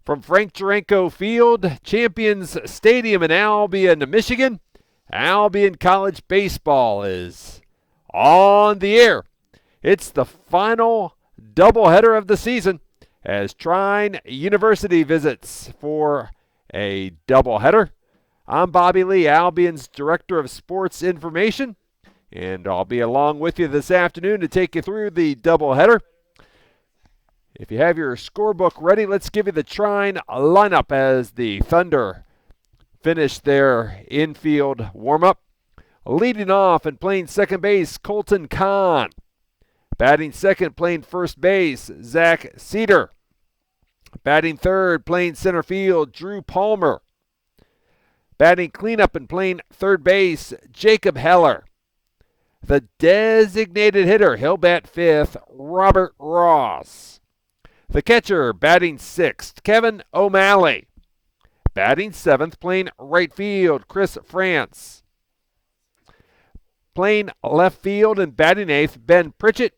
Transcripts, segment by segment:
From Frank Joranko Field, Champions Stadium in Albion, Michigan, Albion College baseball is on the air. It's the final doubleheader of the season as Trine University visits for a doubleheader. I'm Bobby Lee, Albion's Director of Sports Information, and I'll be along with you this afternoon to take you through the doubleheader. If you have your scorebook ready, let's give you the Trine lineup as the Thunder finish their infield warm-up. Leading off and playing second base, Colton Kahn. Batting second, playing first base, Zach Cedar. Batting third, playing center field, Drew Palmer. Batting cleanup and playing third base, Jacob Heller. The designated hitter, he'll bat fifth, Robert Ross. The catcher, batting sixth, Kevin O'Malley. Batting seventh, playing right field, Chris France. Playing left field and batting eighth, Ben Pritchett.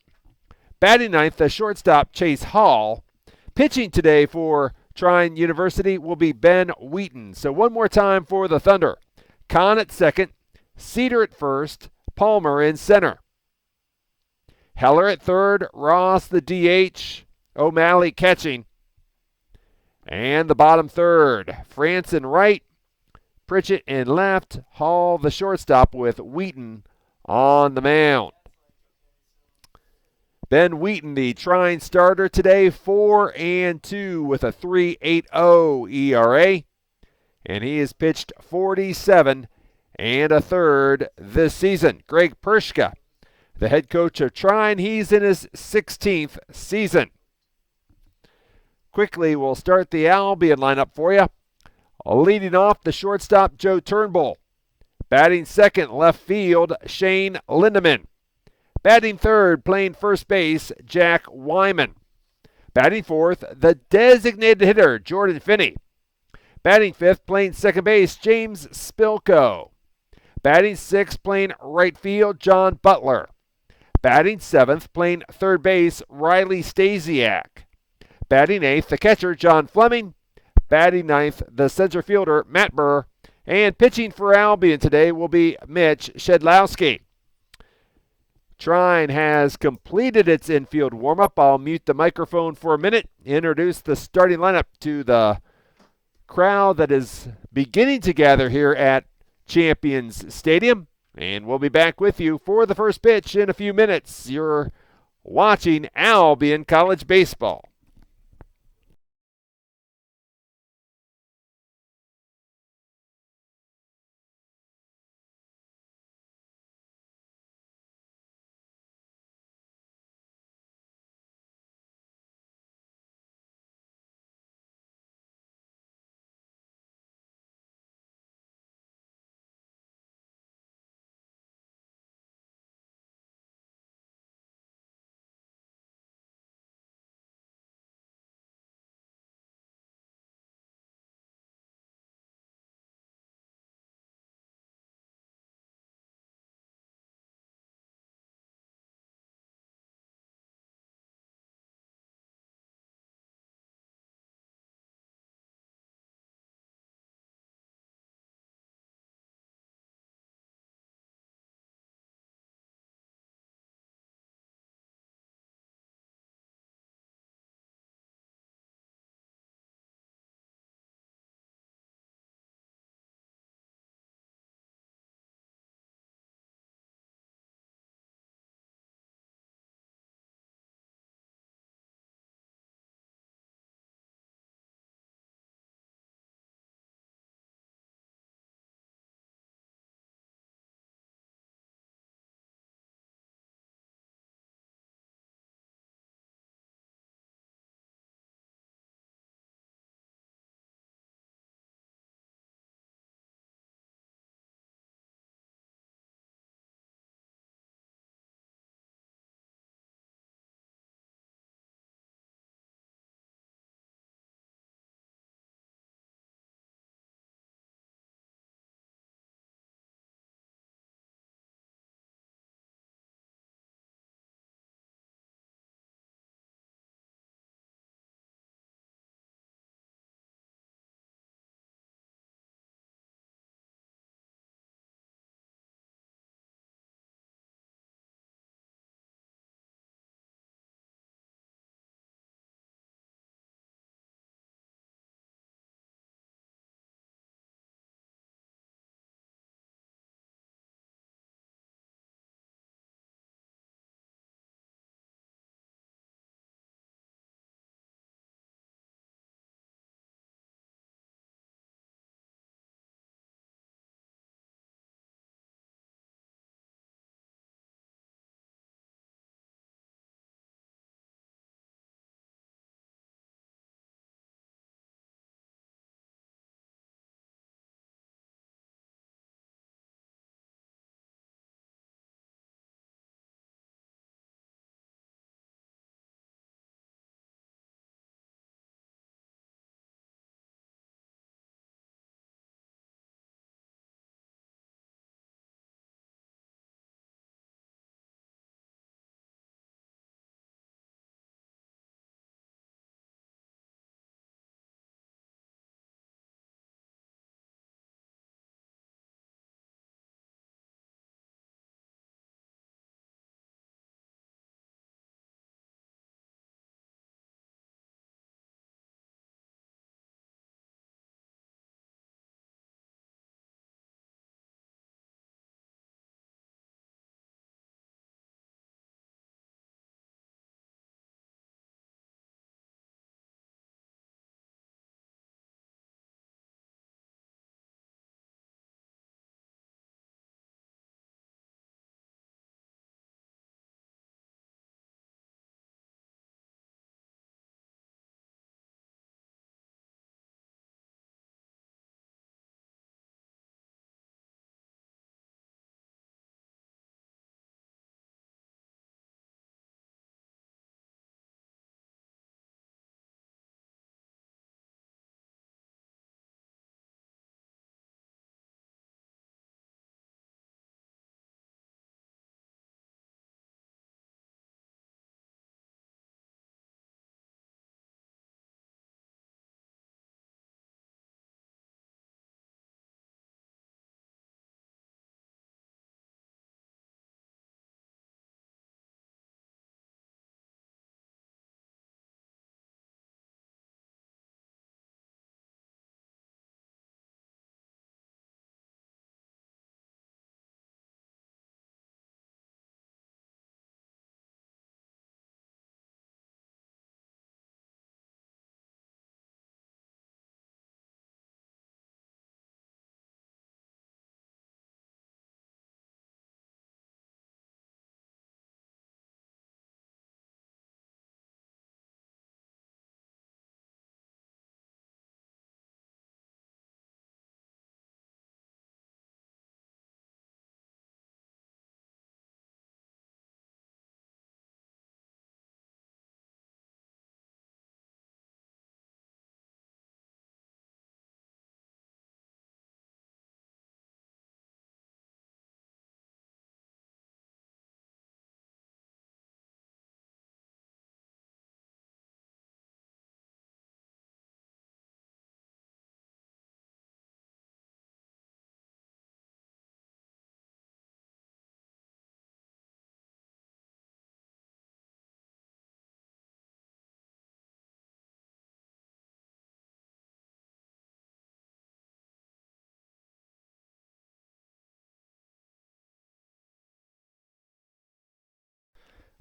Batting ninth, the shortstop, Chase Hall. Pitching today for Trine University will be Ben Wheaton. So one more time for the Thunder. Kahn at second, Cedar at first, Palmer in center. Heller at third, Ross the DH, O'Malley catching. And the bottom third, France in right, Pritchett in left, Hall the shortstop with Wheaton on the mound. Ben Wheaton, the Trine starter today, 4-2 with a 3.80 ERA. And he has pitched 47 and a third this season. Greg Pershka, the head coach of Trine, he's in his 16th season. Quickly, we'll start the Albion lineup for you. Leading off, the shortstop, Joe Turnbull. Batting second, left field, Shane Lindeman. Batting third, playing first base, Jack Wyman. Batting fourth, the designated hitter, Jordan Finney. Batting fifth, playing second base, James Spilko. Batting sixth, playing right field, John Butler. Batting seventh, playing third base, Riley Stasiak. Batting eighth, the catcher, John Fleming. Batting ninth, the center fielder, Matt Burr. And pitching for Albion today will be Mitch Shedlowski. Trine has completed its infield warm-up. I'll mute the microphone for a minute, introduce the starting lineup to the crowd that is beginning to gather here at Champions Stadium. And we'll be back with you for the first pitch in a few minutes. You're watching Albion College Baseball.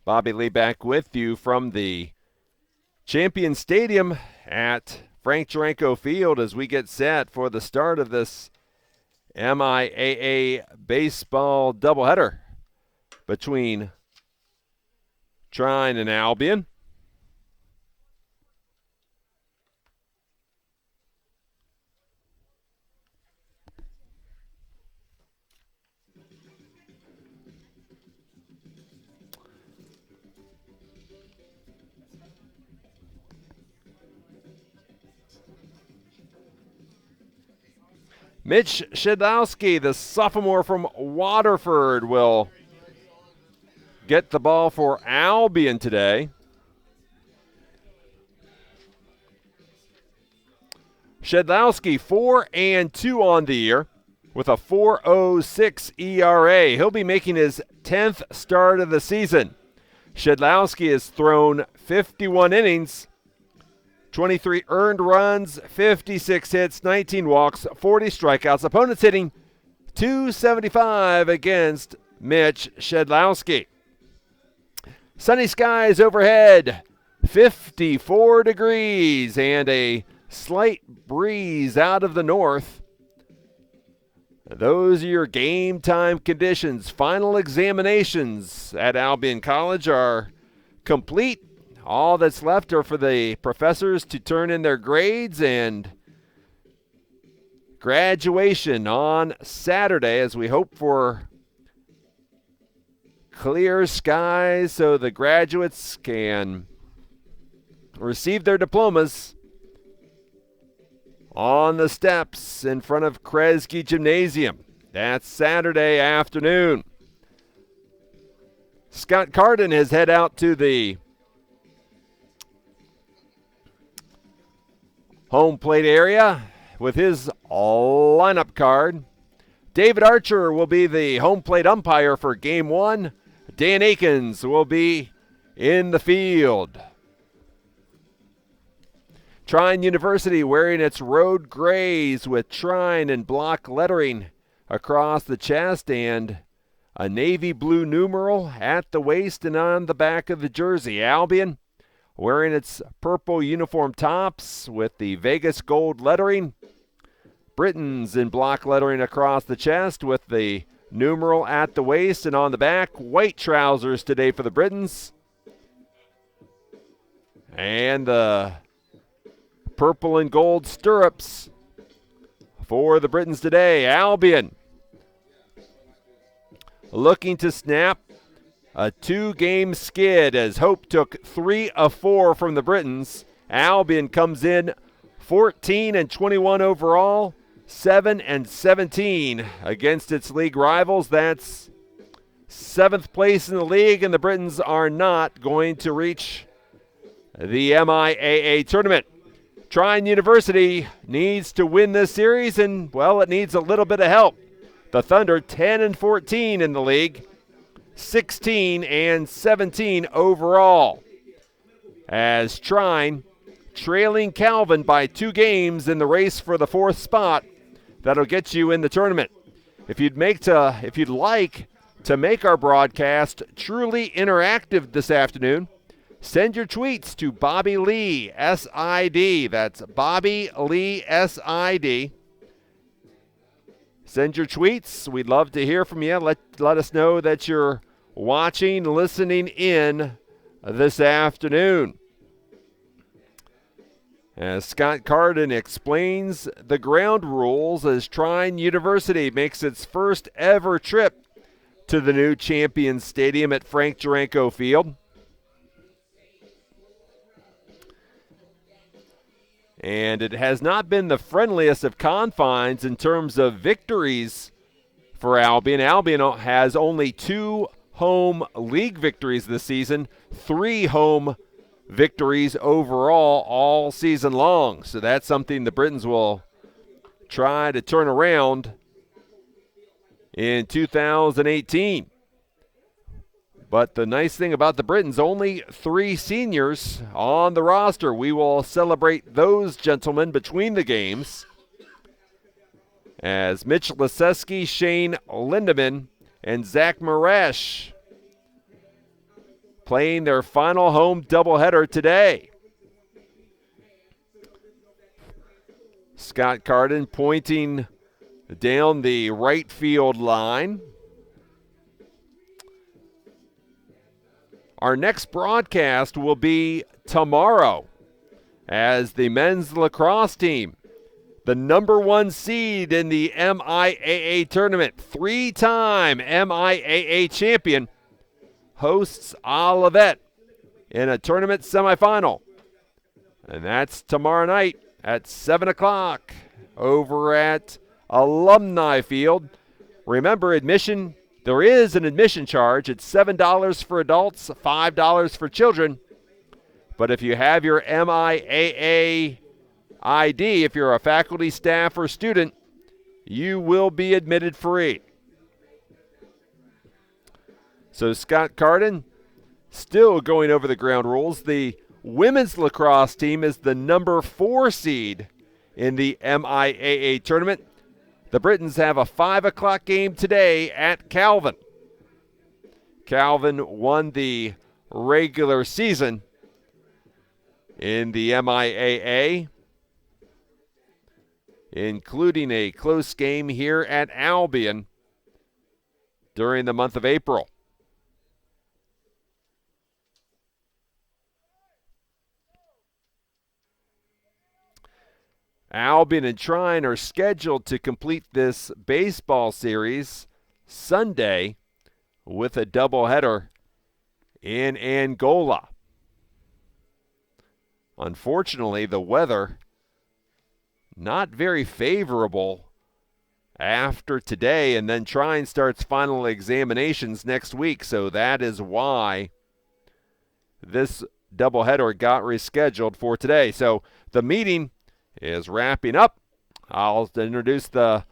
Bobby Lee back with you from the Champion Stadium at Frank Joranko Field as we get set for the start of this MIAA baseball doubleheader between Trine and Albion. Mitch Shedlowski, the sophomore from Waterford, will get the ball for Albion today. Shedlowski 4-2 on the year with a 4.06 ERA. He'll be making his 10th start of the season. Shedlowski has thrown 51 innings, 23 earned runs, 56 hits, 19 walks, 40 strikeouts. Opponents hitting .275 against Mitch Shedlowski. Sunny skies overhead, 54 degrees, and a slight breeze out of the north. Those are your game time conditions. Final examinations at Albion College are complete. All that's left are for the professors to turn in their grades, and graduation on Saturday as we hope for clear skies so the graduates can receive their diplomas on the steps in front of Kresge Gymnasium. That's Saturday afternoon. Scott Carden has head out to the home plate area with his lineup card. David Archer will be the home plate umpire for Game 1. Dan Akins will be in the field. Trine University wearing its road grays with Trine and block lettering across the chest and a navy blue numeral at the waist and on the back of the jersey. Albion wearing its purple uniform tops with the Vegas gold lettering. Britons in block lettering across the chest with the numeral at the waist and on the back. White trousers today for the Britons. And the purple and gold stirrups for the Britons today. Albion looking to snap a 2-game skid as Hope took 3 of 4 from the Britons. Albion comes in 14-21 overall, 7-17 against its league rivals. That's 7th place in the league, and the Britons are not going to reach the MIAA tournament. Trine University needs to win this series, and, well, it needs a little bit of help. The Thunder 10-14 in the league, 16-17 overall, as Trine trailing Calvin by 2 games in the race for the 4th spot. That'll get you in the tournament. If you'd like to make our broadcast truly interactive this afternoon, send your tweets to Bobby Lee SID. That's Bobby Lee SID. Send your tweets. We'd love to hear from you. Let us know that you're watching, listening in this afternoon. As Scott Carden explains the ground rules as Trine University makes its first ever trip to the new Champion Stadium at Frank Joranko Field. And it has not been the friendliest of confines in terms of victories for Albion. Albion has only 2 home league victories this season, 3 home victories overall all season long. So that's something the Britons will try to turn around in 2018. But the nice thing about the Britons, only 3 seniors on the roster. We will celebrate those gentlemen between the games as Mitch Leseski, Shane Lindeman, and Zach Maresh playing their final home doubleheader today. Scott Carden pointing down the right field line. Our next broadcast will be tomorrow as the men's lacrosse team, the number 1 seed in the MIAA tournament, 3-time MIAA champion, hosts Olivet in a tournament semifinal. And that's tomorrow night at 7 o'clock over at Alumni Field. Remember, admission, there is an admission charge. It's $7 for adults, $5 for children. But if you have your MIAA ID, if you're a faculty, staff, or student, you will be admitted free. So Scott Carden still going over the ground rules. The women's lacrosse team is the number 4 seed in the MIAA tournament. The Britons have a 5 o'clock game today at Calvin. Calvin won the regular season in the MIAA, including a close game here at Albion during the month of April. Albion and Trine are scheduled to complete this baseball series Sunday with a doubleheader in Angola. Unfortunately, the weather not very favorable after today, and then Trine starts final examinations next week, so that is why this doubleheader got rescheduled for today. So the meeting is wrapping up. I'll introduce the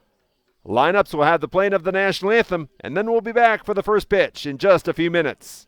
lineups. We'll have the playing of the national anthem, and then we'll be back for the first pitch in just a few minutes.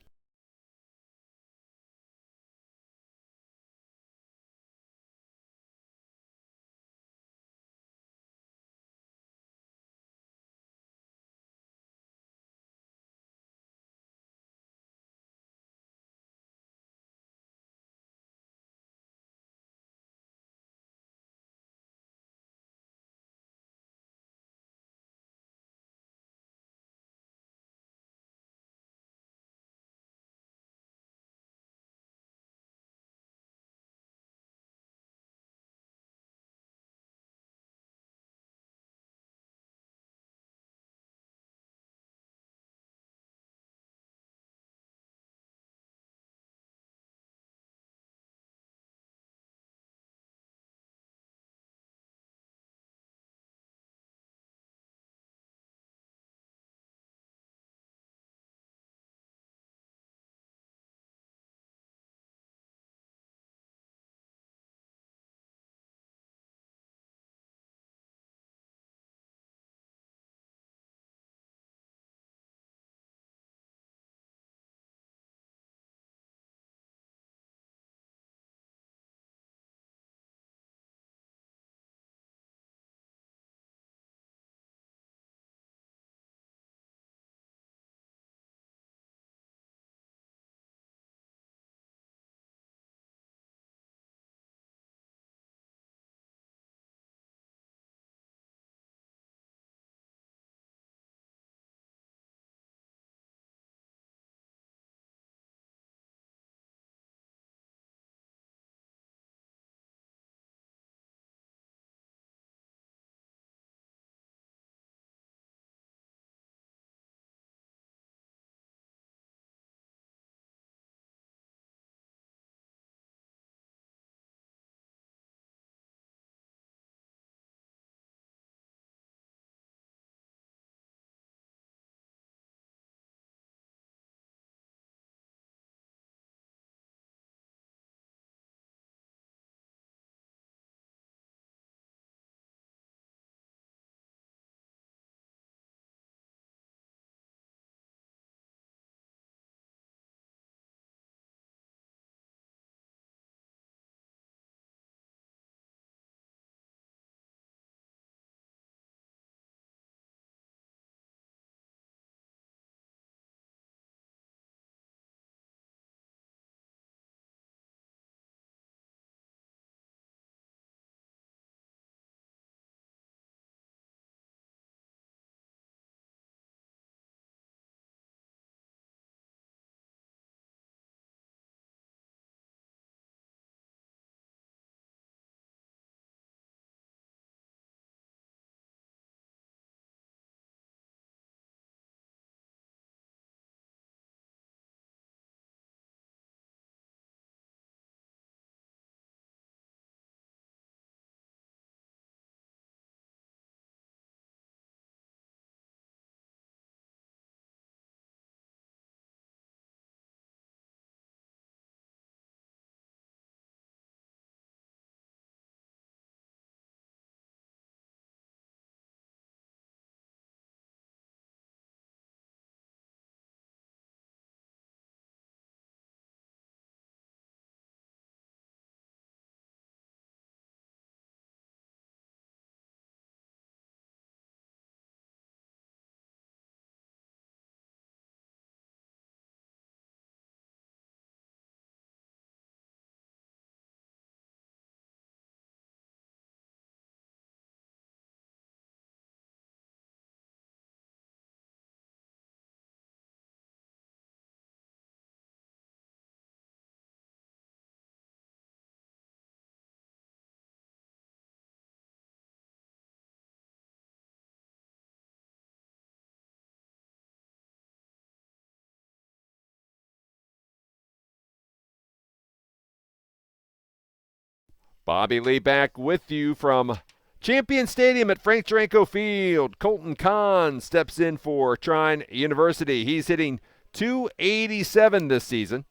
Bobby Lee back with you from Champion Stadium at Frank Joranko Field. Colton Kahn steps in for Trine University. He's hitting .287 this season.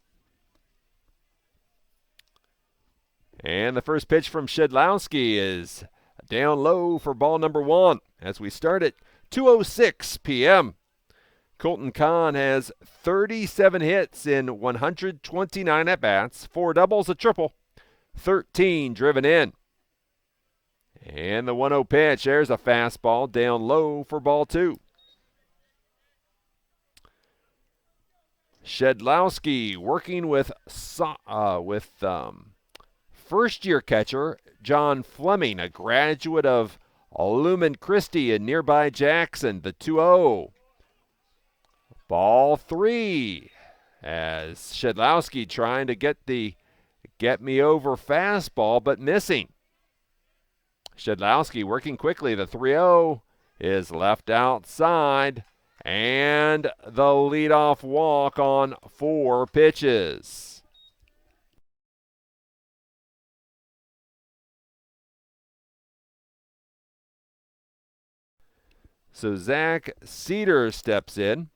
And the first pitch from Shedlowski is down low for ball number 1 as we start at 2:06 p.m. Colton Kahn has 37 hits in 129 at-bats, 4 doubles, a triple, 13 driven in. And the 1-0 pitch, there's a fastball down low for ball 2. Shedlowski working with first-year catcher John Fleming, a graduate of Lumen Christi in nearby Jackson, the 2-0. Ball 3 as Shedlowski trying to get me over fastball but missing. Shedlowski working quickly. The 3-0 is left outside and the leadoff walk on 4 pitches. So Zach Cedar steps in.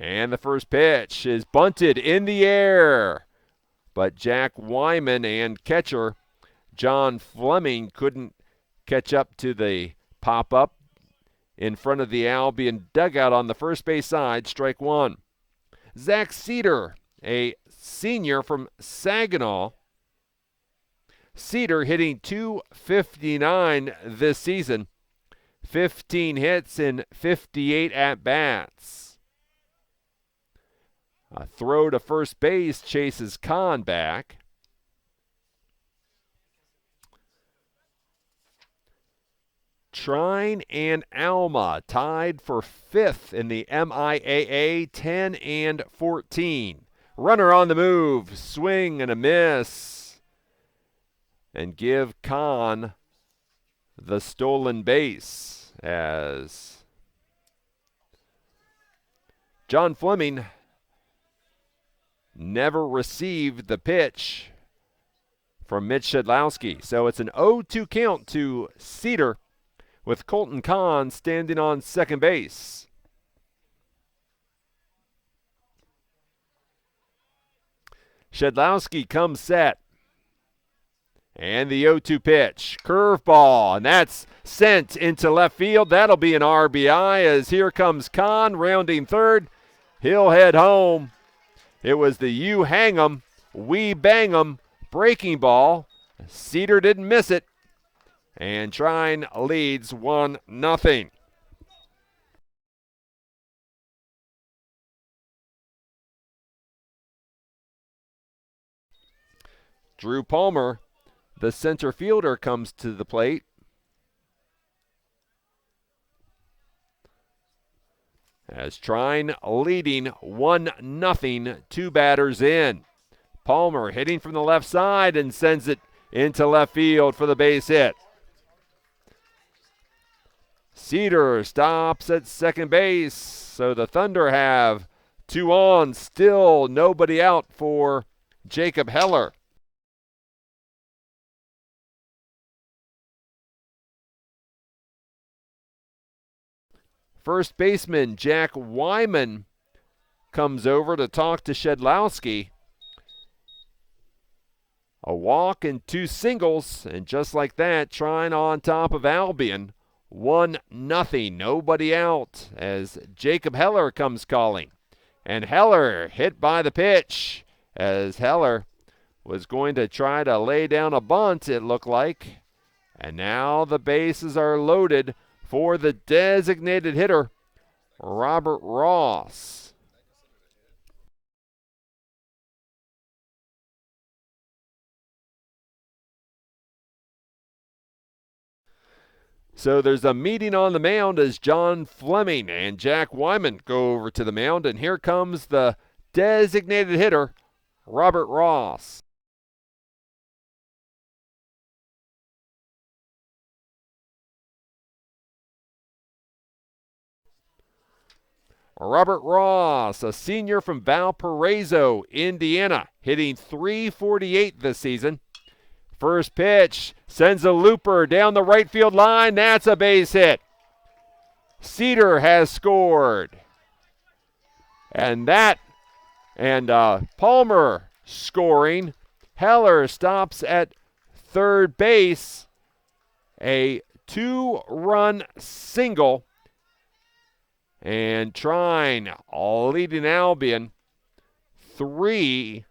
And the first pitch is bunted in the air. But Jack Wyman and catcher John Fleming couldn't catch up to the pop-up in front of the Albion dugout on the first base side, strike 1. Zach Cedar, a senior from Saginaw. Cedar hitting .259 this season, 15 hits in 58 at-bats. A throw to first base chases Kahn back. Trine and Alma tied for 5th in the MIAA, 10-14. Runner on the move, swing and a miss, and give Kahn the stolen base as John Fleming never received the pitch from Mitch Shedlowski. So it's an 0-2 count to Cedar with Colton Kahn standing on second base. Shedlowski comes set. And the 0-2 pitch, curveball, and that's sent into left field. That'll be an RBI as here comes Kahn rounding third. He'll head home. It was the you hang 'em, we bang 'em breaking ball. Cedar didn't miss it. And Trine leads 1-0. Drew Palmer, the center fielder, comes to the plate. As Trine leading 1-0, 2 batters in. Palmer hitting from the left side and sends it into left field for the base hit. Cedar stops at second base, so the Thunder have 2 on, still nobody out for Jacob Heller. First baseman Jack Wyman comes over to talk to Shedlowski. A walk and 2 singles, and just like that, Trine on top of Albion. 1-0, nobody out as Jacob Heller comes calling. And Heller hit by the pitch as Heller was going to try to lay down a bunt, it looked like. And now the bases are loaded for the designated hitter, Robert Ross. So there's a meeting on the mound as John Fleming and Jack Wyman go over to the mound, and here comes the designated hitter, Robert Ross. Robert Ross, a senior from Valparaiso, Indiana, hitting .348 this season. First pitch sends a looper down the right field line. That's a base hit. Cedar has scored. And Palmer scoring. Heller stops at third base. A 2-run single. And Trine leading Albion 3-0.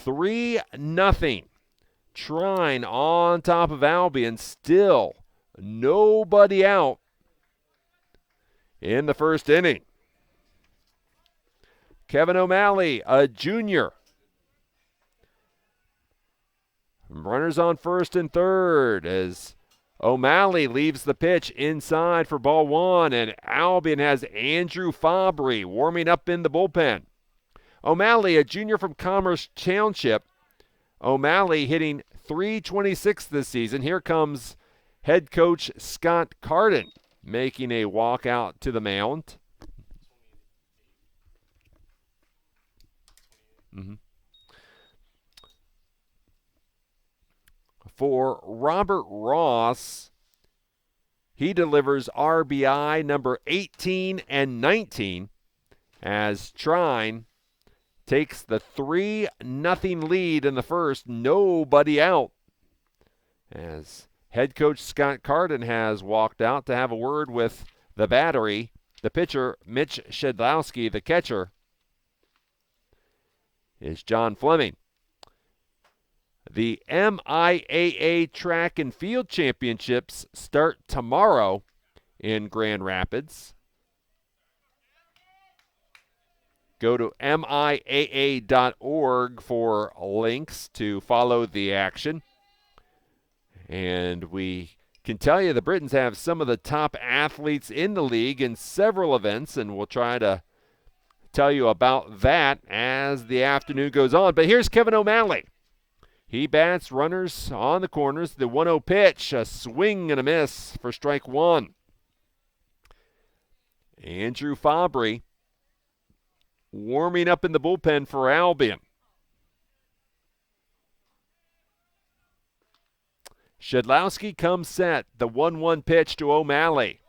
3-0. Trine on top of Albion. Still nobody out in the first inning. Kevin O'Malley, a junior. Runners on first and third as O'Malley leaves the pitch inside for ball one, and Albion has Andrew Fabry warming up in the bullpen. O'Malley, a junior from Commerce Township. O'Malley hitting .326 this season. Here comes head coach Scott Carden making a walk out to the mound. For Robert Ross, he delivers RBI number 18 and 19 as Trine takes the 3-0 lead in the first. Nobody out as head coach Scott Carden has walked out to have a word with the battery. The pitcher, Mitch Shedlowski. The catcher is John Fleming. The MIAA Track and Field Championships start tomorrow in Grand Rapids. Go to MIAA.org for links to follow the action. And we can tell you the Britons have some of the top athletes in the league in several events, and we'll try to tell you about that as the afternoon goes on. But here's Kevin O'Malley. He bats, runners on the corners. The 1-0 pitch, a swing and a miss for strike one. Andrew Fabry warming up in the bullpen for Albion. Shedlowski comes set. The 1-1 pitch to O'Malley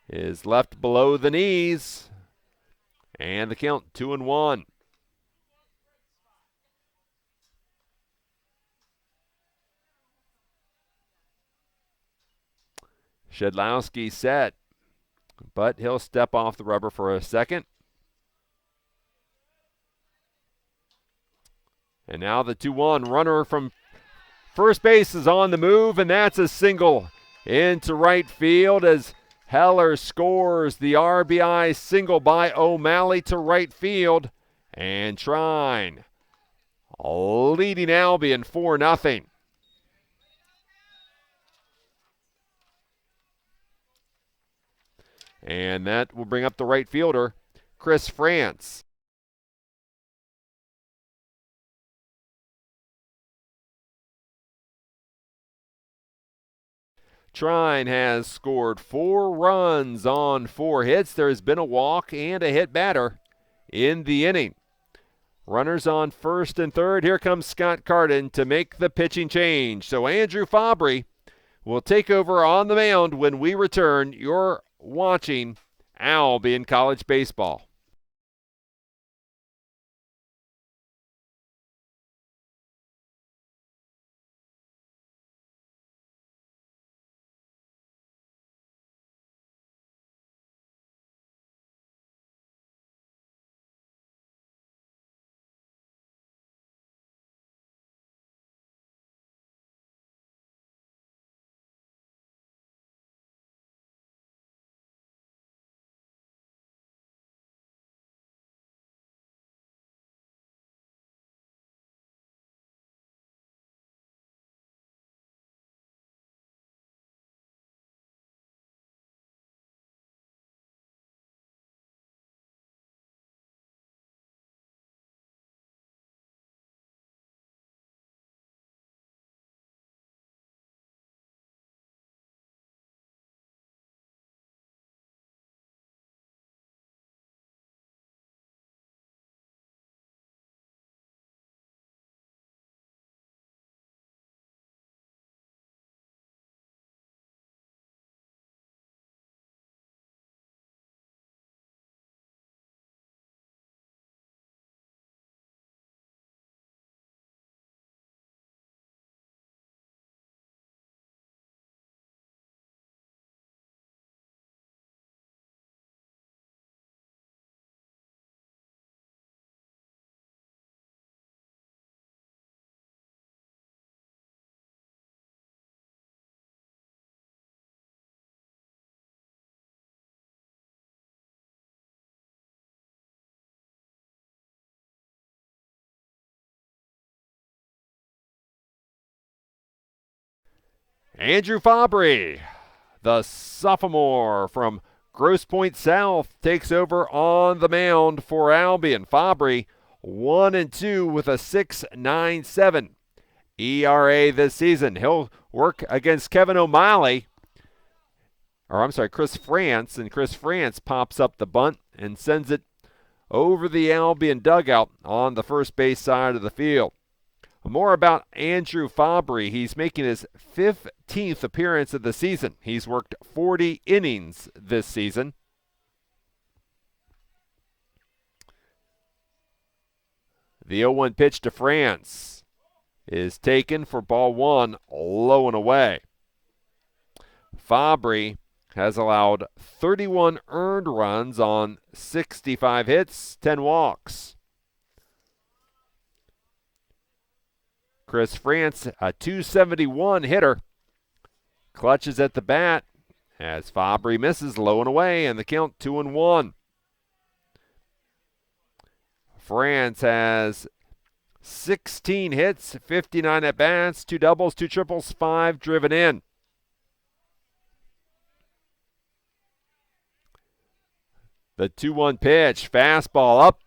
is left below the knees. And the count 2-1. Shedlowski set, but he'll step off the rubber for a second. And now the 2-1 runner from first base is on the move, and that's a single into right field as Heller scores the RBI single by O'Malley to right field. And Trine leading Albion 4-0. And that will bring up the right fielder, Chris France. Trine has scored 4 runs on 4 hits. There has been a walk and a hit batter in the inning. Runners on first and third. Here comes Scott Carden to make the pitching change. So Andrew Fabry will take over on the mound when we return. You're watching Albion College Baseball. Andrew Fabry, the sophomore from Grosse Pointe South, takes over on the mound for Albion. Fabry 1-2 with a 6.97 ERA this season. He'll work against Chris France, and Chris France pops up the bunt and sends it over the Albion dugout on the first base side of the field. More about Andrew Fabry. He's making his 15th appearance of the season. He's worked 40 innings this season. The 0-1 pitch to France is taken for ball one, low and away. Fabry has allowed 31 earned runs on 65 hits, 10 walks. Chris France, a .271 hitter, clutches at the bat as Fabry misses, low and away, and the count 2-1. France has 16 hits, 59 at-bats, 2 doubles, 2 triples, 5 driven in. The 2-1 pitch, fastball up.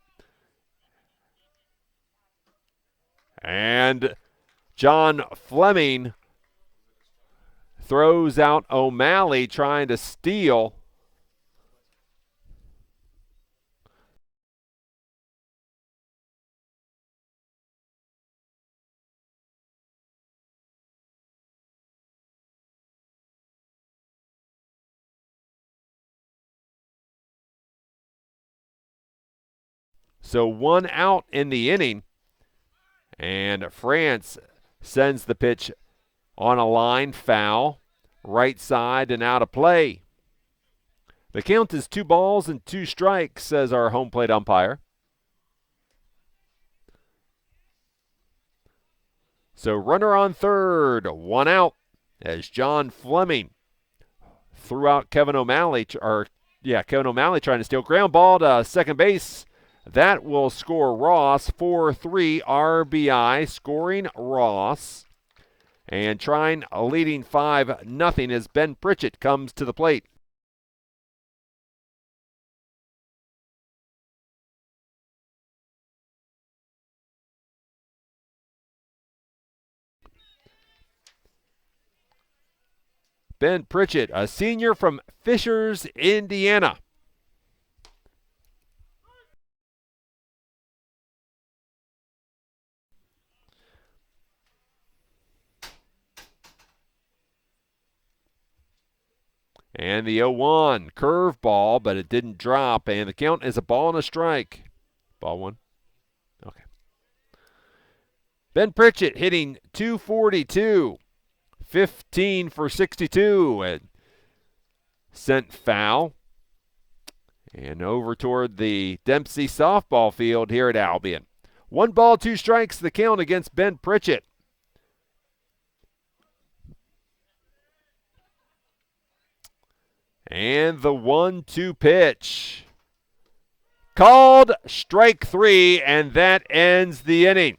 And John Fleming throws out O'Malley trying to steal. So 1 out in the inning. And France sends the pitch on a line, foul, right side and out of play. The count is 2 balls and 2 strikes, says our home plate umpire. So runner on third, 1 out, as John Fleming threw out Kevin O'Malley trying to steal. Ground ball to second base. That will score Ross, 4-3 RBI, scoring Ross. And Trine leading 5-0 as Ben Pritchett comes to the plate. Ben Pritchett, a senior from Fishers, Indiana. And the 0-1, curveball, but it didn't drop, and the count is a ball and a strike. Ball one. Okay. Ben Pritchett hitting .242, 15 for 62, and sent foul. And over toward the Dempsey softball field here at Albion. 1 ball, 2 strikes, the count against Ben Pritchett. And the 1-2 pitch. Called strike 3, and that ends the inning.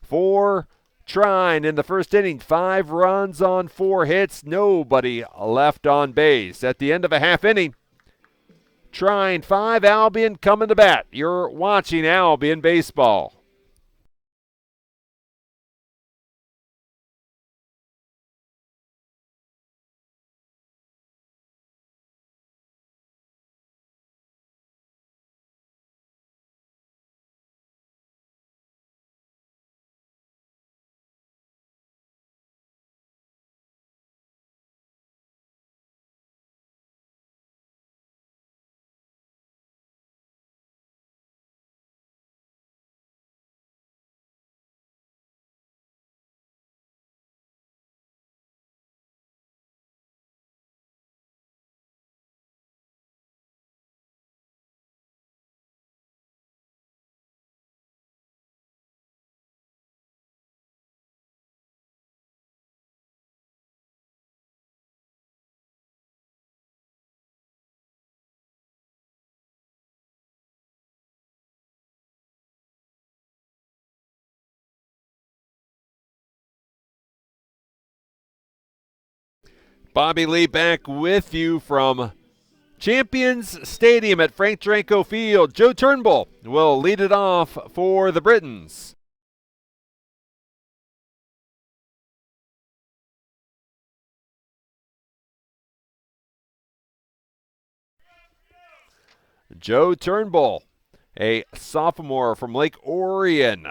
For Trine in the first inning, 5 runs on 4 hits, nobody left on base. At the end of a half inning, Trine 5, Albion coming to bat. You're watching Albion baseball. Bobby Lee back with you from Champions Stadium at Frank Joranko Field. Joe Turnbull will lead it off for the Britons. Joe Turnbull, a sophomore from Lake Orion,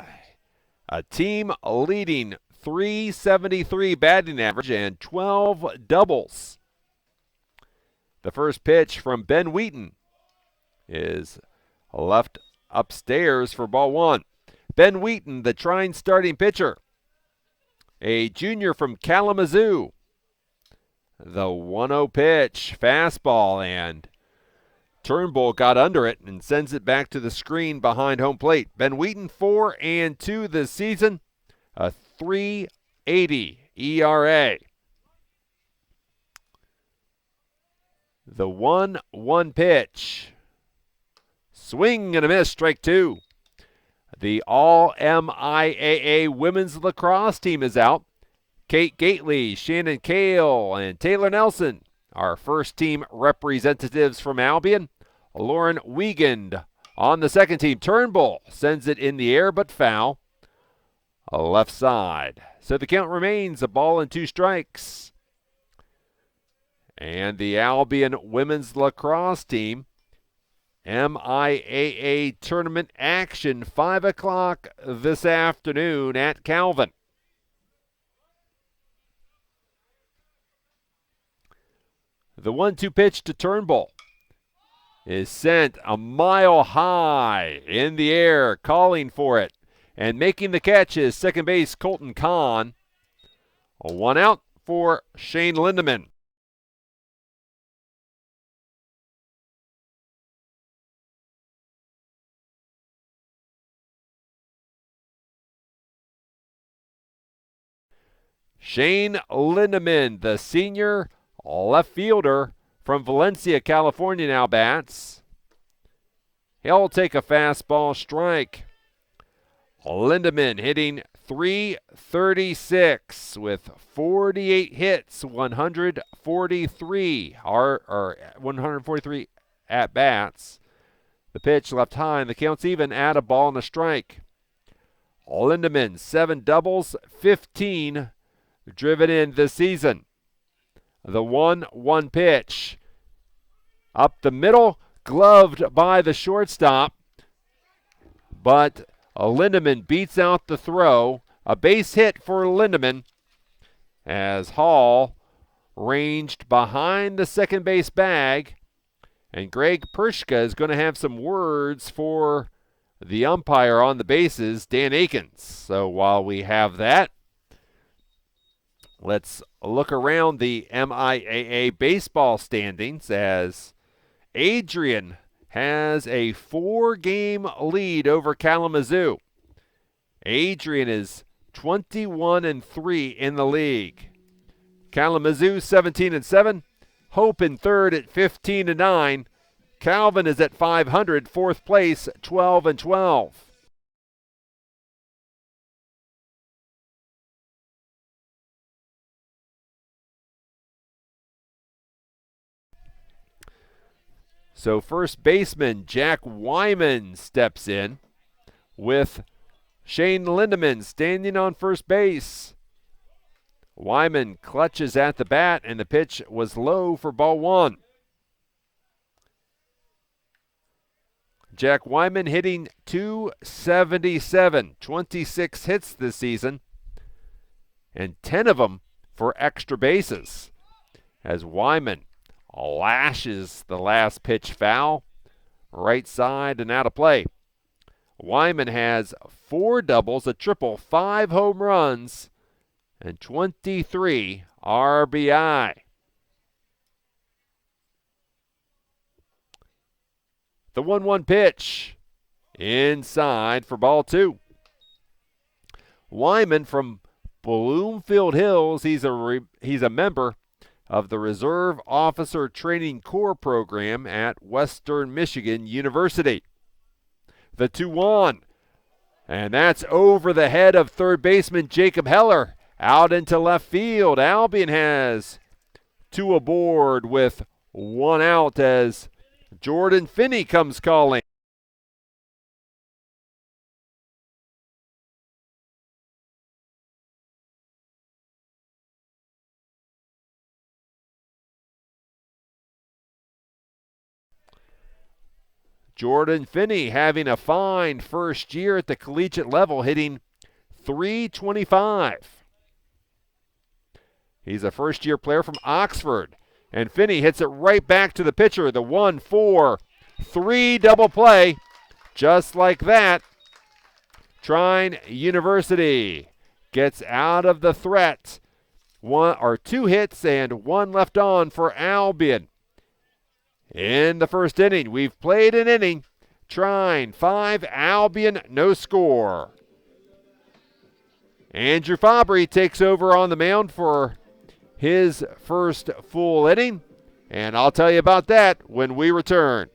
a team leading .373 batting average and 12 doubles. The first pitch from Ben Wheaton is left upstairs for ball one. Ben Wheaton, the Trine starting pitcher, a junior from Kalamazoo. The 1-0 pitch, fastball, and Turnbull got under it and sends it back to the screen behind home plate. Ben Wheaton 4-2 this season, a .380 ERA. The 1-1 pitch. Swing and a miss, strike two. The All-MIAA women's lacrosse team is out. Kate Gately, Shannon Kale, and Taylor Nelson, our first team representatives from Albion. Lauren Wiegand on the second team. Turnbull sends it in the air but foul. Left side. So the count remains a ball and two strikes. And the Albion women's lacrosse team, MIAA tournament action, 5 o'clock this afternoon at Calvin. The 1-2 pitch to Turnbull is sent a mile high in the air, calling for it. And making the catch is second base Colton Kahn. A 1 out for Shane Lindeman. Shane Lindeman, the senior left fielder from Valencia, California, now bats. He'll take a fastball strike. Lindeman hitting .336 with 48 hits, 143 at bats. The pitch left high, and the count's even at a ball and a strike. Lindeman, 7 doubles, 15 driven in this season. The 1-1 pitch. Up the middle, gloved by the shortstop. But Lindeman beats out the throw. A base hit for Lindeman as Hall ranged behind the second base bag. And Greg Pershka is going to have some words for the umpire on the bases, Dan Akins. So while we have that, let's look around the MIAA baseball standings as Adrian has a 4-game lead over Kalamazoo. Adrian is 21-3 in the league. Kalamazoo 17-7. Hope in third at 15-9. Calvin is at 500, fourth place, 12-12. So first baseman Jack Wyman steps in with Shane Lindeman standing on first base. Wyman clutches at the bat, and the pitch was low for ball one. Jack Wyman hitting .277, 26 hits this season, and 10 of them for extra bases. As Wyman lashes the last pitch foul, right side and out of play. Wyman has 4 doubles, a triple, 5 home runs, and 23 RBI. The 1-1 pitch inside for ball two. Wyman from Bloomfield Hills, he's a member of the Reserve Officer Training Corps program at Western Michigan University. The 2-1, and that's over the head of third baseman Jacob Heller, out into left field. Albion has two aboard with one out as Jordan Finney comes calling. Jordan Finney having a fine first year at the collegiate level, hitting .325. He's a first-year player from Oxford. And Finney hits it right back to the pitcher. The 1-4-3 double play. Just like that, Trine University gets out of the threat. One or two hits and one left on for Albion. In the first inning, we've played an inning. Trine 5, Albion no score. Andrew Fabry takes over on the mound for his first full inning, and I'll tell you about that when we return.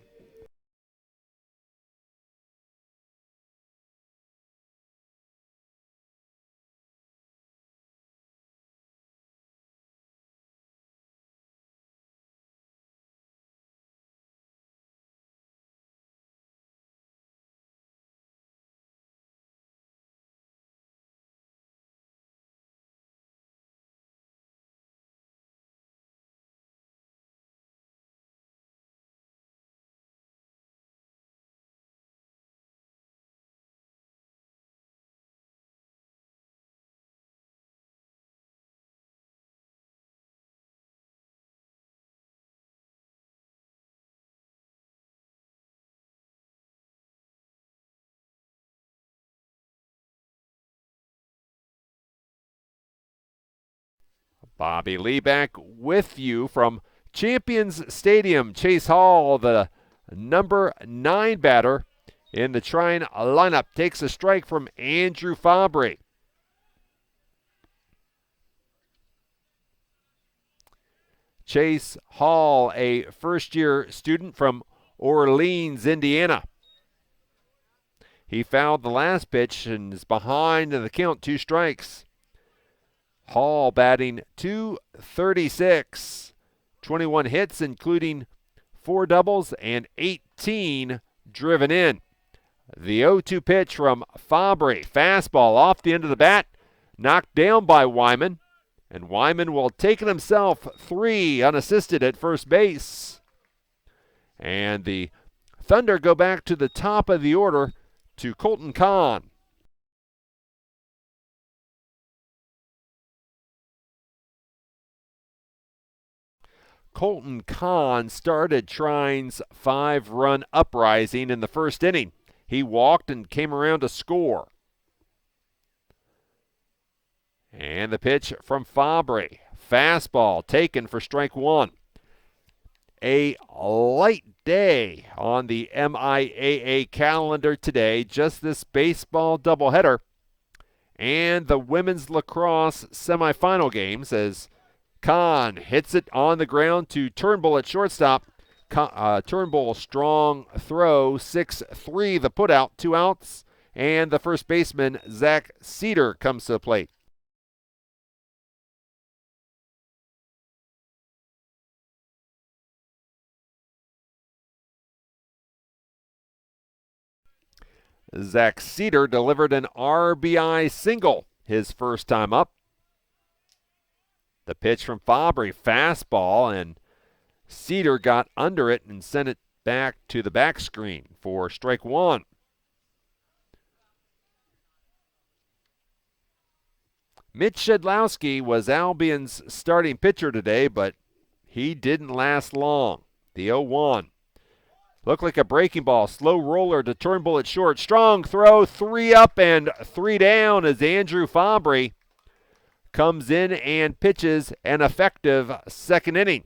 Bobby Lee back with you from Champions Stadium. Chase Hall, the number 9 batter in the Trine lineup, takes a strike from Andrew Fabry. Chase Hall, a first-year student from Orleans, Indiana. He fouled the last pitch and is behind in the count, 2 strikes. Hall batting .236, 21 hits, including 4 doubles and 18 driven in. The 0-2 pitch from Fabry, fastball off the end of the bat, knocked down by Wyman, and Wyman will take it himself 3 unassisted at first base. And the Thunder go back to the top of the order to Colton Kahn. Colton Kahn started Trine's 5-run uprising in the first inning. He walked and came around to score. And the pitch from Fabry. Fastball taken for strike 1. A light day on the MIAA calendar today. Just this baseball doubleheader and the women's lacrosse semifinal games as Kahn hits it on the ground to Turnbull at shortstop. Turnbull strong throw, 6-3 the putout, 2 outs, and the first baseman Zach Cedar comes to the plate. Zach Cedar delivered an RBI single his first time up. The pitch from Fabry, fastball, and Cedar got under it and sent it back to the back screen for strike 1. Mitch Shedlowski was Albion's starting pitcher today, but he didn't last long. The 0-1. Looked like a breaking ball. Slow roller to Turnbull at short. Strong throw, 3 up and 3 down as Andrew Fabry comes in and pitches an effective second inning.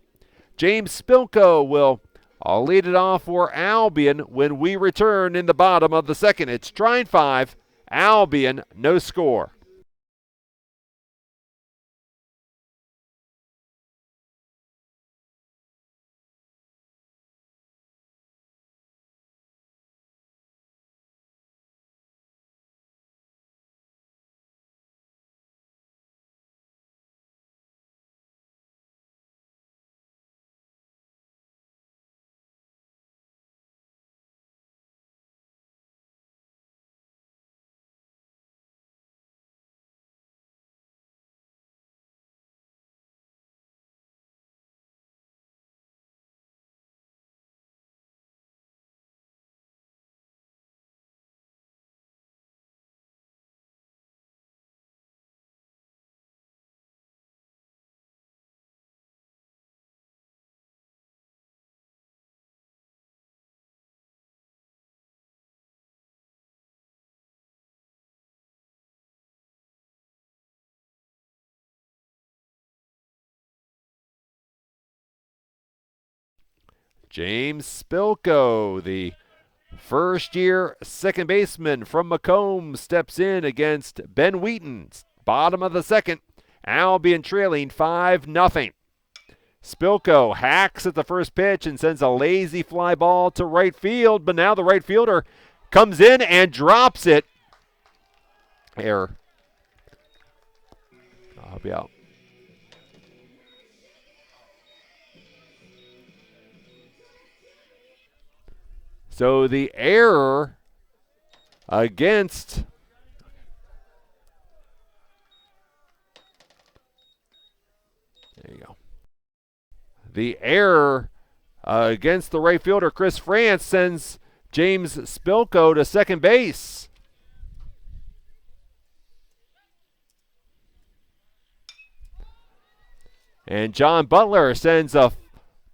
James Spilko will lead it off for Albion when we return in the bottom of the second. It's Trine 5, Albion no score. James Spilko, the first-year second baseman from Macomb, steps in against Ben Wheaton. Bottom of the second. Albion trailing 5-0. Spilko hacks at the first pitch and sends a lazy fly ball to right field, but now the right fielder comes in and drops it. Error. I'll be out. So the error against there you go. The error against the right fielder, Chris France, sends James Spilko to second base. And John Butler sends a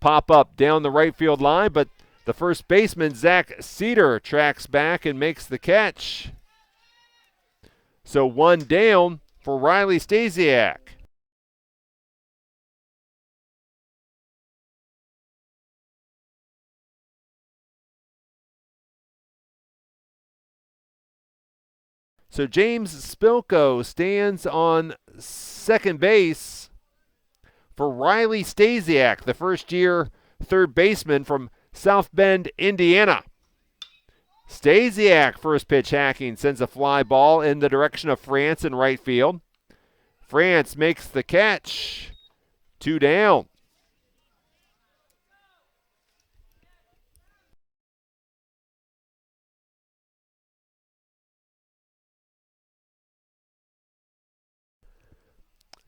pop-up down the right field line, but the first baseman, Zach Cedar, tracks back and makes the catch. So one down for Riley Stasiak. So James Spilko stands on second base for Riley Stasiak, the first-year third baseman from South Bend, Indiana. Stasiak, first pitch hacking, sends a fly ball in the direction of France in right field. France makes the catch. 2 down.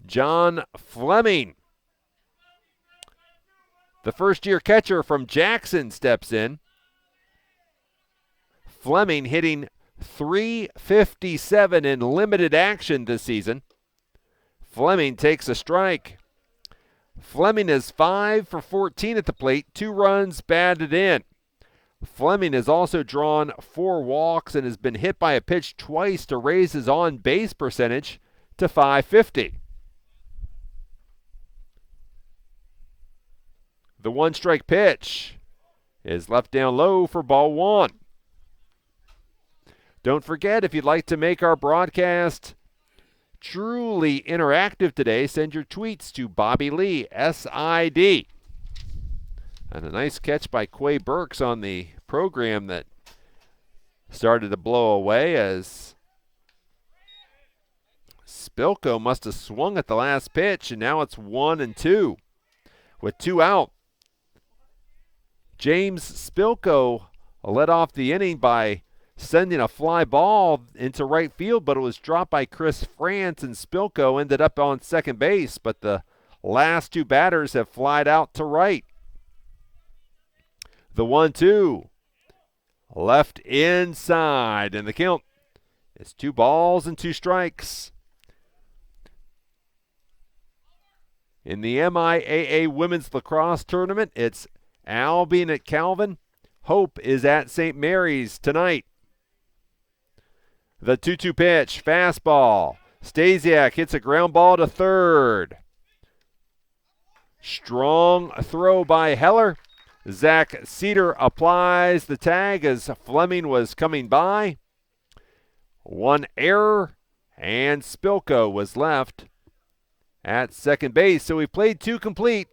John Fleming, the first-year catcher from Jackson, steps in. Fleming hitting .357 in limited action this season. Fleming takes a strike. Fleming is 5 for 14 at the plate, 2 runs batted in. Fleming has also drawn 4 walks and has been hit by a pitch twice to raise his on-base percentage to .550. The one-strike pitch is left down low for ball 1. Don't forget, if you'd like to make our broadcast truly interactive today, send your tweets to Bobby Lee, SID. And a nice catch by Quay Burks on the program that started to blow away as Spilko must have swung at the last pitch, and now it's 1-2 with 2 out. James Spilko led off the inning by sending a fly ball into right field, but it was dropped by Chris France, and Spilko ended up on second base, but the last 2 batters have flied out to right. The 1-2 left inside, and the count is 2 balls and 2 strikes. In the MIAA Women's Lacrosse Tournament, it's Albion at Calvin. Hope is at St. Mary's tonight. The 2-2 pitch, fastball. Stasiak hits a ground ball to third. Strong throw by Heller. Zach Cedar applies the tag as Fleming was coming by. 1 error, and Spilko was left at second base. So we played 2 complete.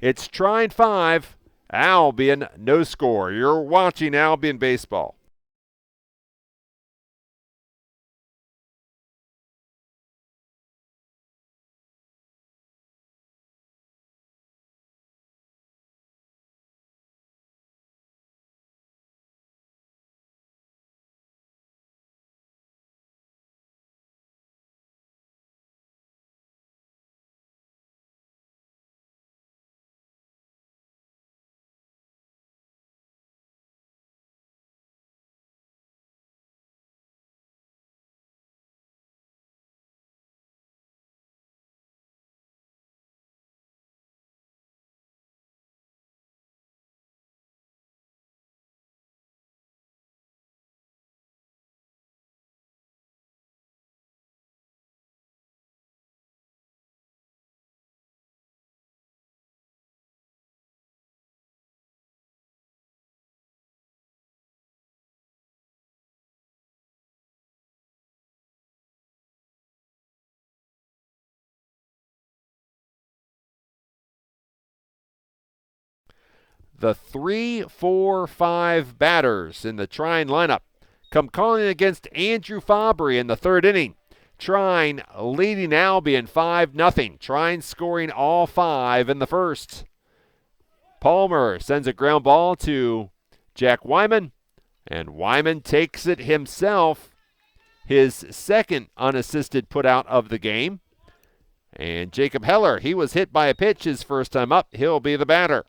It's Trine 5, Albion no score. You're watching Albion baseball. The 3, 4, 5 batters in the Trine lineup come calling against Andrew Fabry in the third inning. Trine leading Albion 5-0. Trine scoring all 5 in the first. Palmer sends a ground ball to Jack Wyman, and Wyman takes it himself, his second unassisted putout of the game. And Jacob Heller, he was hit by a pitch his first time up. He'll be the batter.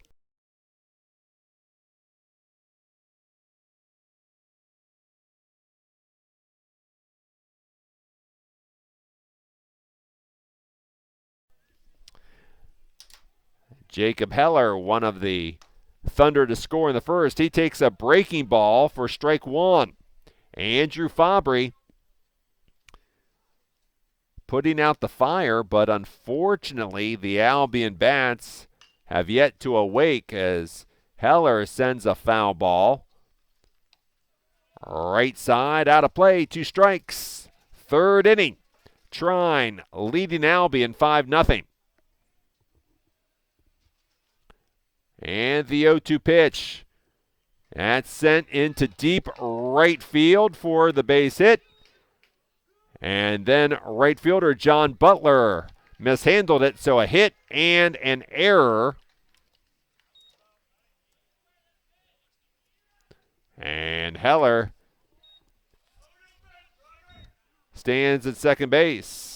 Jacob Heller, one of the Thunder to score in the first. He takes a breaking ball for strike one. Andrew Fabry putting out the fire, but unfortunately the Albion bats have yet to awake as Heller sends a foul ball. Right side, out of play, 2 strikes. Third inning. Trine leading Albion 5-0. And the 0-2 pitch. That's sent into deep right field for the base hit. And then right fielder John Butler mishandled it, so a hit and an error. And Heller stands at second base.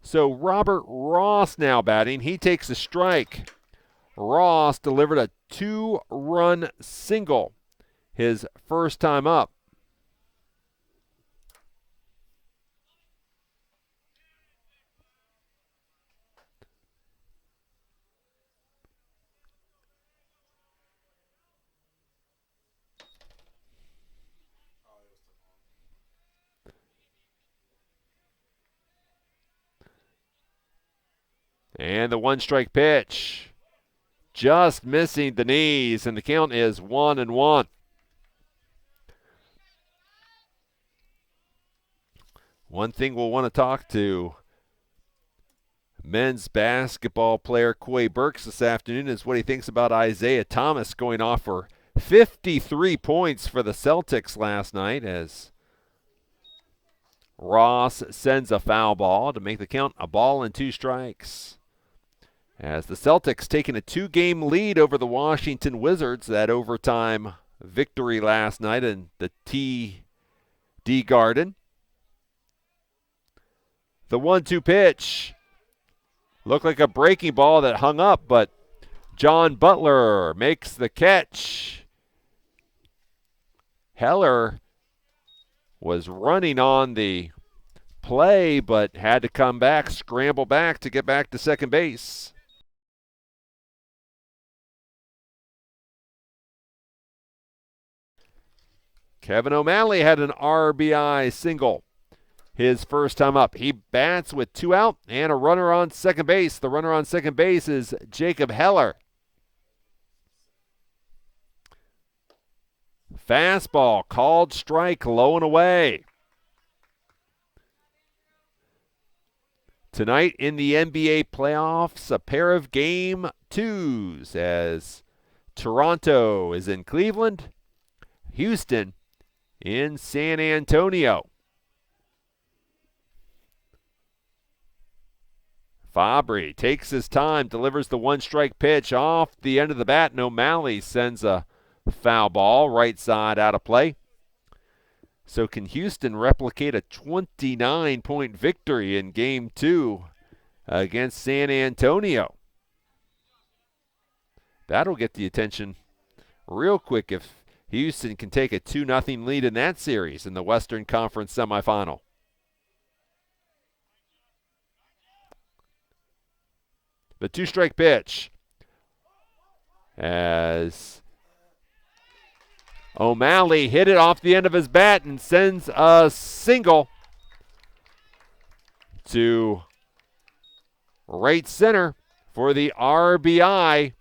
So Robert Ross now batting. He takes a strike. Ross delivered a 2-run single his first time up. And the 1-strike pitch. Just missing the knees, and the count is 1-1. One thing we'll want to talk to men's basketball player Quay Burks this afternoon is what he thinks about Isaiah Thomas going off for 53 points for the Celtics last night as Ross sends a foul ball to make the count a ball and 2 strikes. As the Celtics taking a 2-game lead over the Washington Wizards, that overtime victory last night in the TD Garden. The 1-2 pitch looked like a breaking ball that hung up, but John Butler makes the catch. Heller was running on the play, but had to come back, scramble back to get back to second base. Kevin O'Malley had an RBI single his first time up. He bats with 2 out and a runner on second base. The runner on second base is Jacob Heller. Fastball called strike, low and away. Tonight in the NBA playoffs, a pair of game 2s as Toronto is in Cleveland, Houston in San Antonio. Fabry takes his time, delivers the 1-strike pitch off the end of the bat, and O'Malley sends a foul ball right side out of play. So can Houston replicate a 29-point victory in Game 2 against San Antonio? That'll get the attention real quick if Houston can take a 2-0 lead in that series in the Western Conference semifinal. The 2-strike pitch as O'Malley hit it off the end of his bat and sends a single to right center for the RBI.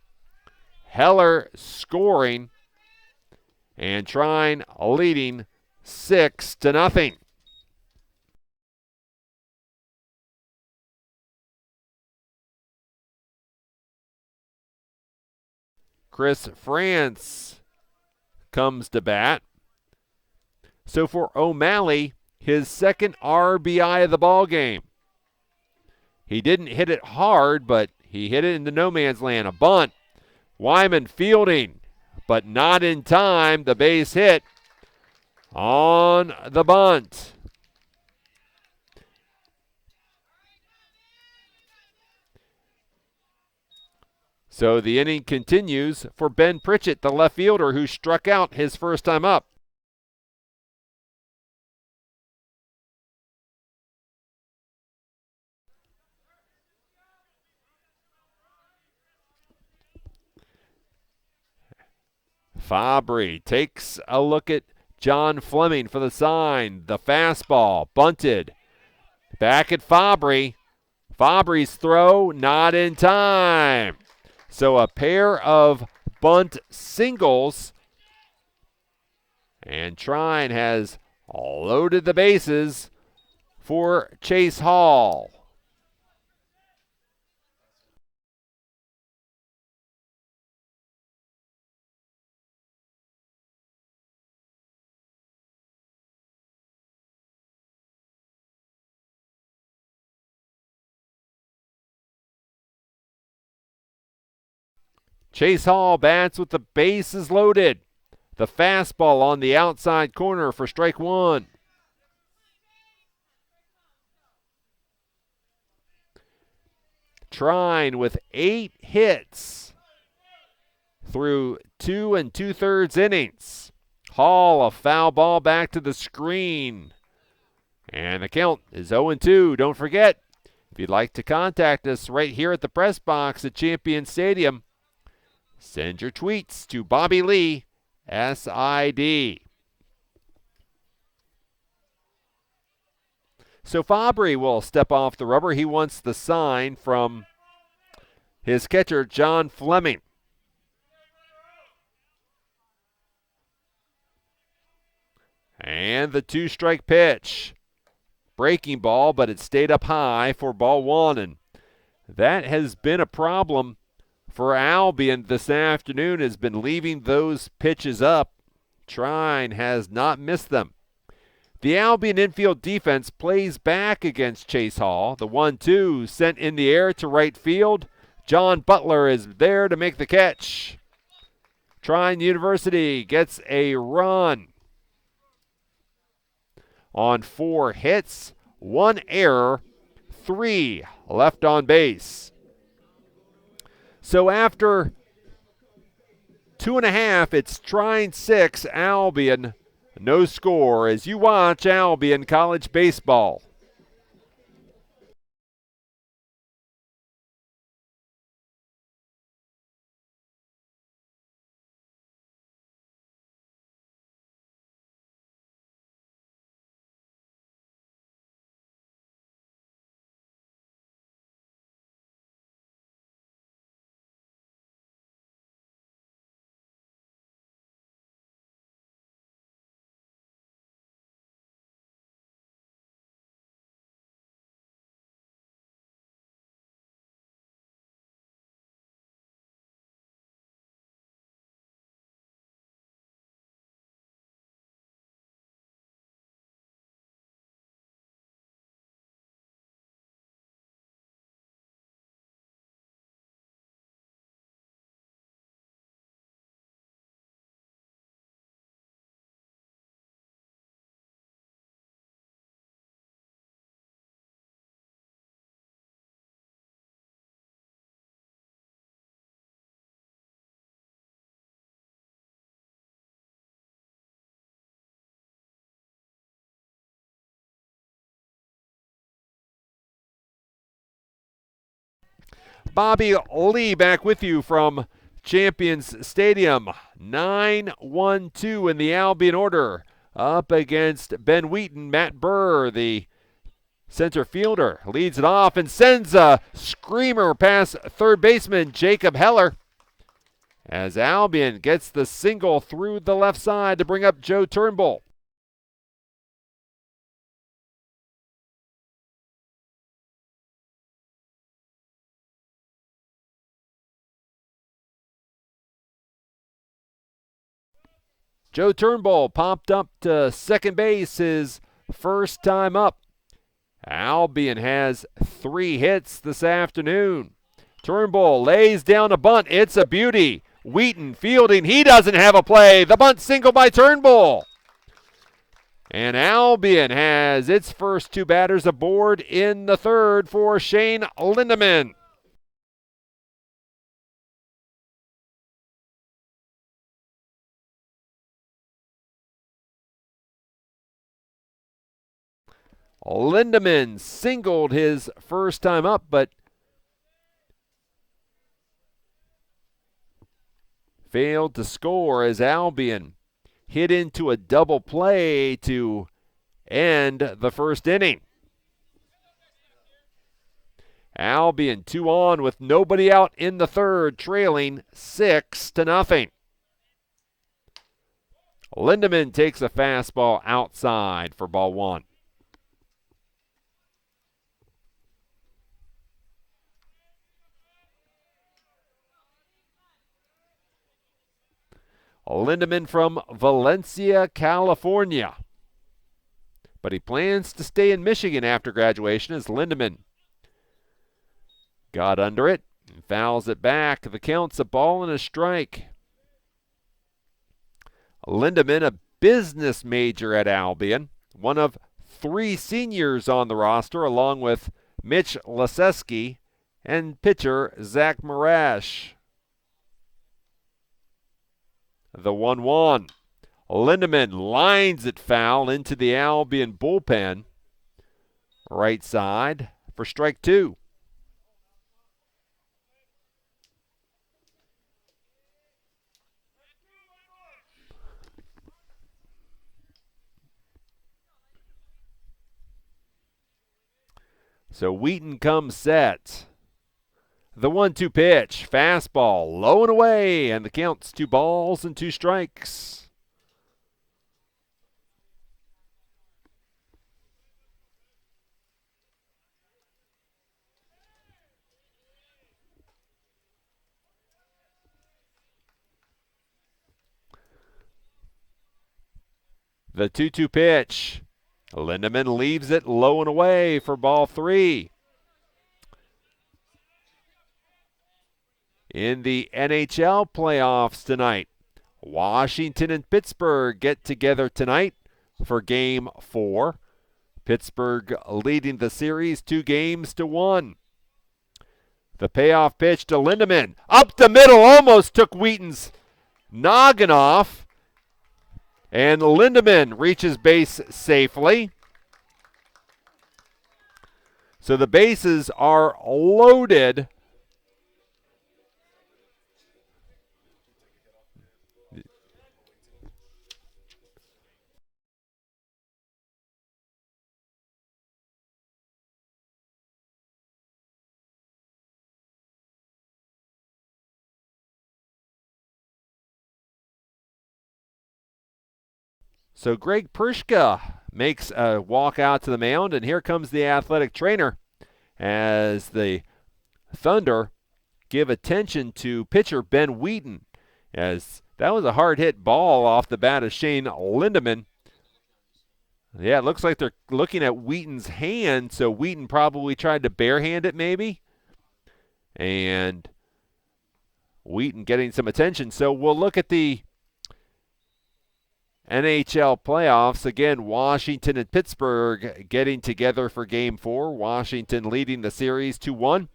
Heller scoring, and Trine leading 6-0. Chris France comes to bat. So for O'Malley, his second RBI of the ball game. He didn't hit it hard, but he hit it into no man's land. A bunt. Wyman fielding, but not in time. The base hit on the bunt. So the inning continues for Ben Pritchett, the left fielder who struck out his first time up. Fabry takes a look at John Fleming for the sign. The fastball, bunted. Back at Fabry. Fabry's throw, not in time. So a pair of bunt singles. And Trine has loaded the bases for Chase Hall. Chase Hall bats with the bases loaded. The fastball on the outside corner for strike one. Trine with 8 hits through 2 2/3 innings. Hall, a foul ball back to the screen. And the count is 0-2. Don't forget, if you'd like to contact us right here at the press box at Champion Stadium, send your tweets to Bobby Lee, SID. So Fabry will step off the rubber. He wants the sign from his catcher, John Fleming. And the 2-strike pitch. Breaking ball, but it stayed up high for ball one. And that has been a problem for Albion this afternoon, has been leaving those pitches up. Trine has not missed them. The Albion infield defense plays back against Chase Hall. The 1-2 sent in the air to right field. John Butler is there to make the catch. Trine University gets a run on 4 hits, 1 error, 3 left on base. So after 2.5, it's Trine 6, Albion no score, as you watch Albion College baseball. Bobby Lee back with you from Champions Stadium. 9-1-2 in the Albion order. Up against Ben Wheaton, Matt Burr, the Center fielder leads it off and sends a screamer past third baseman Jacob Heller as Albion gets the single through the left side to bring up Joe Turnbull. Joe Turnbull popped up to second base his first time up. Albion has 3 hits this afternoon. Turnbull lays down a bunt. It's a beauty. Wheaton fielding. He doesn't have a play. The bunt single by Turnbull. And Albion has its first 2 batters aboard in the third for Shane Lindeman. Lindeman singled his first time up, but failed to score as Albion hit into a double play to end the first inning. Albion 2 on with nobody out in the third, trailing 6-0. Lindeman takes a fastball outside for ball 1. Lindeman from Valencia, California. But he plans to stay in Michigan after graduation as Lindeman got under it and fouls it back. The count's a ball and a strike. Lindeman, a business major at Albion, one of 3 seniors on the roster, along with Mitch Leseski and pitcher Zach Marash. The 1-1. Lindeman lines it foul into the Albion bullpen. Right side for strike 2. So Wheaton comes set. The 1-2 pitch, fastball, low and away, and the count's 2 balls and 2 strikes. The 2-2 pitch. Lindeman leaves it low and away for ball 3. In the NHL playoffs tonight, Washington and Pittsburgh get together tonight for Game 4. Pittsburgh leading the series 2-1. The payoff pitch to Lindeman. Up the middle, almost took Wheaton's noggin off. And Lindeman reaches base safely. So the bases are loaded. So Greg Prishka makes a walk out to the mound, and here comes the athletic trainer as the Thunder give attention to pitcher Ben Wheaton, as that was a hard-hit ball off the bat of Shane Lindeman. Yeah, it looks like they're looking at Wheaton's hand, so Wheaton probably tried to barehand it maybe. And Wheaton getting some attention. So we'll look at the NHL playoffs. Again, Washington and Pittsburgh getting together for Game 4. Washington leading the series 2-1.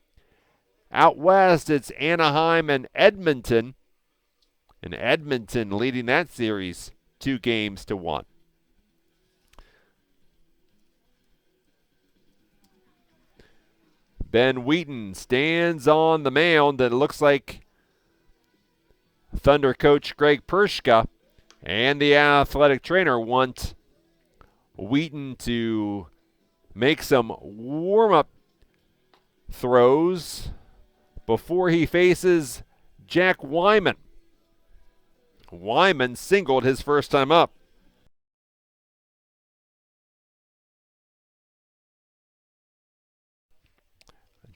Out west, it's Anaheim and Edmonton. And Edmonton leading that series 2-1. Ben Wheaton stands on the mound, and it looks like Thunder coach Greg Prishka and the athletic trainer want Wheaton to make some warm-up throws before he faces Jack Wyman. Wyman singled his first time up.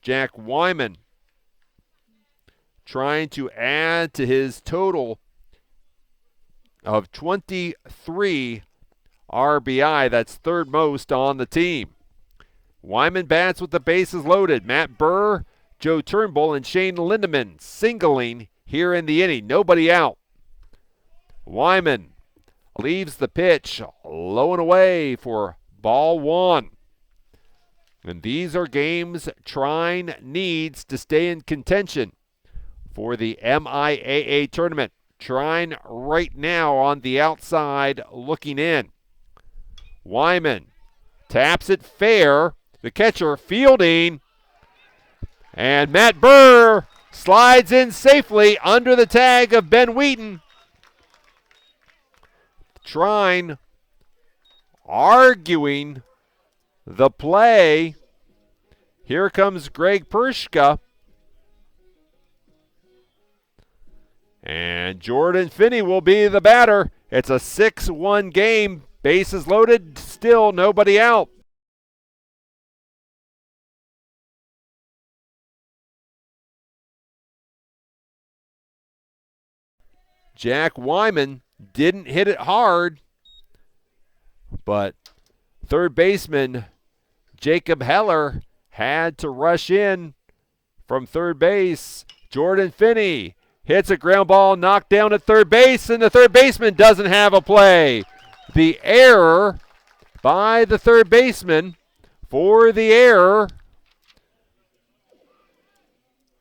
Jack Wyman trying to add to his total of 23 RBI. That's third most on the team. Wyman bats with the bases loaded. Matt Burr, Joe Turnbull, and Shane Lindeman singling here in the inning. Nobody out. Wyman leaves the pitch low and away for ball one. And these are games Trine needs to stay in contention for the MIAA tournament. Trine right now on the outside looking in. Wyman taps it fair. The catcher fielding. And Matt Burr slides in safely under the tag of Ben Wheaton. Trine arguing the play. Here comes Greg Pershka. And Jordan Finney will be the batter. It's a 6-1 game. Bases loaded, still nobody out. Jack Wyman didn't hit it hard, but third baseman Jacob Heller had to rush in from third base. Jordan Finney hits a ground ball knocked down at third base, and the third baseman doesn't have a play. The error by the third baseman for the error.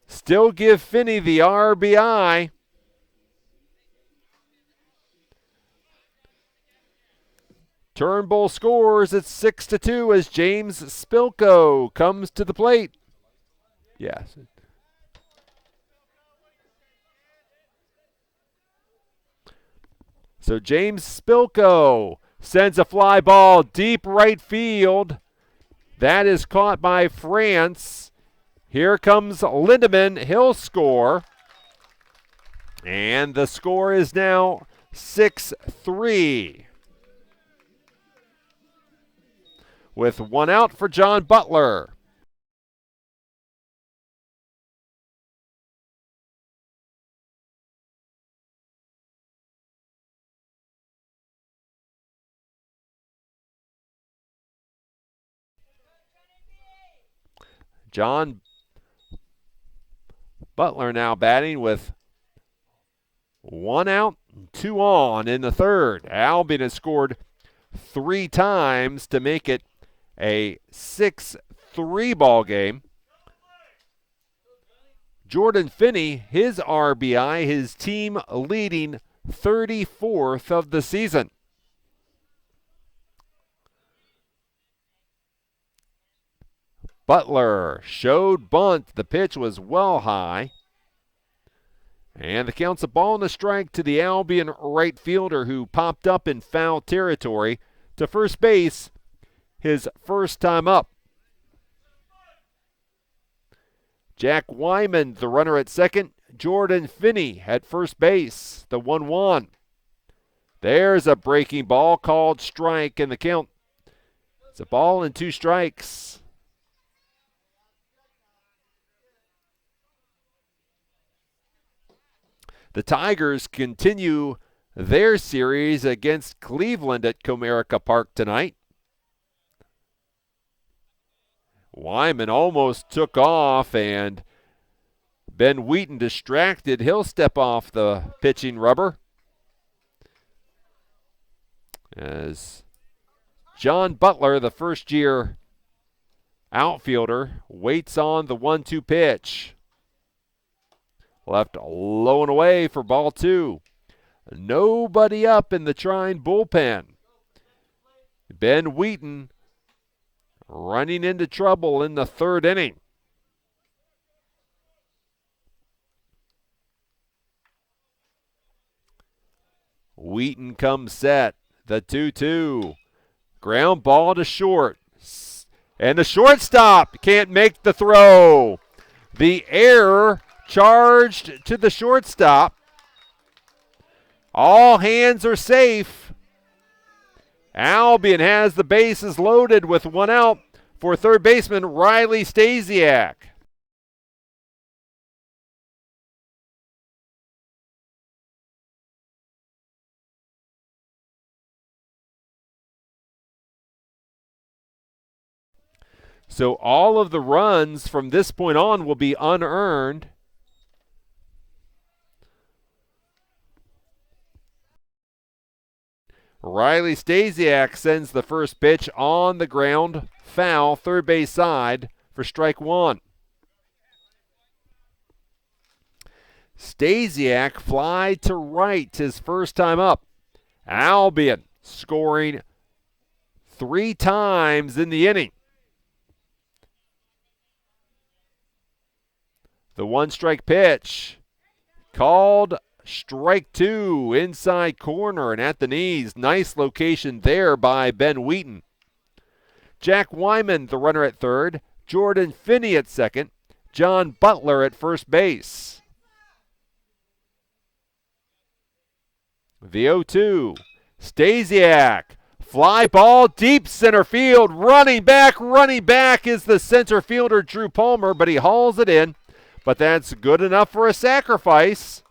Still give Finney the RBI. Turnbull scores at 6-2 as James Spilko comes to the plate. Yes. So James Spilko sends a fly ball deep right field. That is caught by France. Here comes Lindeman. He'll score. And the score is now 6-3. With one out for John Butler. John Butler now batting with one out, two on in the third. Albion has scored 3 times to make it a 6-3 ball game. Jordan Finney, his RBI, his team leading 34th of the season. Butler showed bunt. The pitch was well high. And the count's a ball and a strike to the Albion right fielder who popped up in foul territory to first base his first time up. Jack Wyman, the runner at second. Jordan Finney at first base, the 1-1. There's a breaking ball called strike in the count. It's a ball and 2 strikes. The Tigers continue their series against Cleveland at Comerica Park tonight. Wyman almost took off, and Ben Wheaton distracted. He'll step off the pitching rubber as John Butler, the first-year outfielder, waits on the 1-2 pitch. Left low and away for ball 2. Nobody up in the Trine bullpen. Ben Wheaton running into trouble in the third inning. Wheaton comes set. The 2-2. Ground ball to short. And the shortstop can't make the throw. The error charged to the shortstop. All hands are safe. Albion has the bases loaded with one out for third baseman Riley Stasiak. So all of the runs from this point on will be unearned. Riley Stasiak sends the first pitch on the ground, foul, third base side for strike one. Stasiak fly to right his first time up. Albion scoring 3 times in the inning. The one-strike pitch called strike 2, inside corner and at the knees. Nice location there by Ben Wheaton. Jack Wyman, the runner at third. Jordan Finney at second. John Butler at first base. The 0-2. Stasiak. Fly ball deep center field. Running back is the center fielder Drew Palmer, but he hauls it in. But that's good enough for a sacrifice.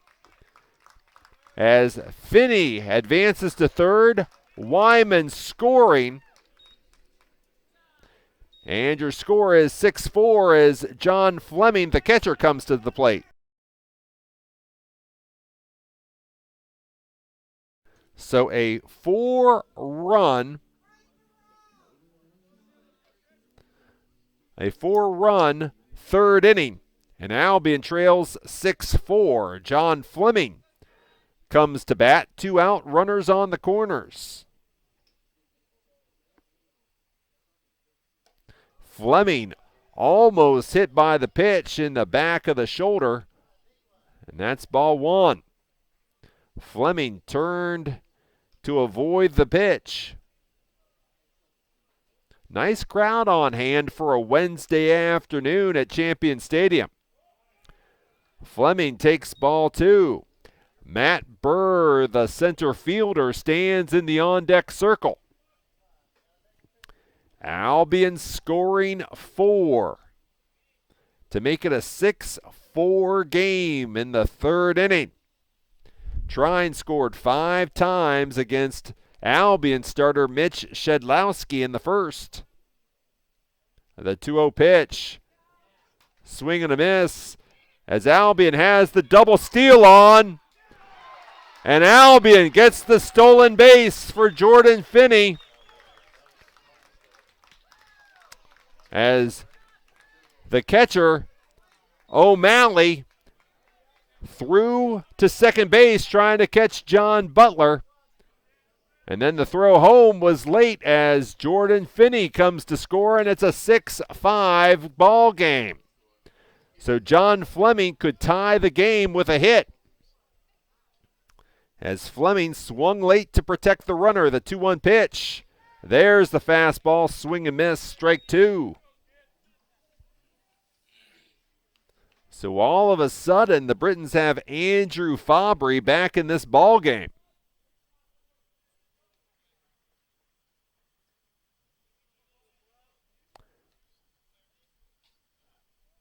As Finney advances to third, Wyman scoring. And your score is 6-4 as John Fleming, the catcher, comes to the plate. So a 4-run third inning. And Albion trails 6-4. John Fleming comes to bat. 2 out, runners on the corners. Fleming almost hit by the pitch in the back of the shoulder. And that's ball 1. Fleming turned to avoid the pitch. Nice crowd on hand for a Wednesday afternoon at Champion Stadium. Fleming takes ball 2. Matt Burr, the center fielder, stands in the on-deck circle. Albion scoring 4 to make it a 6-4 game in the third inning. Trine scored 5 times against Albion starter Mitch Shedlowski in the first. The 2-0 pitch. Swing and a miss as Albion has the double steal on. And Albion gets the stolen base for Jordan Finney. As the catcher, O'Malley, threw to second base trying to catch John Butler. And then the throw home was late as Jordan Finney comes to score, and it's a 6-5 ball game. So John Fleming could tie the game with a hit. As Fleming swung late to protect the runner, the 2-1 pitch. There's the fastball, swing and miss, strike 2. So all of a sudden, the Britons have Andrew Fabry back in this ball game.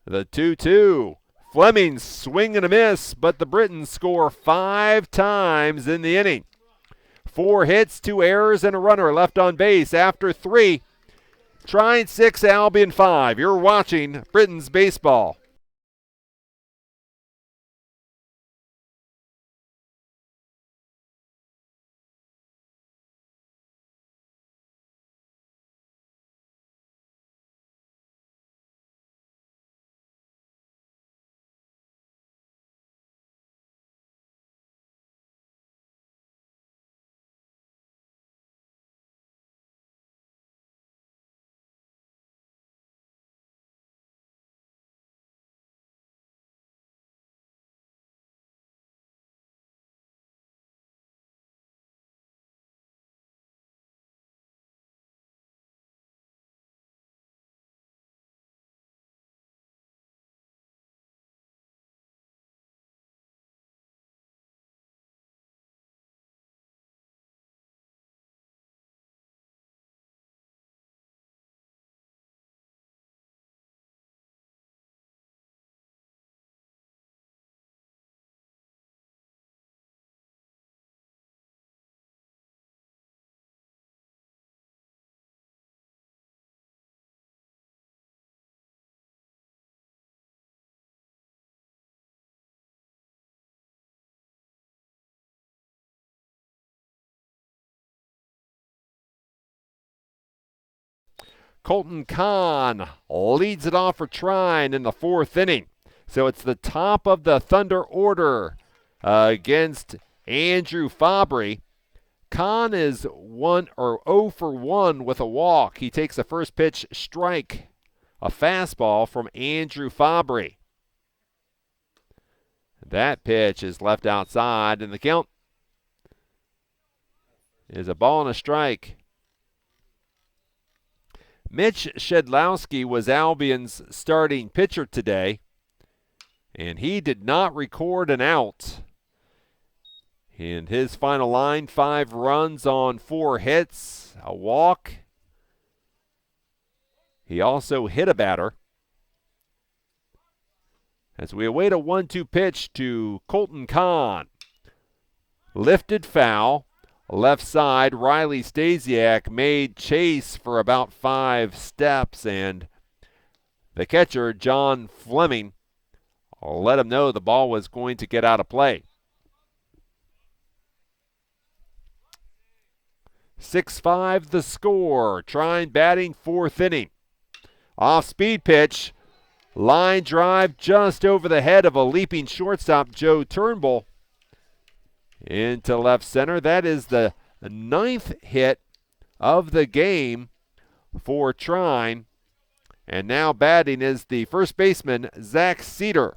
The 2-2. Fleming swing and a miss, but the Britons score 5 times in the inning. 4 hits, 2 errors, and a runner left on base after 3. Trine 6, Albion 5. You're watching Britons baseball. Colton Kahn leads it off for Trine in the 4th inning. So it's the top of the Thunder order against Andrew Fabry. Kahn is 0 for 1 with a walk. He takes a first pitch strike, a fastball from Andrew Fabry. That pitch is left outside, and the count is a ball and a strike. Mitch Shedlowski was Albion's starting pitcher today, and he did not record an out. In his final line, 5 runs on 4 hits, a walk. He also hit a batter. As we await a 1-2 pitch to Colton Kahn. Lifted foul. Left side, Riley Stasiak made chase for about 5 steps, and the catcher, John Fleming, let him know the ball was going to get out of play. 6-5 the score. Trine batting 4th inning. Off-speed pitch. Line drive just over the head of a leaping shortstop, Joe Turnbull, into left center. That is the 9th hit of the game for Trine. And now batting is the first baseman, Zach Cedar.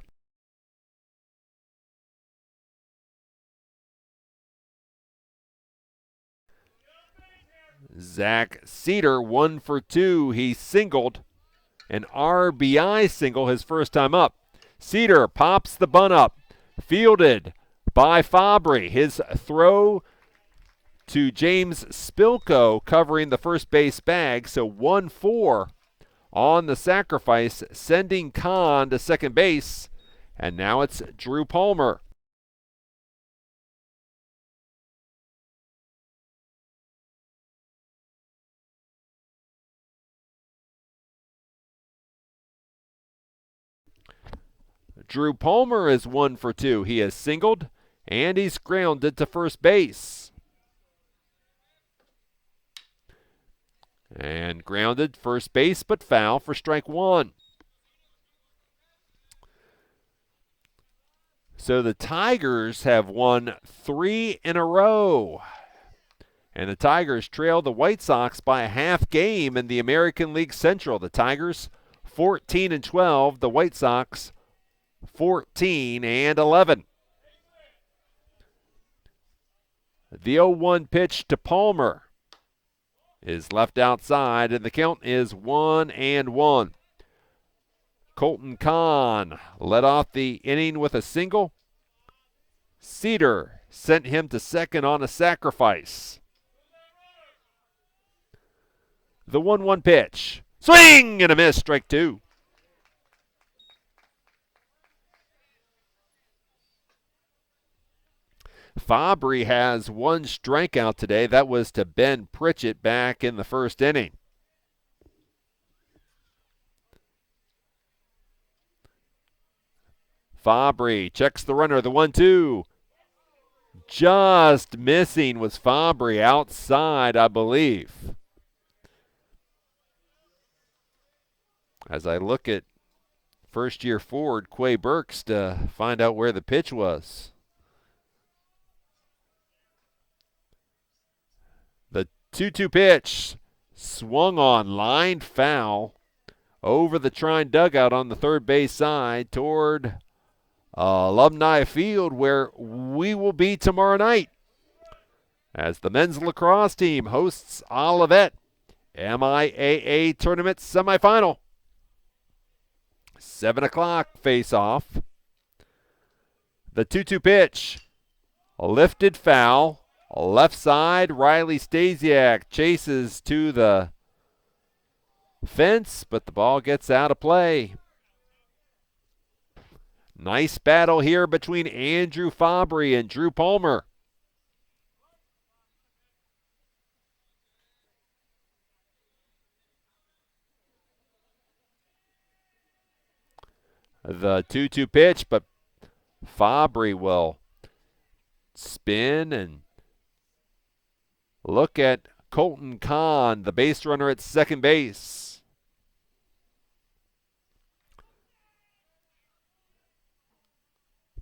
Zach Cedar, 1 for 2. He singled. An RBI single his first time up. Cedar pops the bunt up. Fielded by Fabry. His throw to James Spilko covering the first base bag. So 1-4 on the sacrifice, sending Kahn to second base. And now it's Drew Palmer. Drew Palmer is 1 for 2. He has singled and he's grounded to first base. And grounded first base, but foul for strike 1. So the Tigers have won 3 in a row. And the Tigers trail the White Sox by a half game in the American League Central. The Tigers 14-12, the White Sox 14-11. The 0-1 pitch to Palmer is left outside, and the count is 1-1. Colton Kahn led off the inning with a single. Cedar sent him to second on a sacrifice. The 1-1 pitch. Swing and a miss, strike 2. Fabry has 1 strikeout today. That was to Ben Pritchett back in the first inning. Fabry checks the runner, the 1-2. Just missing was Fabry, outside, I believe. As I look at first-year forward Quay Burks to find out where the pitch was. The 2-2 pitch swung on, lined foul over the Trine dugout on the third base side toward Alumni Field, where we will be tomorrow night as the men's lacrosse team hosts Olivet MIAA tournament semifinal. 7 o'clock face-off. The 2-2 pitch, a lifted foul. Left side, Riley Stasiak chases to the fence, but the ball gets out of play. Nice battle here between Andrew Fabry and Drew Palmer. The 2-2 pitch, but Fabry will spin and look at Colton Kahn, the base runner at second base.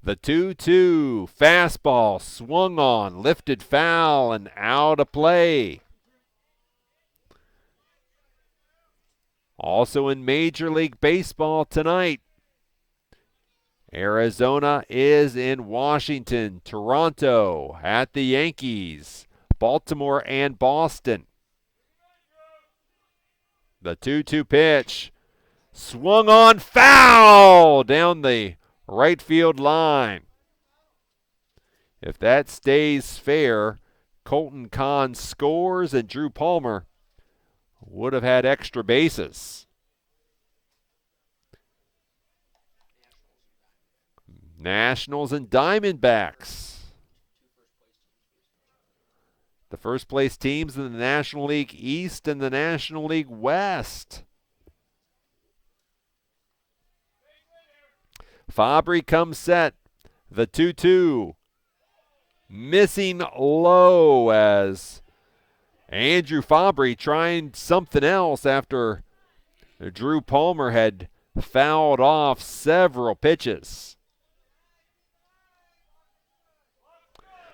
The 2-2 fastball swung on, lifted foul, and out of play. Also in Major League Baseball tonight, Arizona is in Washington, Toronto at the Yankees, Baltimore and Boston. The 2-2 pitch swung on, foul down the right field line. If that stays fair, Colton Kahn scores and Drew Palmer would have had extra bases. Nationals and Diamondbacks. The first place teams in the National League East and the National League West. Fabry comes set. The 2-2. Missing low as Andrew Fabry trying something else after Drew Palmer had fouled off several pitches.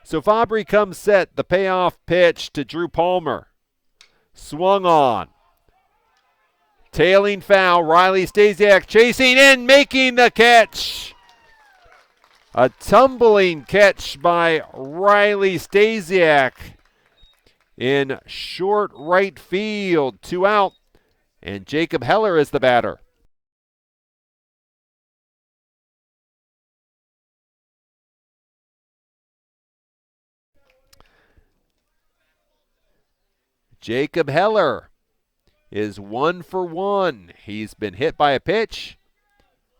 So Fabry comes set. The payoff pitch to Drew Palmer. Swung on. Tailing foul. Riley Stasiak chasing and making the catch. A tumbling catch by Riley Stasiak in short right field. 2 out. And Jacob Heller is the batter. Jacob Heller is 1 for 1. He's been hit by a pitch,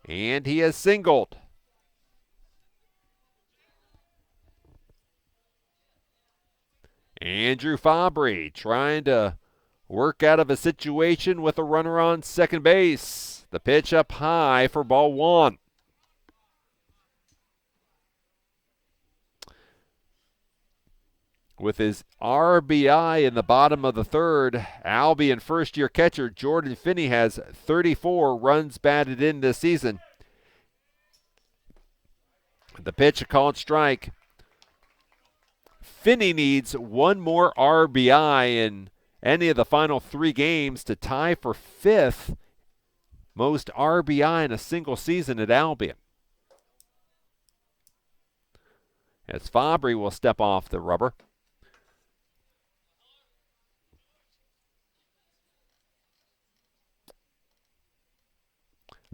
and he has singled. Andrew Fabry trying to work out of a situation with a runner on second base. The pitch up high for ball 1. With his RBI in the bottom of the third, Albion first-year catcher Jordan Finney has 34 runs batted in this season. The pitch, a called strike. Finney needs 1 more RBI in any of the final 3 games to tie for 5th most RBI in a single season at Albion. As Fabry will step off the rubber.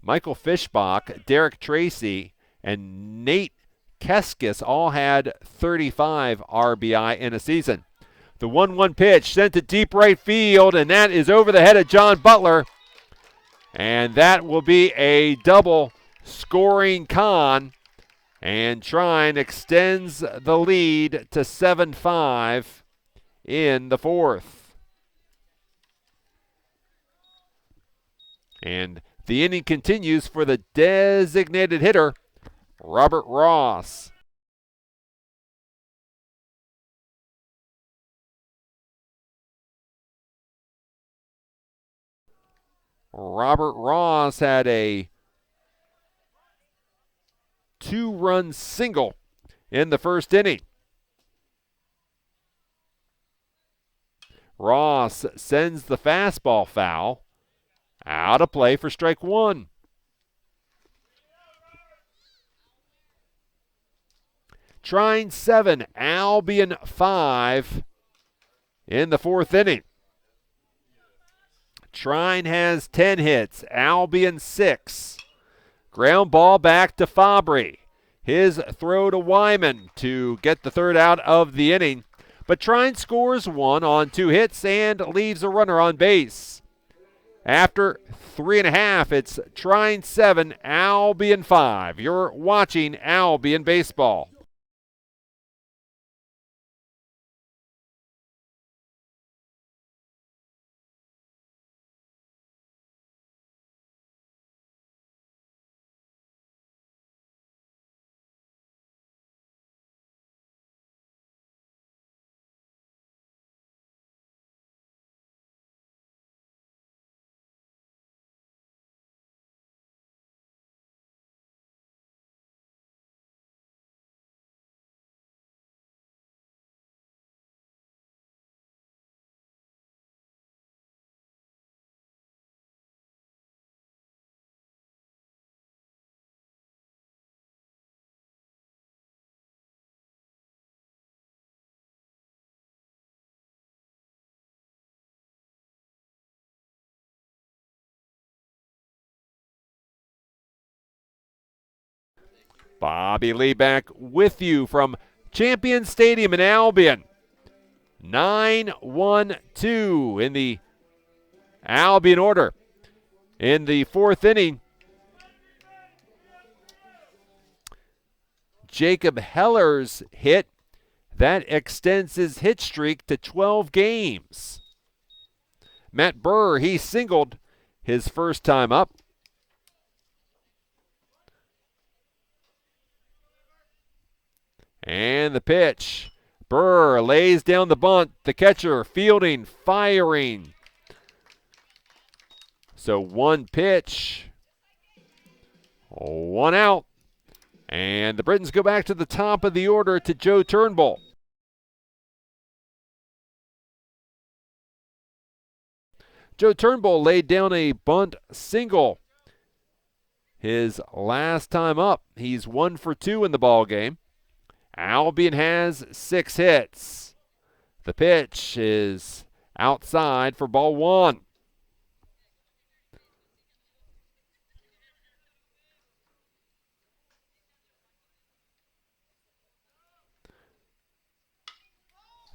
Michael Fischbach, Derek Tracy, and Nate Keskis all had 35 RBI in a season. The 1-1 pitch sent to deep right field, and that is over the head of John Butler. And that will be a double scoring Kahn. And Trine extends the lead to 7-5 in the 4th. And the inning continues for the designated hitter, Robert Ross. Robert Ross had a 2-run single in the first inning. Ross sends the fastball foul. Out of play for strike 1. Trine 7, Albion 5 in the 4th inning. Trine has 10 hits, Albion 6. Ground ball back to Fabry. His throw to Wyman to get the 3rd out of the inning. But Trine scores 1 on 2 hits and leaves a runner on base. After 3.5, it's Trine 7, Albion 5. You're watching Albion Baseball. Bobby Lee back with you from Champion Stadium in Albion. 9-1-2 in the Albion order. In the fourth inning, Jacob Heller's hit, that extends his hit streak to 12 games. Matt Burr, he singled his first time up. And the pitch. Burr lays down the bunt. The catcher fielding, firing. So one pitch, one out. And the Britons go back to the top of the order to Joe Turnbull. Joe Turnbull laid down a bunt single his last time up. He's 1 for 2 in the ball game. Albion has 6 hits. The pitch is outside for ball 1.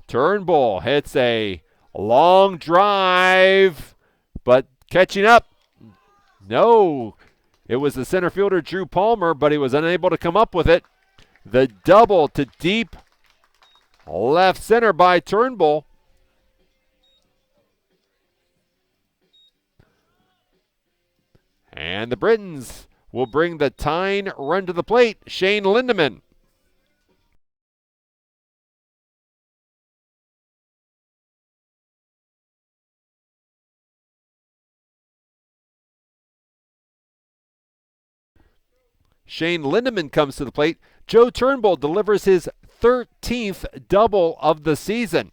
Turnbull hits a long drive, but catching up. No, it was the center fielder Drew Palmer, but he was unable to come up with it. The double to deep left center by Turnbull. And the Britons will bring the tying run to the plate, Shane Lindeman. Shane Lindeman comes to the plate. Joe Turnbull delivers his 13th double of the season.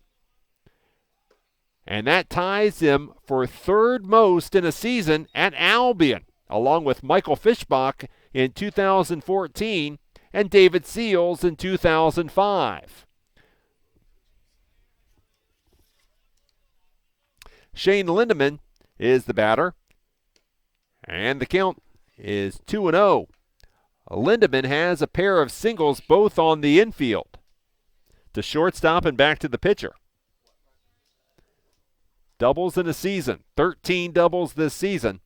And that ties him for third most in a season at Albion, along with Michael Fischbach in 2014 and David Seals in 2005. Shane Lindeman is the batter, and the count is 2-0. Lindeman has a pair of singles both on the infield. To shortstop and back to the pitcher. Doubles in a season, 13 doubles this season,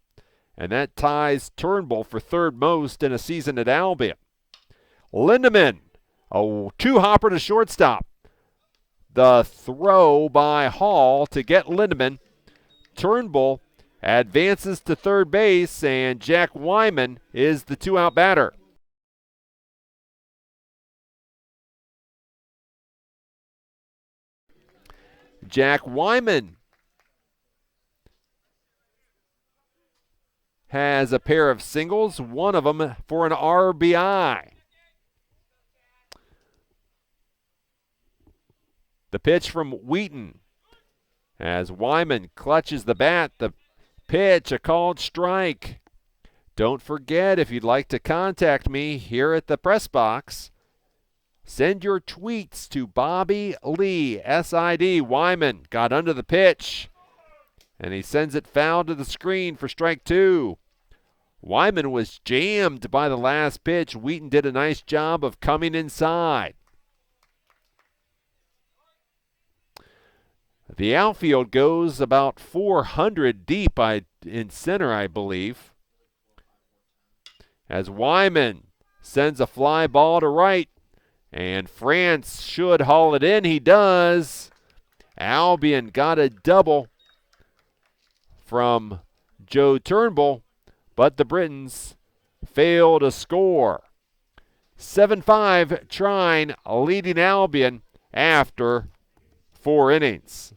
and that ties Turnbull for third most in a season at Albion. Lindeman, a two-hopper to shortstop. The throw by Hall to get Lindeman. Turnbull advances to third base, and Jack Wyman is the two-out batter. Jack Wyman has a pair of singles, one of them for an RBI. The pitch from Wheaton as Wyman clutches the bat. The pitch, a called strike. Don't forget, if you'd like to contact me here at the press box, send your tweets to Bobby Lee, SID. Wyman got under the pitch, and he sends it foul to the screen for strike 2. Wyman was jammed by the last pitch. Wheaton did a nice job of coming inside. The outfield goes about 400 deep in center, I believe, as Wyman sends a fly ball to right. And France should haul it in. He does. Albion got a double from Joe Turnbull, but the Britons fail to score. 7-5 Trine leading Albion after 4 innings.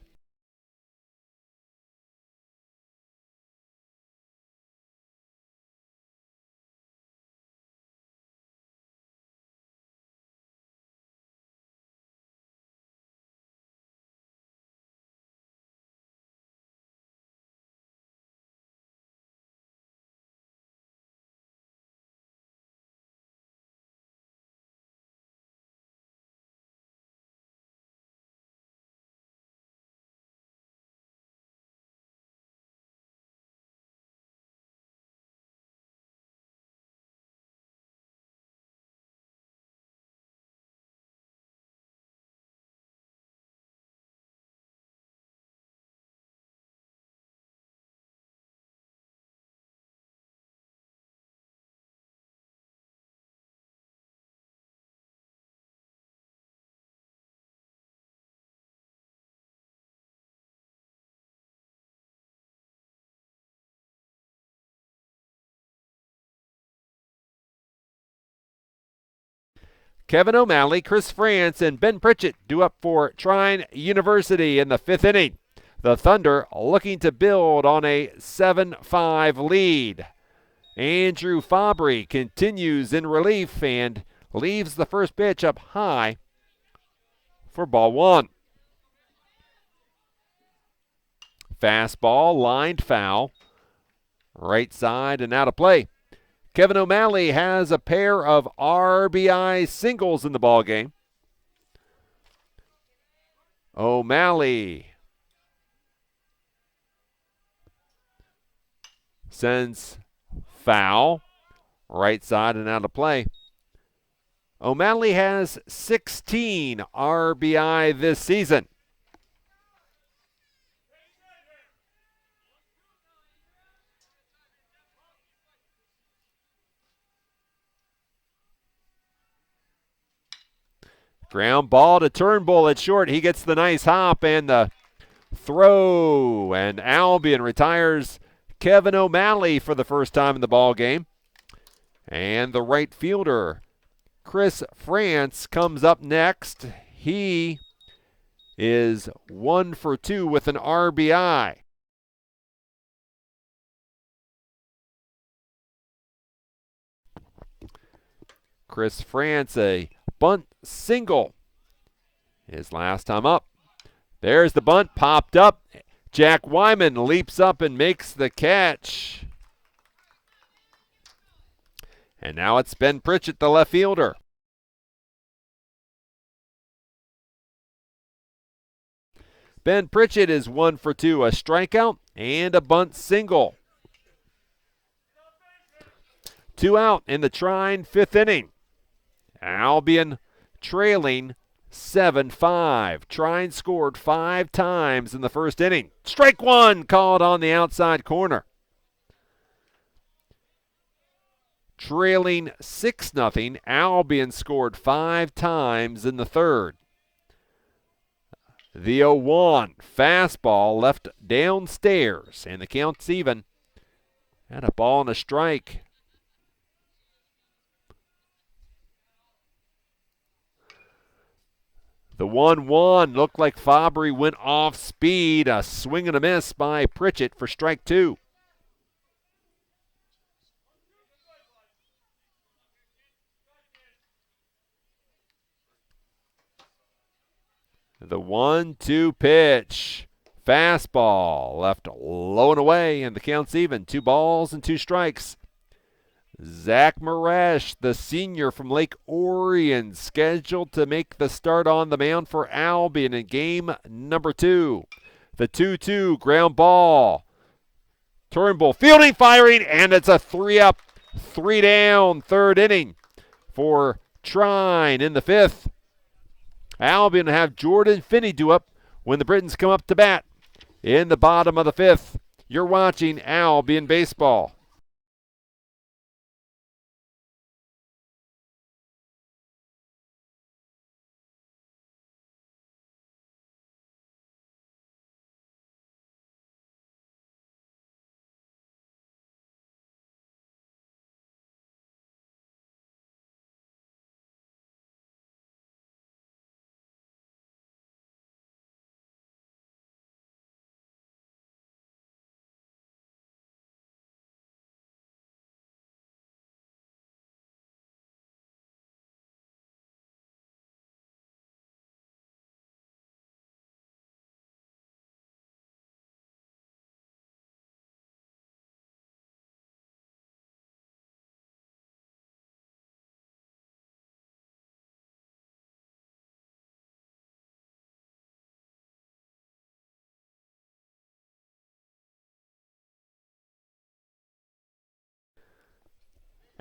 Kevin O'Malley, Chris France, and Ben Pritchett due up for Trine University in the 5th inning. The Thunder looking to build on a 7-5 lead. Andrew Fabry continues in relief and leaves the first pitch up high for ball 1. Fastball, lined foul, right side and out of play. Kevin O'Malley has a pair of RBI singles in the ballgame. O'Malley sends foul, right side and out of play. O'Malley has 16 RBI this season. Ground ball to Turnbull at short. He gets the nice hop and the throw, and Albion retires Kevin O'Malley for the first time in the ball game. And the right fielder, Chris France, comes up next. He is 1 for 2 with an RBI. Chris France, a bunt single. His last time up. There's the bunt, popped up. Jack Wyman leaps up and makes the catch. And now it's Ben Pritchett, the left fielder. Ben Pritchett is 1 for 2, a strikeout and a bunt single. 2 out in the Trine 5th inning. Albion trailing 7-5. Trine scored 5 times in the first inning. Strike 1 called on the outside corner. Trailing 6-0, Albion scored 5 times in the third. The 0-1 fastball left downstairs, and the count's even. And a ball and a strike. The 1-1 looked like Fabry went off speed. A swing and a miss by Pritchett for strike 2. The 1-2 pitch. Fastball left low and away, and the count's even. 2 balls and 2 strikes. Zach Maresh, the senior from Lake Orion, scheduled to make the start on the mound for Albion in game number 2. The 2-2 ground ball. Turnbull fielding, firing, and it's a 3-up, 3-down third inning for Trine in the 5th. Albion have Jordan Finney due up when the Britons come up to bat in the bottom of the 5th. You're watching Albion Baseball.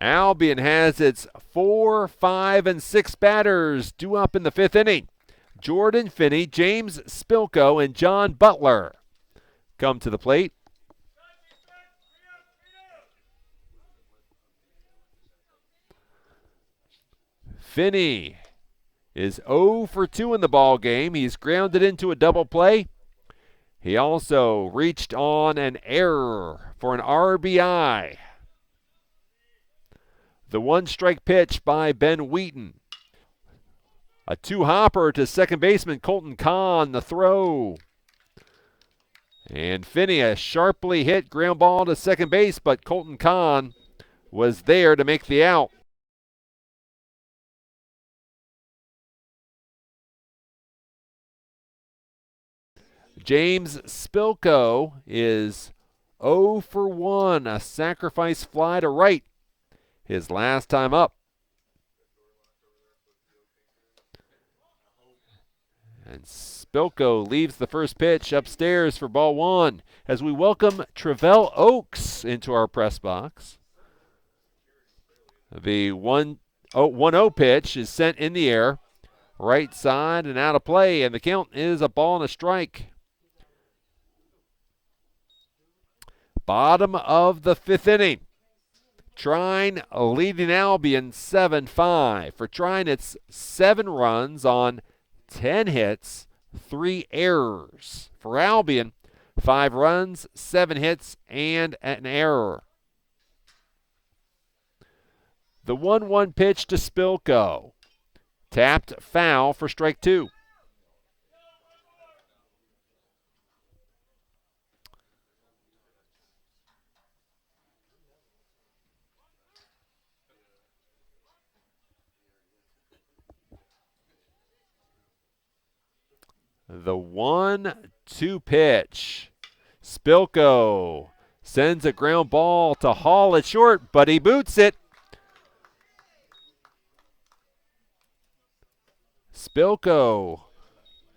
Albion has its 4, 5, and 6 batters due up in the 5th inning. Jordan Finney, James Spilko, and John Butler come to the plate. Finney is 0 for 2 in the ball game. He's grounded into a double play. He also reached on an error for an RBI. The 1-strike pitch by Ben Wheaton. A two-hopper to second baseman Colton Kahn, the throw. And Finney, a sharply hit ground ball to second base, but Colton Kahn was there to make the out. James Spilko is 0 for 1, a sacrifice fly to right, his last time up. And Spilko leaves the first pitch upstairs for ball one as we welcome Travell Oaks into our press box. The 1-0 pitch is sent in the air, right side and out of play, and the count is a ball and a strike. Bottom of the fifth inning. Trine leading Albion 7-5. For Trine, it's 7 runs on 10 hits, 3 errors. For Albion, 5 runs, 7 hits, and an error. The 1-1 pitch to Spilko. Tapped foul for strike 2. The 1-2 pitch. Spilko sends a ground ball to Hall at short, but he boots it. Spilko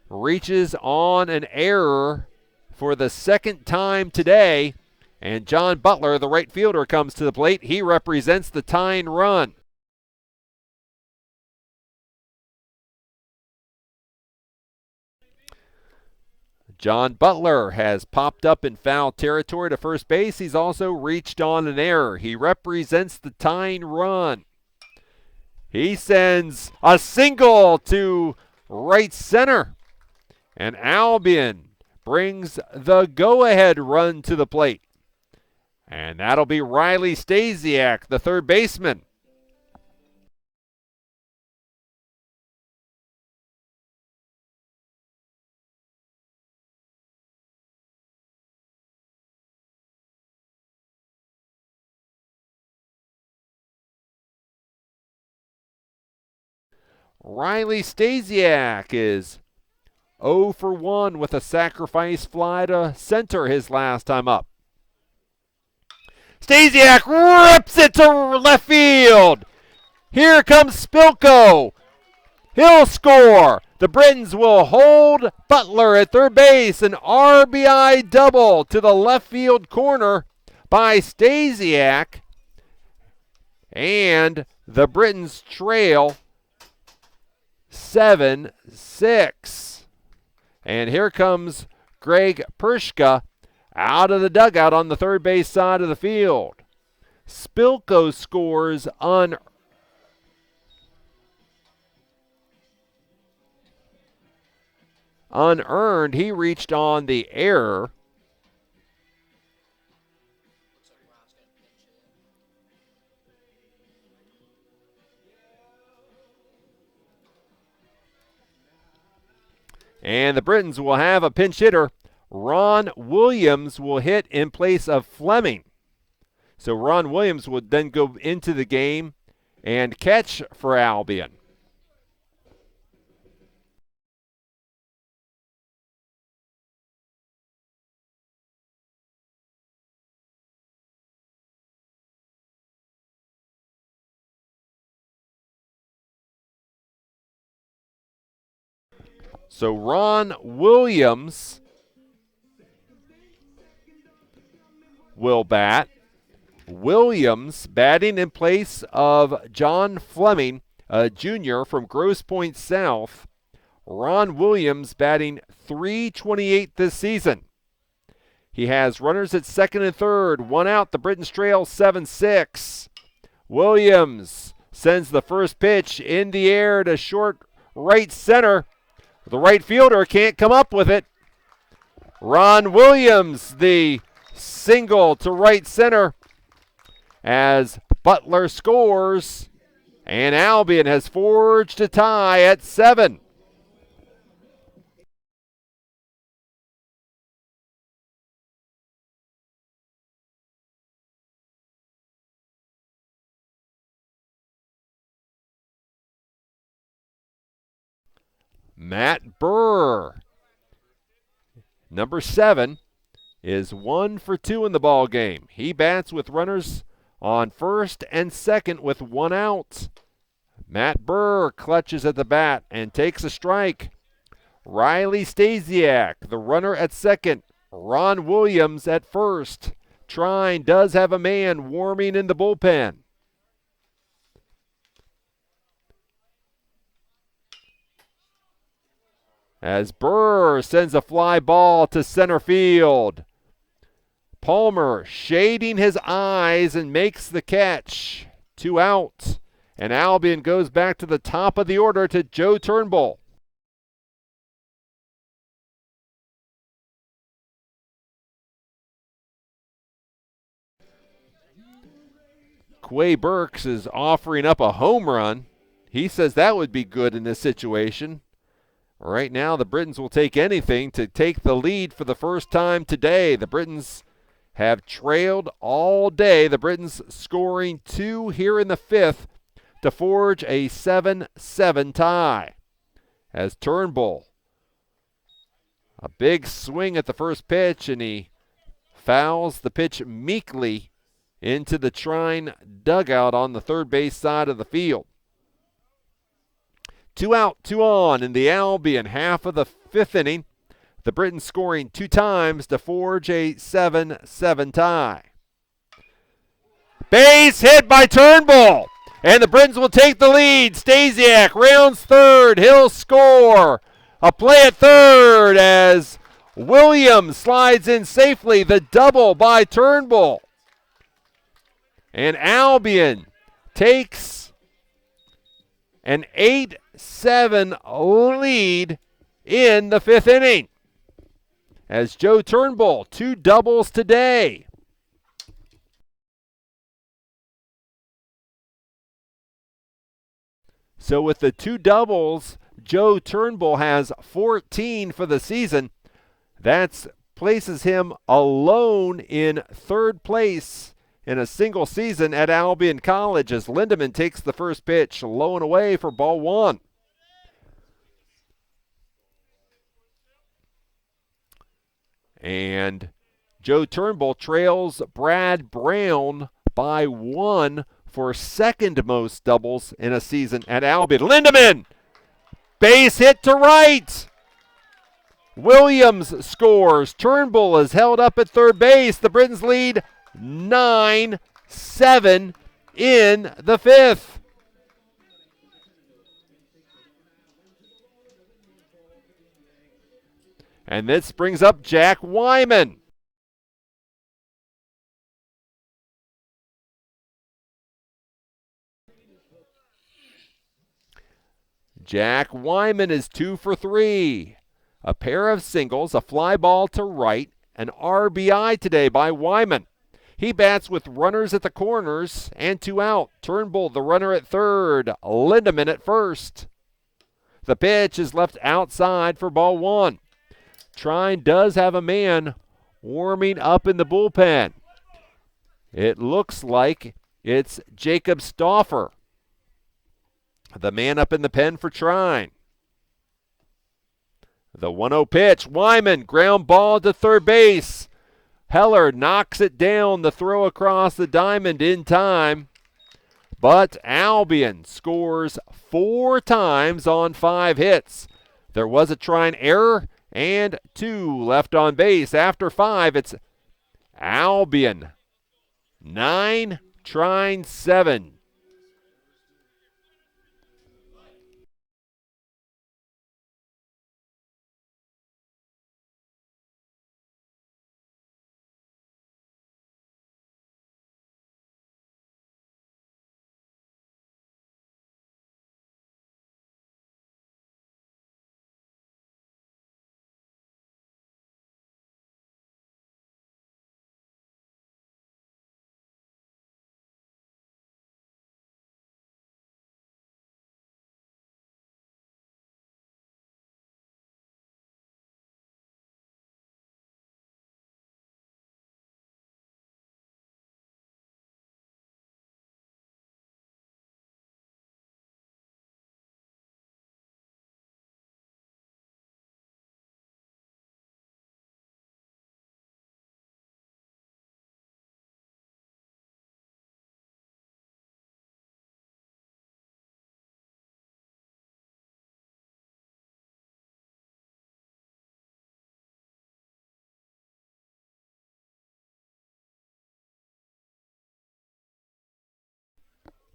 reaches on an error for the second time today, and John Butler, the right fielder, comes to the plate. He represents the tying run. John Butler has popped up in foul territory to first base. He's also reached on an error. He represents the tying run. He sends a single to right center. And Albion brings the go-ahead run to the plate. And that'll be Riley Stasiak, the third baseman. Riley Stasiak is 0 for 1 with a sacrifice fly to center his last time up. Stasiak rips it to left field. Here comes Spilko. He'll score. The Britons will hold Butler at third base. An RBI double to the left field corner by Stasiak. And the Britons trail 7-6. And here comes Greg Pershka out of the dugout on the third base side of the field. Spilko scores unearned. He reached on the error. And the Britons will have a pinch hitter. Ron Williams will hit in place of Fleming. So Ron Williams would then go into the game and catch for Albion. So Ron Williams will bat. Williams batting in place of John Fleming, a junior from Grosse Pointe South. Ron Williams batting .328 this season. He has runners at second and third. One out. The Britons trail 7-6. Williams sends the first pitch in the air to short right center. The right fielder can't come up with it. Ron Williams, the single to right center as Butler scores. And Albion has forged a tie at 7. Matt Burr, number 7, is 1 for 2 in the ball game. He bats with runners on first and second with 1 out. Matt Burr clutches at the bat and takes a strike. Riley Stasiak, the runner at second. Ron Williams at first. Trine does have a man warming in the bullpen. As Burr sends a fly ball to center field. Palmer shading his eyes and makes the catch. 2 out. And Albion goes back to the top of the order to Joe Turnbull. Quay Burks is offering up a home run. He says that would be good in this situation. Right now, the Britons will take anything to take the lead for the first time today. The Britons have trailed all day. The Britons scoring 2 here in the 5th to forge a 7-7 tie. As Turnbull, a big swing at the first pitch, and he fouls the pitch meekly into the Trine dugout on the third base side of the field. 2 out, 2 on in the Albion half of the 5th inning. The Britons scoring 2 times to forge a 7-7 tie. Base hit by Turnbull, and the Britons will take the lead. Stasiak rounds third. He'll score. A play at third as Williams slides in safely. The double by Turnbull. And Albion takes an 8-7 lead in the 5th inning. As Joe Turnbull, 2 doubles today. So with the 2 doubles, Joe Turnbull has 14 for the season. That places him alone in 3rd place in a single season at Albion College as Lindemann takes the first pitch, low and away for ball 1. And Joe Turnbull trails Brad Brown by 1 for 2nd most doubles in a season at Albion. Lindemann, base hit to right. Williams scores. Turnbull is held up at third base. The Britons lead 9-7 in the 5th. And this brings up Jack Wyman. Jack Wyman is 2 for 3. A pair of singles, a fly ball to right, an RBI today by Wyman. He bats with runners at the corners and 2 out. Turnbull, the runner at third. Lindemann at first. The pitch is left outside for ball 1. Trine does have a man warming up in the bullpen. It looks like it's Jacob Stauffer, the man up in the pen for Trine. The 1-0 pitch. Wyman, ground ball to third base. Heller knocks it down. The throw across the diamond in time. But Albion scores 4 times on 5 hits. There was a Trine error and 2 left on base. After 5, it's Albion 9, Trine 7.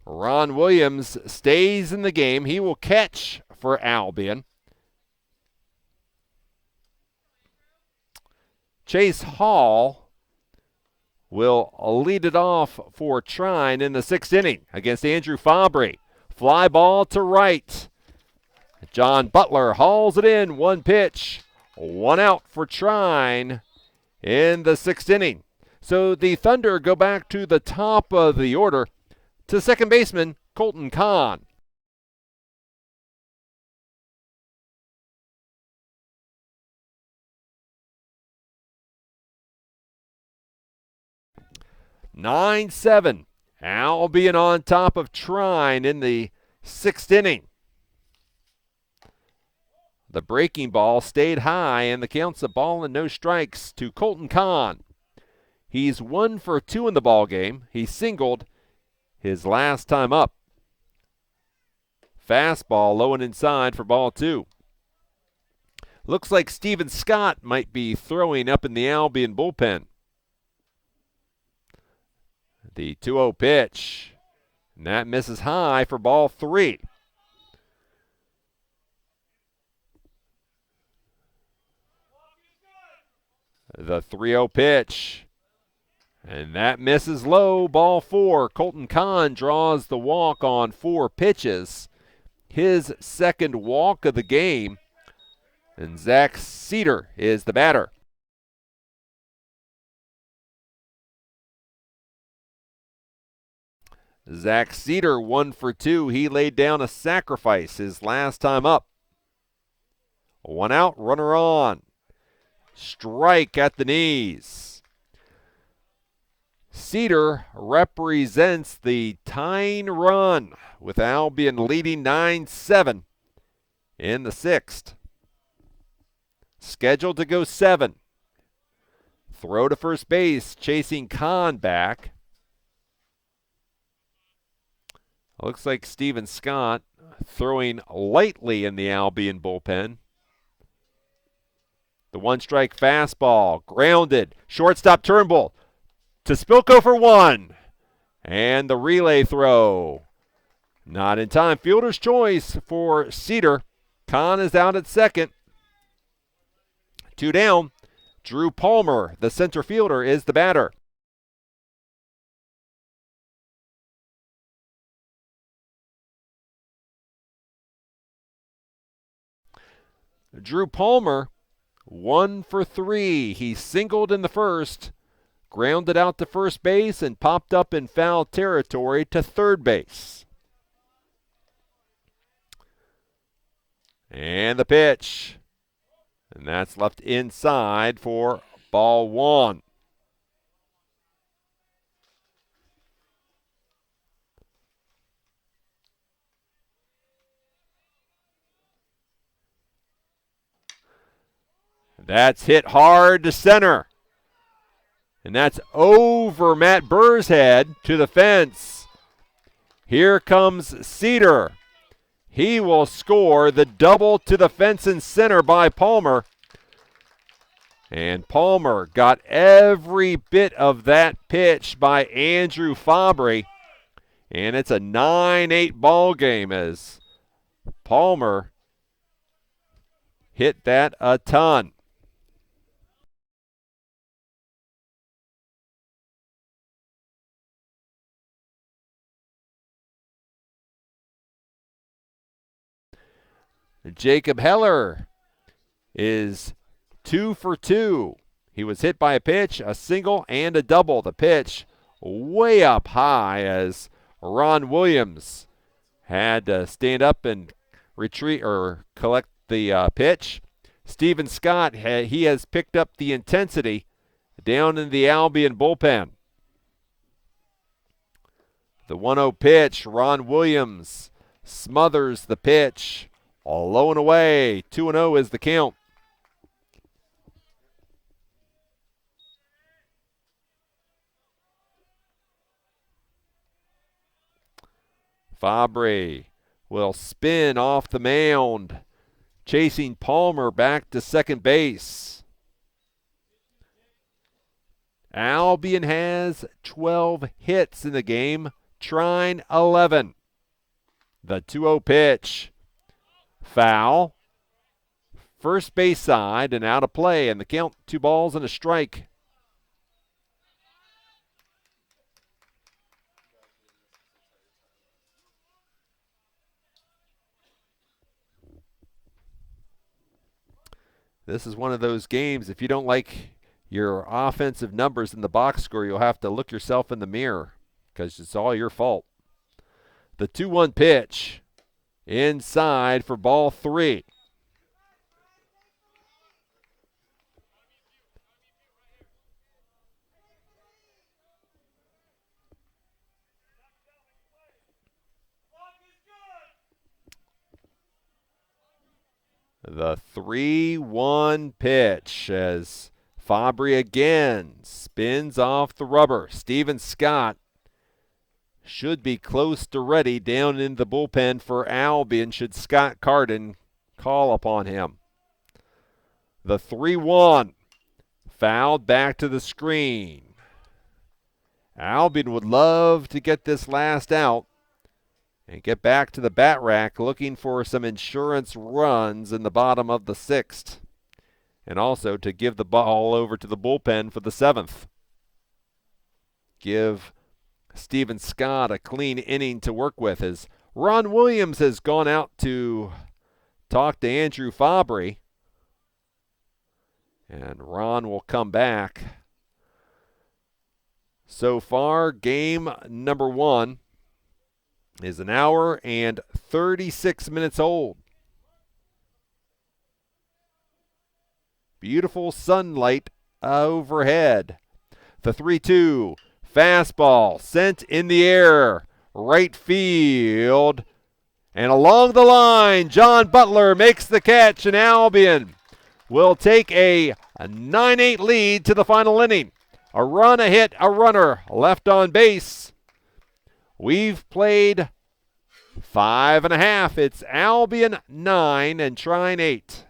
Ron Williams stays in the game. He will catch for Albion. Chase Hall will lead it off for Trine in the 6th inning against Andrew Fabry. Fly ball to right. John Butler hauls it in. 1 pitch, 1 out for Trine in the 6th inning. So the Thunder go back to the top of the order to second baseman Colton Kahn. (9-7). Albion on top of Trine in the 6th inning. The breaking ball stayed high, and the count's a ball and no strikes to Colton Kahn. He's 1 for 2 in the ball game. He singled his last time up. Fastball low and inside for ball 2. Looks like Steven Scott might be throwing up in the Albion bullpen. The 2-0 pitch, and that misses high for ball 3. The 3-0 pitch, and that misses low, ball 4. Colton Kahn draws the walk on 4 pitches. His second walk of the game, and Zach Cedar is the batter. Zach Cedar 1 for 2. He laid down a sacrifice his last time up. 1 out, runner on. Strike at the knees. Cedar represents the tying run with Albion leading 9-7 in the 6th. Scheduled to go 7. Throw to first base, chasing Kahn back. Looks like Steven Scott throwing lightly in the Albion bullpen. The 1-strike fastball, grounded. Shortstop Turnbull to Spilko for 1. And the relay throw. Not in time. Fielder's choice for Cedar. Kahn is out at second. 2 down. Drew Palmer, the center fielder, is the batter. Drew Palmer, 1 for 3. He singled in the first, grounded out to first base, and popped up in foul territory to third base. And the pitch. And that's left inside for ball 1. That's hit hard to center. And that's over Matt Burr's head to the fence. Here comes Cedar. He will score the double to the fence and center by Palmer. And Palmer got every bit of that pitch by Andrew Fabry. And it's a 9-8 ball game as Palmer hit that a ton. Jacob Heller is 2 for 2. He was hit by a pitch, a single, and a double. The pitch way up high as Ron Williams had to stand up and retreat or collect the pitch. Steven Scott, he has picked up the intensity down in the Albion bullpen. The 1-0 pitch, Ron Williams smothers the pitch. All low and away. 2-0 is the count. Fabry will spin off the mound, chasing Palmer back to second base. Albion has 12 hits in the game, Trine 11. The 2-0 pitch. Foul. First base side and out of play, and the count 2 balls and a strike. This is one of those games, if you don't like your offensive numbers in the box score, you'll have to look yourself in the mirror because it's all your fault. The 2-1 pitch inside for ball 3. The 3-1 pitch as Fabry again spins off the rubber. Steven Scott should be close to ready down in the bullpen for Albion should Scott Carden call upon him. The 3-1 fouled back to the screen. Albion would love to get this last out and get back to the bat rack looking for some insurance runs in the bottom of the 6th. And also to give the ball over to the bullpen for the 7th. Give Steven Scott a clean inning to work with as Ron Williams has gone out to talk to Andrew Fabry. And Ron will come back. So far, game number 1 is an hour and 36 minutes old. Beautiful sunlight overhead. The 3-2 fastball sent in the air. Right field. And along the line, John Butler makes the catch, and Albion will take a 9-8 lead to the final inning. A run, a hit, a runner left on base. We've played 5.5. It's Albion 9 and Trine 8.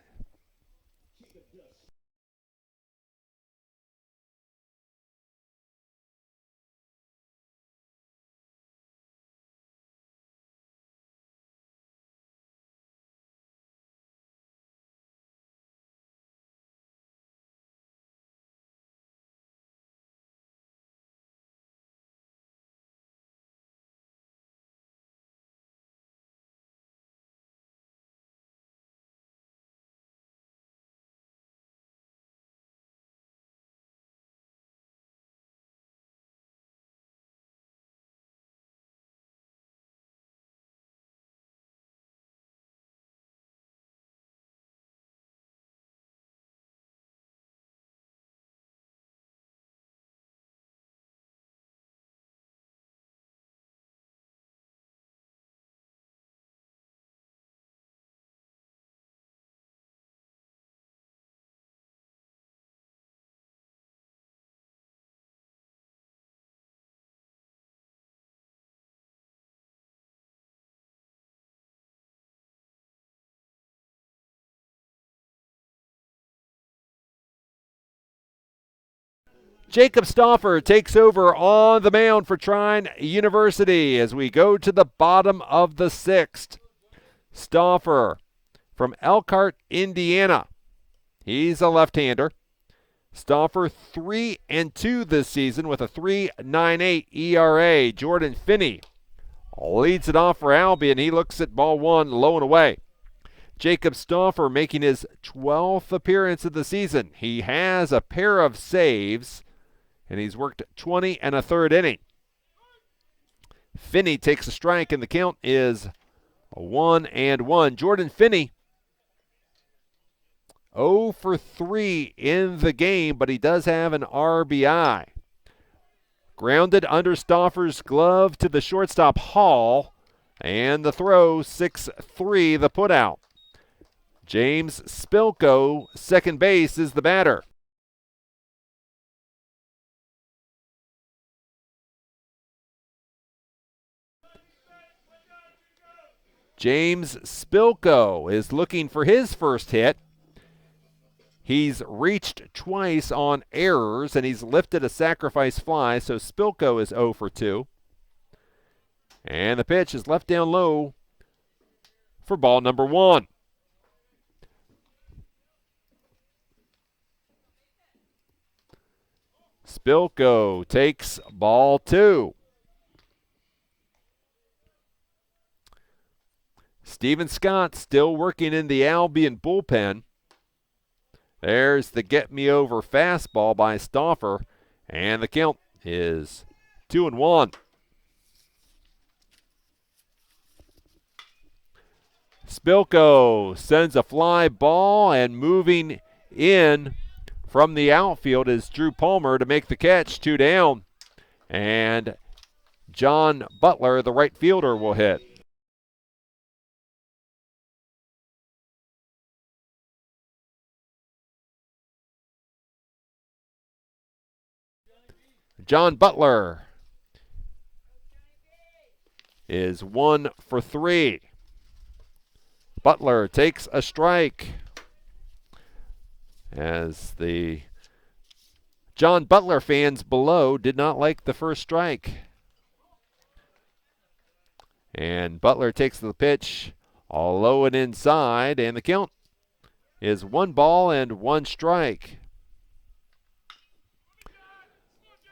Jacob Stauffer takes over on the mound for Trine University as we go to the bottom of the 6th. Stauffer from Elkhart, Indiana. He's a left-hander. Stauffer 3-2 this season with a 3.98 ERA. Jordan Finney leads it off for Albion. He looks at ball 1 low and away. Jacob Stauffer making his 12th appearance of the season. He has a pair of saves, and he's worked 20 1/3 inning. Finney takes a strike, and the count is 1-1. Jordan Finney 0 for 3 in the game, but he does have an RBI. Grounded under Stauffer's glove to the shortstop Hall, and the throw 6-3, the putout. James Spilko, second base, is the batter. James Spilko is looking for his first hit. He's reached twice on errors, and he's lifted a sacrifice fly, so Spilko is 0 for 2. And the pitch is left down low for ball number 1. Spilko takes ball 2. Steven Scott still working in the Albion bullpen. There's the get-me-over fastball by Stauffer, and the count is 2-1. Spilko sends a fly ball, and moving in from the outfield is Drew Palmer to make the catch, 2 down. And John Butler, the right fielder, will hit. John Butler is 1 for 3. Butler takes a strike, as the John Butler fans below did not like the first strike. And Butler takes the pitch all low and inside, and the count is 1-1 strike.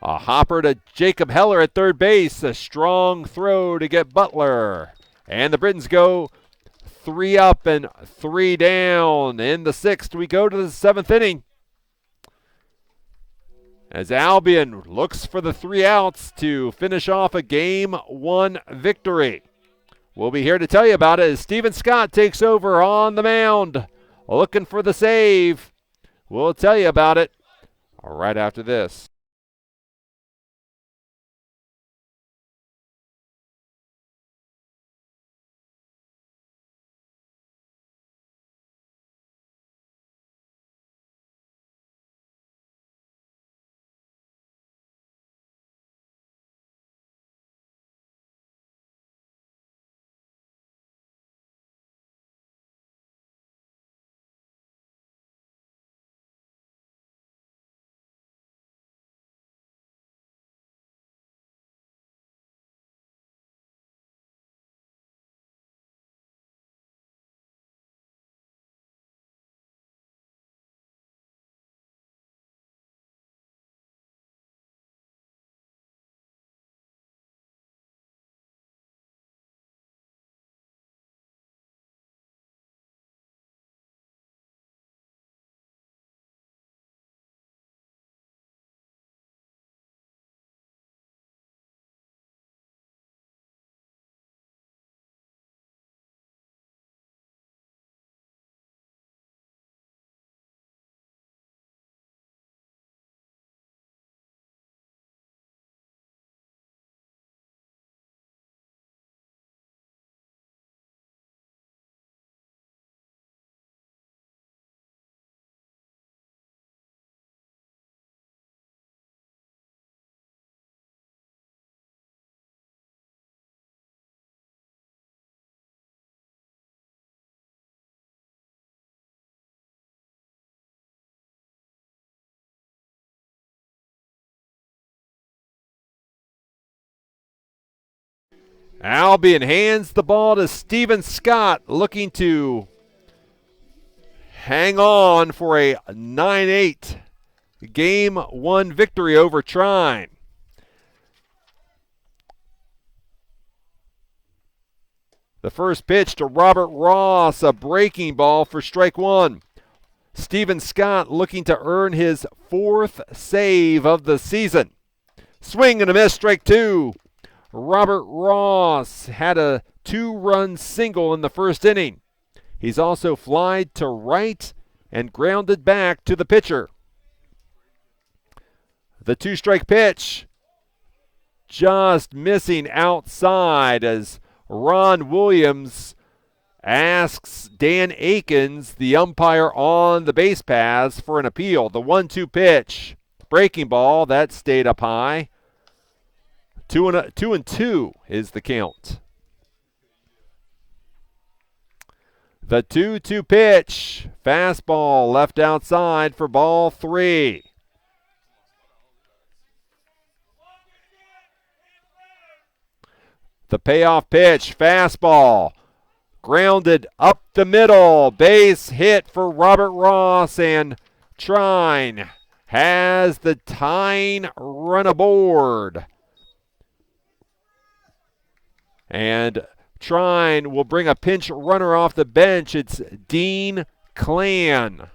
A hopper to Jacob Heller at third base. A strong throw to get Butler. And the Britons go 3 up and 3 down. In the 6th, we go to the 7th inning, as Albion looks for the 3 outs to finish off a Game 1 victory. We'll be here to tell you about it as Steven Scott takes over on the mound, looking for the save. We'll tell you about it right after this. Albion hands the ball to Steven Scott, looking to hang on for a 9-8 Game 1 victory over Trine. The first pitch to Robert Ross, a breaking ball for strike 1. Steven Scott looking to earn his 4th save of the season. Swing and a miss, strike 2. Robert Ross had a 2-run single in the first inning. He's also flied to right and grounded back to the pitcher. The 2-strike pitch just missing outside as Ron Williams asks Dan Akins, the umpire on the base paths, for an appeal. The 1-2 pitch, breaking ball, that stayed up high. 2-2 is the count. The 2-2 pitch, fastball left outside for ball 3. The payoff pitch, fastball, grounded up the middle, base hit for Robert Ross, and Trine has the tying run aboard. And Trine will bring a pinch runner off the bench. It's Dean Clan.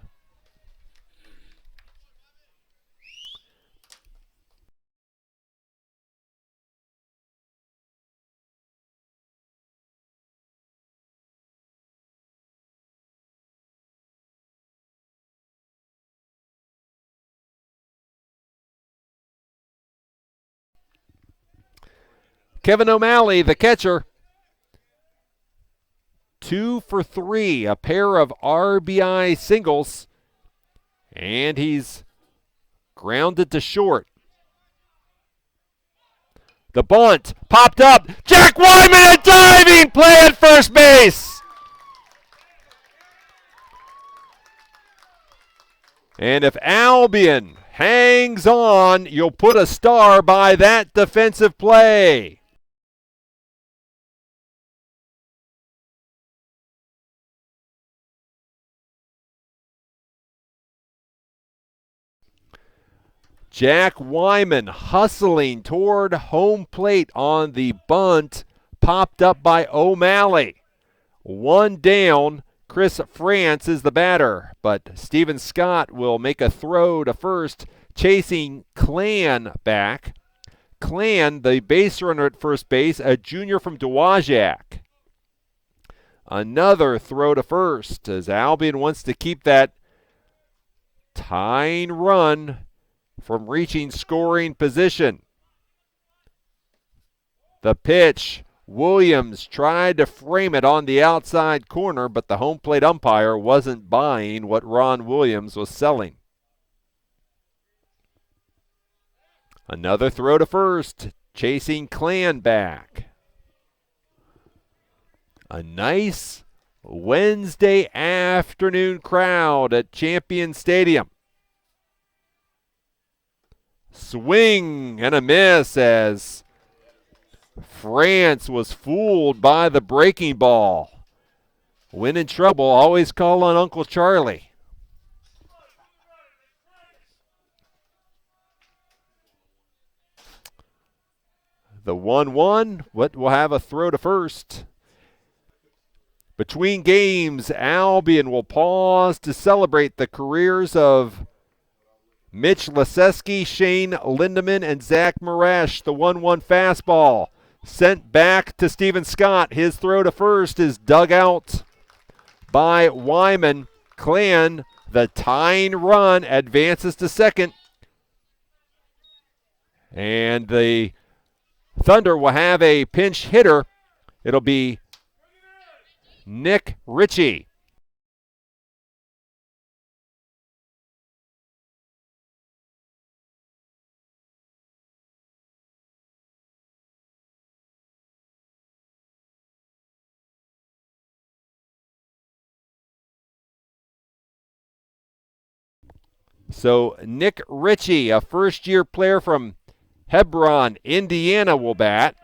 Kevin O'Malley, the catcher. 2 for 3, a pair of RBI singles, and he's grounded to short. The bunt popped up. Jack Wyman, a diving play at first base. And if Albion hangs on, you'll put a star by that defensive play. Jack Wyman hustling toward home plate on the bunt, popped up by O'Malley. 1 down, Chris France is the batter, but Steven Scott will make a throw to first, chasing Clan back. Clan, the base runner at first base, a junior from Dowagiac. Another throw to first, as Albion wants to keep that tying run from reaching scoring position. The pitch, Williams tried to frame it on the outside corner, but the home plate umpire wasn't buying what Ron Williams was selling. Another throw to first, chasing Clan back. A nice Wednesday afternoon crowd at Champion Stadium. Swing and a miss as France was fooled by the breaking ball. When in trouble, always call on Uncle Charlie. The 1-1, will have a throw to first. Between games, Albion will pause to celebrate the careers of Mitch Leseski, Shane Lindeman, and Zach Marash. The 1-1 fastball sent back to Steven Scott. His throw to first is dug out by Wyman. Clan, the tying run, advances to second. And the Thunder will have a pinch hitter. It'll be Nick Ritchie. So Nick Ritchie, a first-year player from Hebron, Indiana, will bat.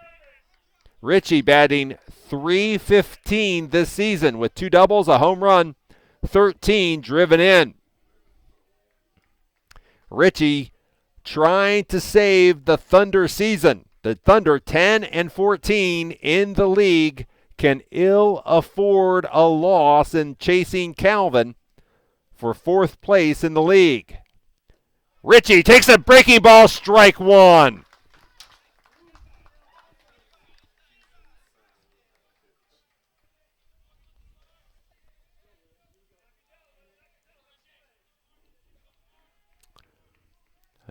Ritchie batting .315 this season with 2 doubles, a home run, 13 driven in. Ritchie trying to save the Thunder season. The Thunder 10-14 in the league can ill afford a loss in chasing Calvin for 4th place in the league. Ritchie takes a breaking ball, strike 1.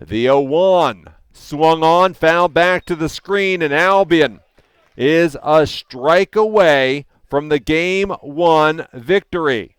The 0-1 swung on, fouled back to the screen, and Albion is a strike away from the Game 1 victory.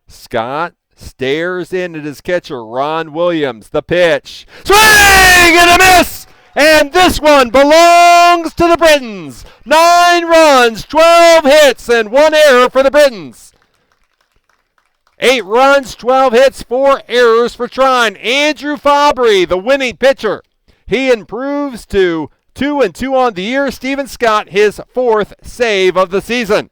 Scott stares in at his catcher, Ron Williams. The pitch. Swing and a miss! And this one belongs to the Britons. 9 runs, 12 hits, and 1 error for the Britons. 8 runs, 12 hits, 4 errors for Trine. Andrew Fabry, the winning pitcher. He improves to 2-2 on the year. Steven Scott, his 4th save of the season.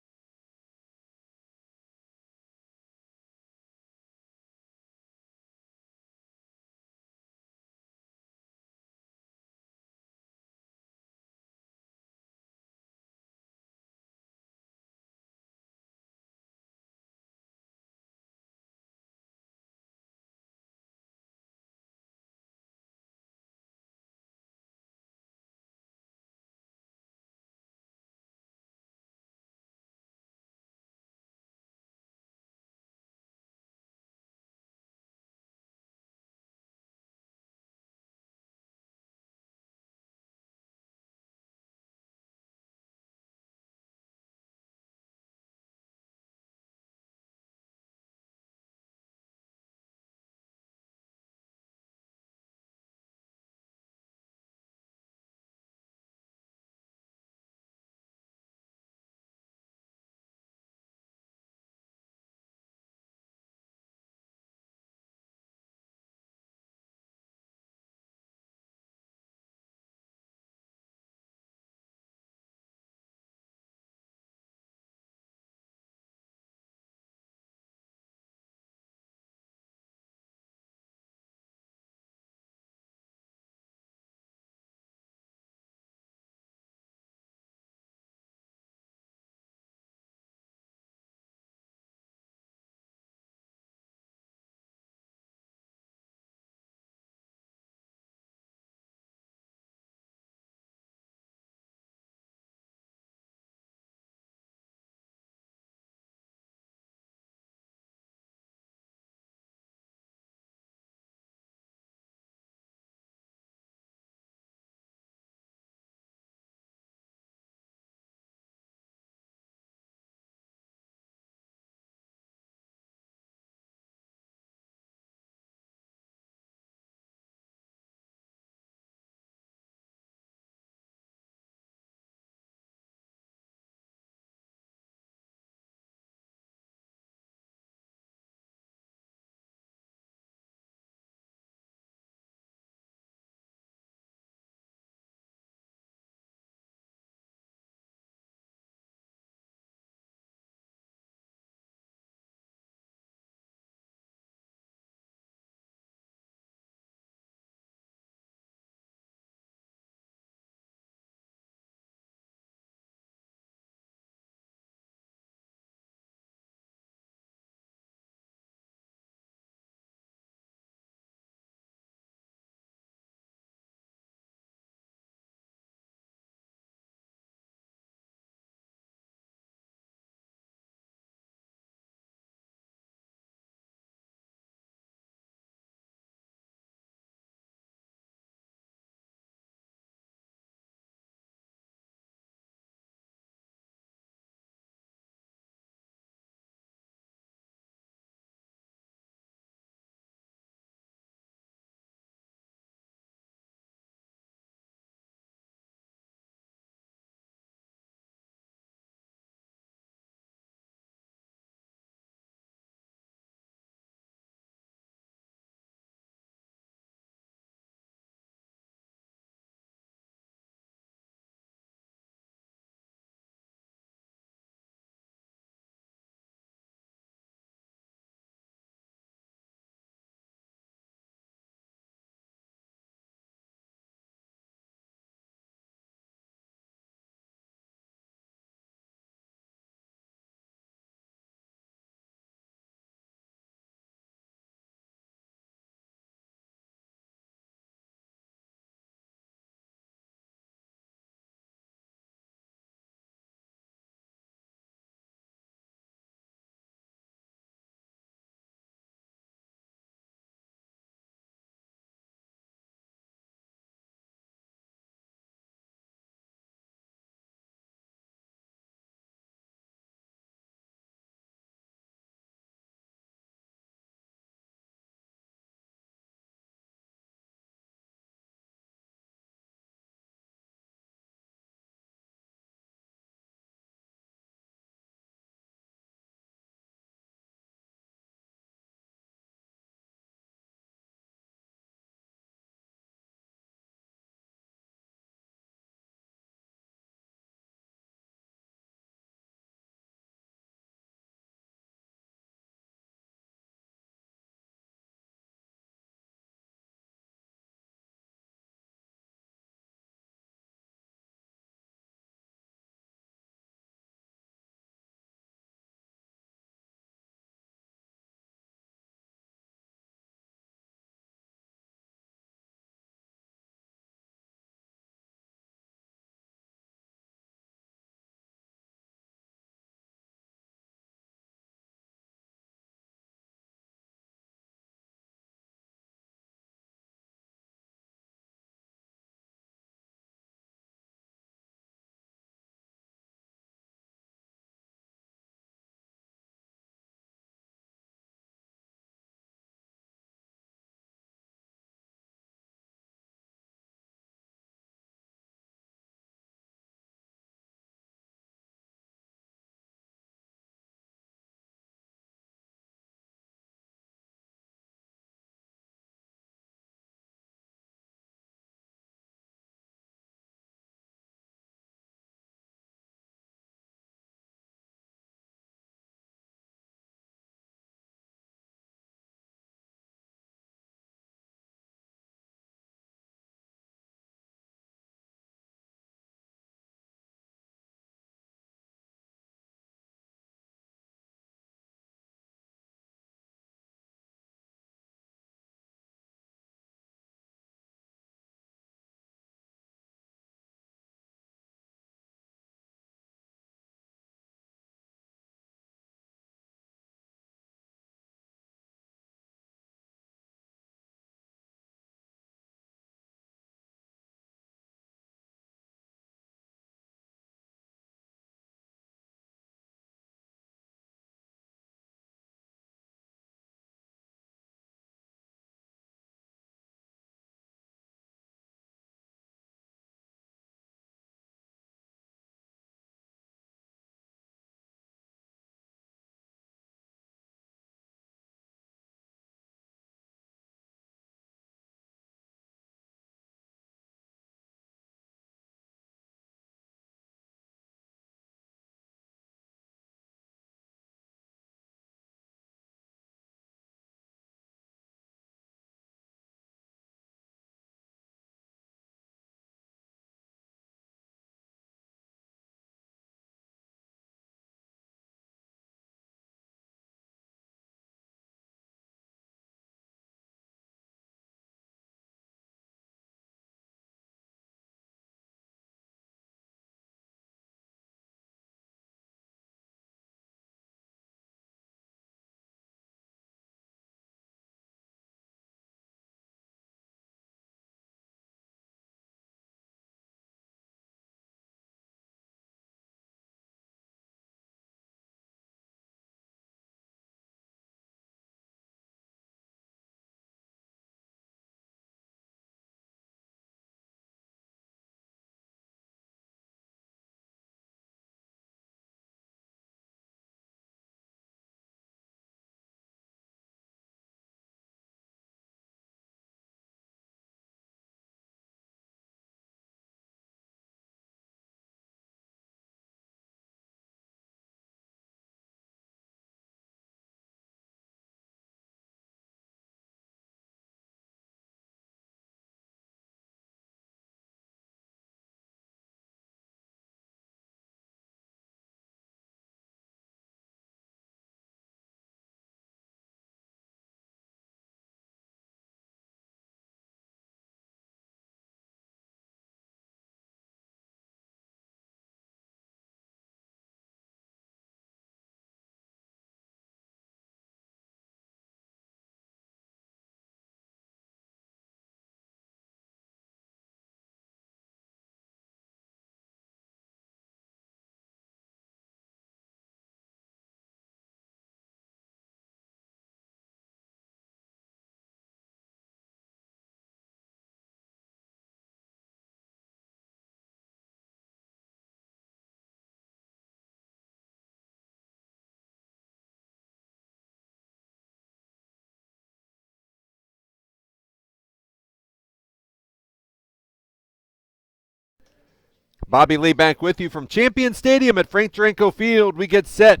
Bobby Lee back with you from Champion Stadium at Frank Joranko Field. We get set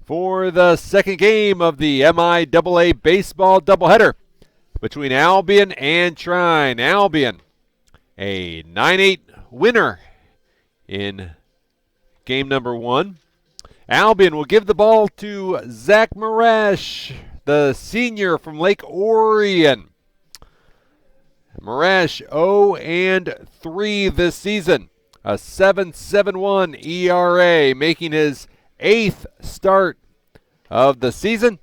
for the second game of the MIAA baseball doubleheader between Albion and Trine. Albion, a 9-8 winner in game number one. Albion will give the ball to Zach Marash, the senior from Lake Orion. Marash 0-3 this season, a 7.71 ERA, making his 8th start of the season.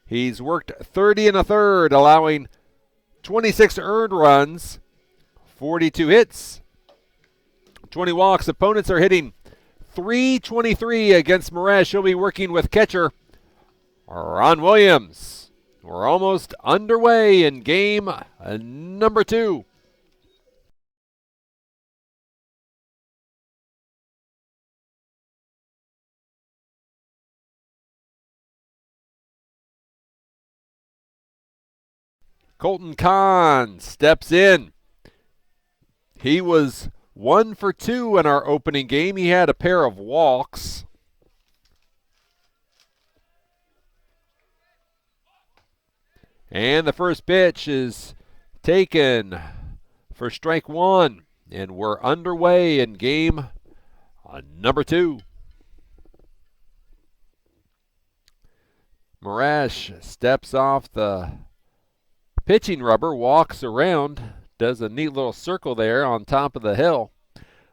He's worked 30 1/3, allowing 26 earned runs, 42 hits, 20 walks. Opponents are hitting .323 against Marash. He'll be working with catcher Ron Williams. We're almost underway in game number 2. Colton Kahn steps in. He was 1 for 2 in our opening game. He had a pair of walks. And the first pitch is taken for strike 1. And we're underway in game number 2. Marash steps off the pitching rubber, walks around, does a neat little circle there on top of the hill.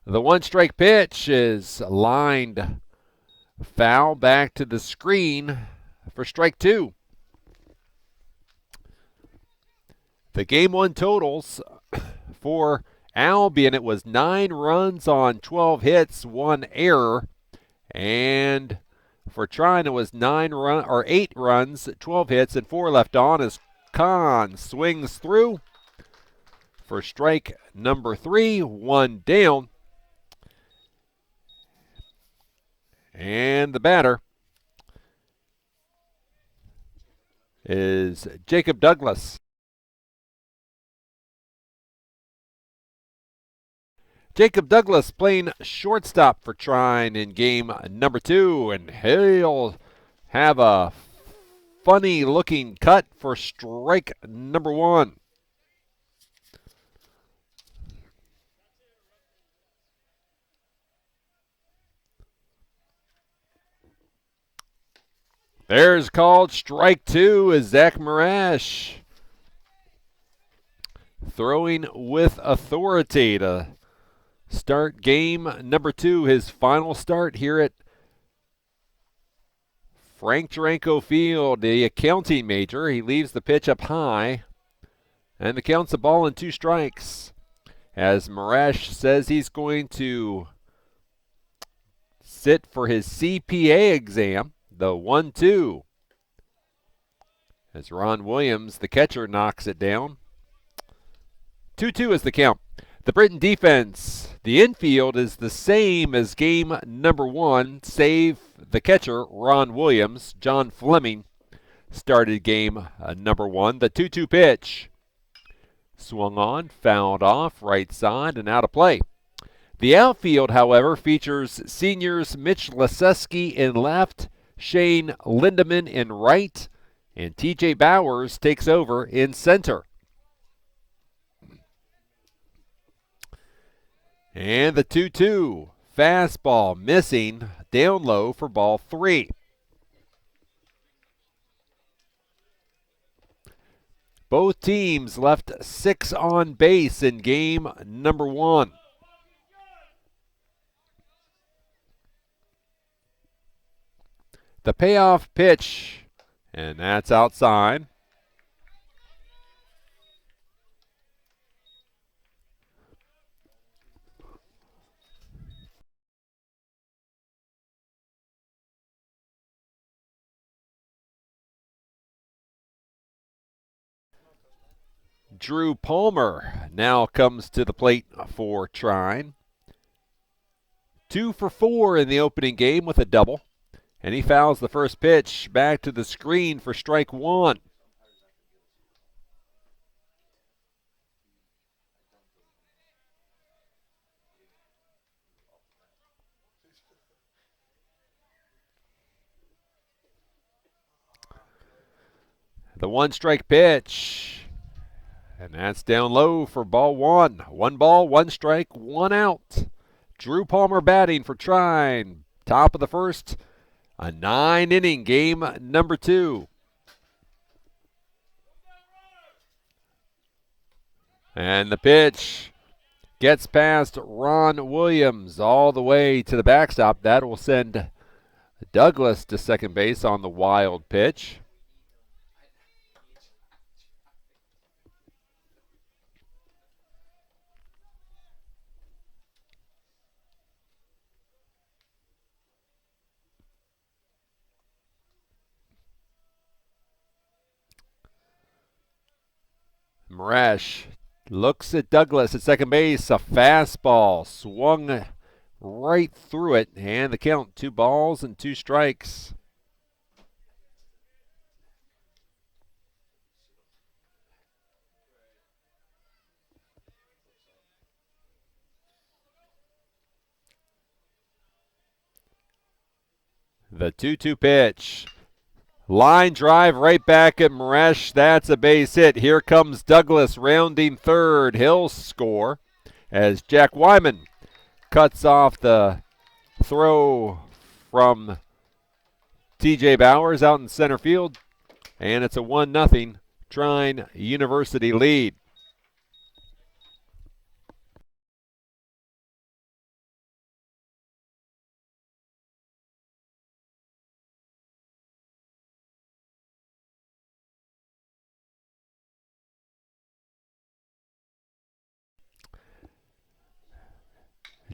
The 1-strike pitch is lined foul back to the screen for strike 2. The game 1 totals for Albion, it was 9 runs on 12 hits, 1 error. And for Trine, it was 8 runs, 12 hits, and 4 left on as Kahn swings through for strike number 3, 1 down. And the batter is Jacob Douglas. Jacob Douglas playing shortstop for Trine in game number 2, and he'll have a funny looking cut for strike number 1. There's called strike 2 as Zach Marash throwing with authority to start game number 2, his final start here at Frank Joranko Field, the accounting major. He leaves the pitch up high, and the count's a ball and 2 strikes. As Marash says he's going to sit for his CPA exam, the 1-2. As Ron Williams, the catcher, knocks it down. 2-2 is the count. The Britain defense, the infield is the same as game number 1, save the catcher, Ron Williams. John Fleming started game number 1. The 2-2 pitch swung on, fouled off, right side, and out of play. The outfield, however, features seniors Mitch Leseski in left, Shane Lindeman in right, and TJ Bowers takes over in center. And the 2-2 fastball missing, down low for ball 3. Both teams left 6 on base in game number 1. The payoff pitch, and that's outside. Drew Palmer now comes to the plate for Trine. 2 for 4 in the opening game with a double. And he fouls the first pitch back to the screen for strike 1. The 1-strike pitch. And that's down low for ball 1. 1 ball, 1 strike, 1 out. Drew Palmer batting for Trine. Top of the first, a 9-inning game number 2. And the pitch gets past Ron Williams all the way to the backstop. That will send Douglas to second base on the wild pitch. Marash looks at Douglas at second base. A fastball swung right through it, and the count 2 balls and 2 strikes. The 2-2 pitch. Line drive right back at Marash. That's a base hit. Here comes Douglas rounding third. He'll score as Jack Wyman cuts off the throw from TJ Bowers out in center field. And it's a 1-0 Trine University lead.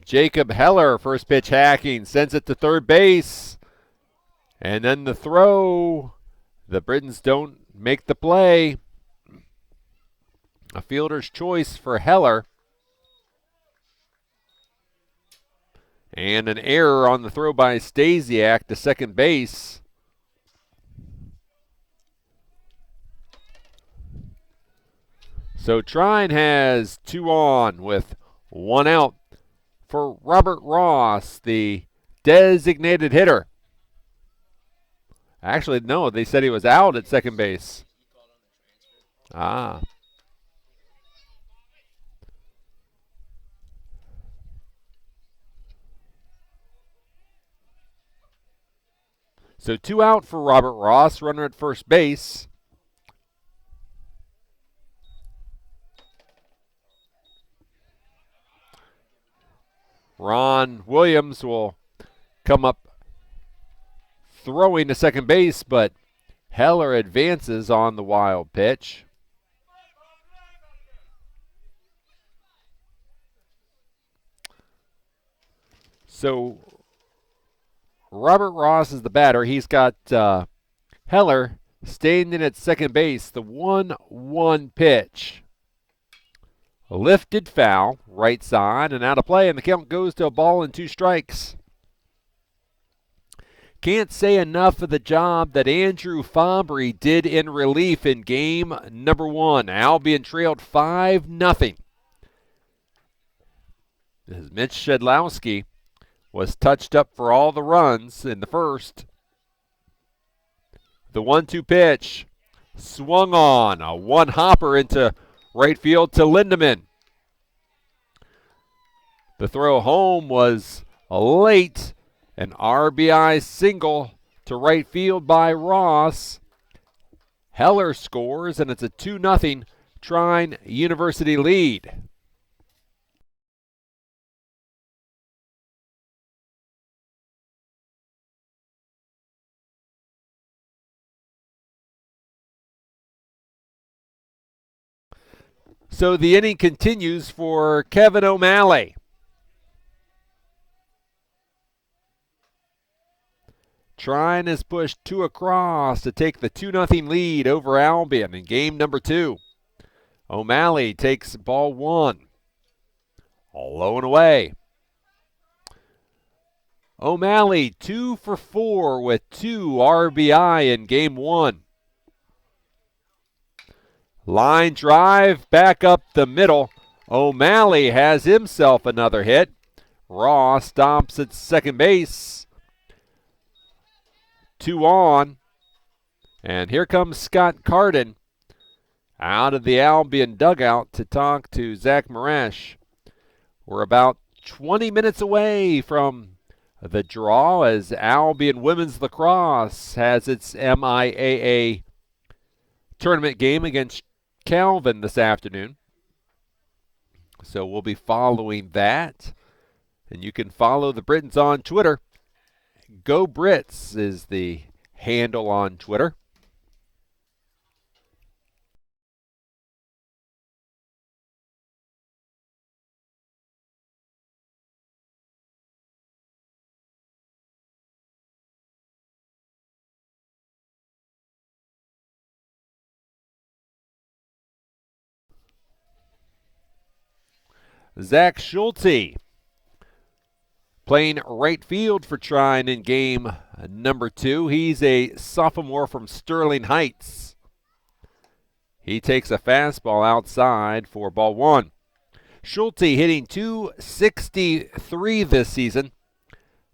Jacob Heller, first pitch hacking, sends it to third base. And then the throw. The Britons don't make the play. A fielder's choice for Heller. And an error on the throw by Stasiak to second base. So Trine has 2 on with 1 out for Robert Ross, the designated hitter. Actually, no, they said he was out at second base. Ah. So 2 out for Robert Ross, runner at first base. Ron Williams will come up throwing to second base, but Heller advances on the wild pitch. So Robert Ross is the batter. He's got Heller standing at second base. The 1-1 pitch. A lifted foul, right side, and out of play, and the count goes to a ball and 2 strikes. Can't say enough of the job that Andrew Fabry did in relief in game number 1. Albion trailed 5-0. As Mitch Shedlowski was touched up for all the runs in the first. The 1-2 pitch swung on, a 1-hopper into right field to Lindemann. The throw home was late. An RBI single to right field by Ross. Heller scores, and it's a 2-0 Trine University lead. So the inning continues for Kevin O'Malley. Trine has pushed 2 across to take the 2-0 lead over Albion in game number 2. O'Malley takes ball 1. Low and away. O'Malley 2 for 4 with 2 RBI in game 1. Line drive back up the middle. O'Malley has himself another hit. Ross stops at second base. 2 on. And here comes Scott Carden out of the Albion dugout to talk to Zach Marash. We're about 20 minutes away from the draw as Albion Women's Lacrosse has its MIAA tournament game against Calvin this afternoon. So we'll be following that. And you can follow the Britons on Twitter. Go Brits is the handle on Twitter. Zach Schulte playing right field for Trine in game number 2. He's a sophomore from Sterling Heights. He takes a fastball outside for ball 1. Schulte hitting .263 this season.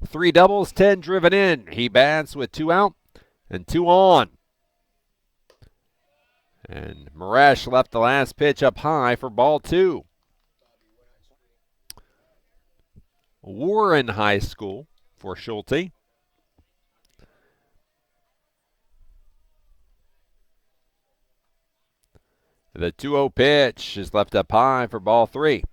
3 doubles, 10 driven in. He bats with 2 out and 2 on. And Marash left the last pitch up high for ball 2. Warren High School for Schulte. The 2-0 pitch is left up high for ball 3.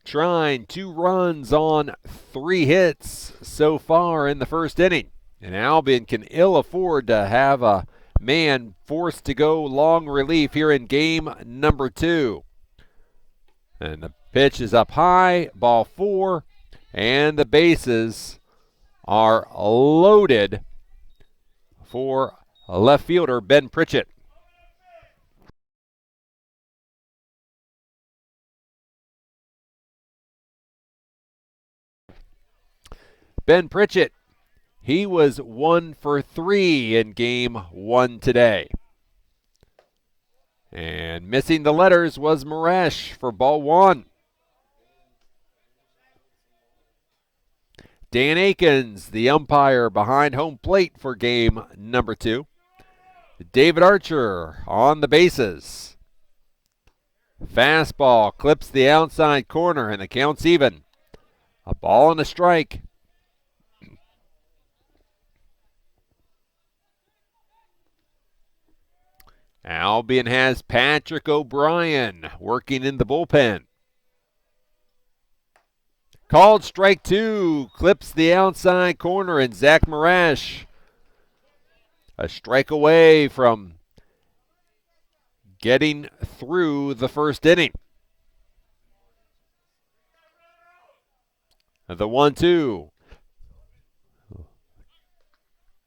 Trine, 2 runs on 3 hits so far in the first inning. And Albion can ill afford to have a man forced to go long relief here in game number 2. And the pitch is up high, ball 4, and the bases are loaded for left fielder Ben Pritchett. Ben Pritchett, he was 1 for 3 in game 1 today. And missing the letters was Marash for ball 1. Dan Akins, the umpire behind home plate for game number 2. David Archer on the bases. Fastball clips the outside corner and the count's even. A ball and a strike. Albion has Patrick O'Brien working in the bullpen. Called strike 2, clips the outside corner, and Zach Marash a strike away from getting through the first inning. The 1-2.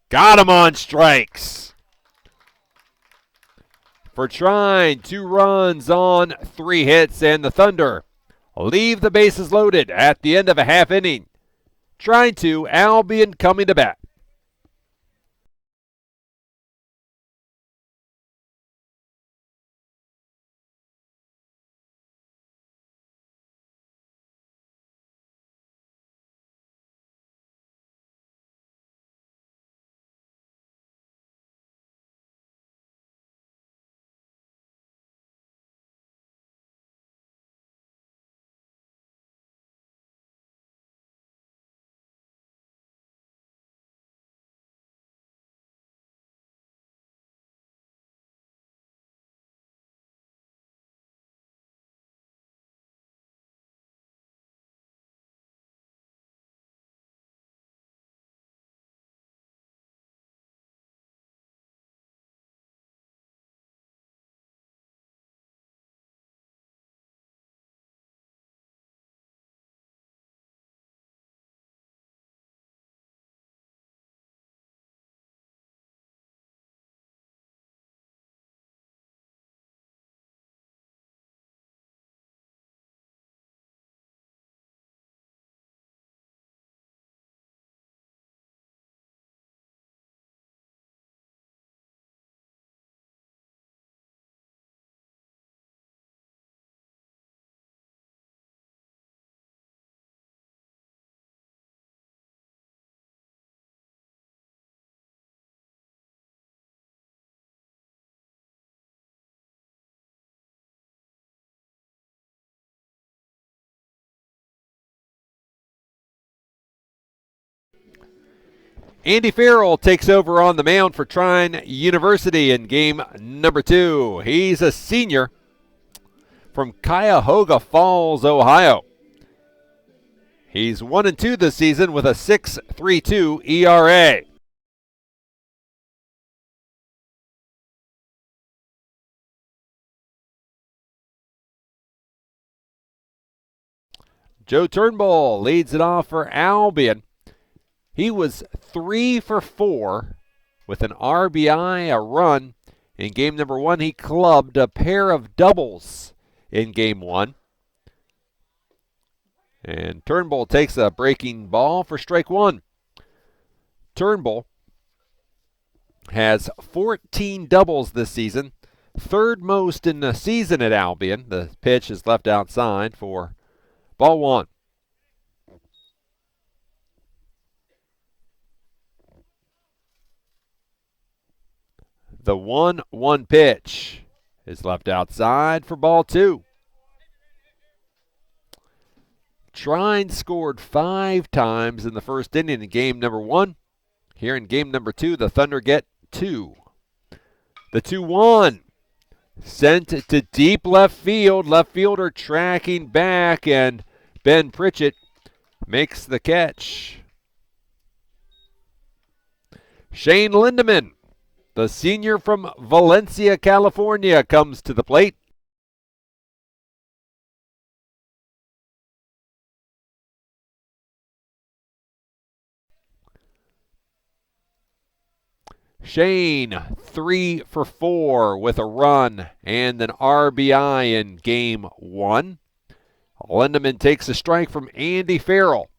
Got him on strikes. For Trine, 2 runs on 3 hits, and the Thunder leave the bases loaded at the end of a half inning. Trine 2, Albion coming to bat. Andy Farrell takes over on the mound for Trine University in game number 2. He's a senior from Cuyahoga Falls, Ohio. He's 1-2 this season with a 6.32 ERA. Joe Turnbull leads it off for Albion. He was 3 for 4 with an RBI, a run. In game number 1, he clubbed a pair of doubles in game 1. And Turnbull takes a breaking ball for strike 1. Turnbull has 14 doubles this season, third most in the season at Albion. The pitch is left outside for ball 1. The 1-1 pitch is left outside for ball 2. Trine scored 5 times in the first inning in game number 1. Here in game number 2, the Thunder get 2. The 2-1 sent to deep left field. Left fielder tracking back, and Ben Pritchett makes the catch. Shane Lindeman, the senior from Valencia, California, comes to the plate. Shane, 3 for 4 with a run and an RBI in game 1. Lindeman takes a strike from Andy Farrell.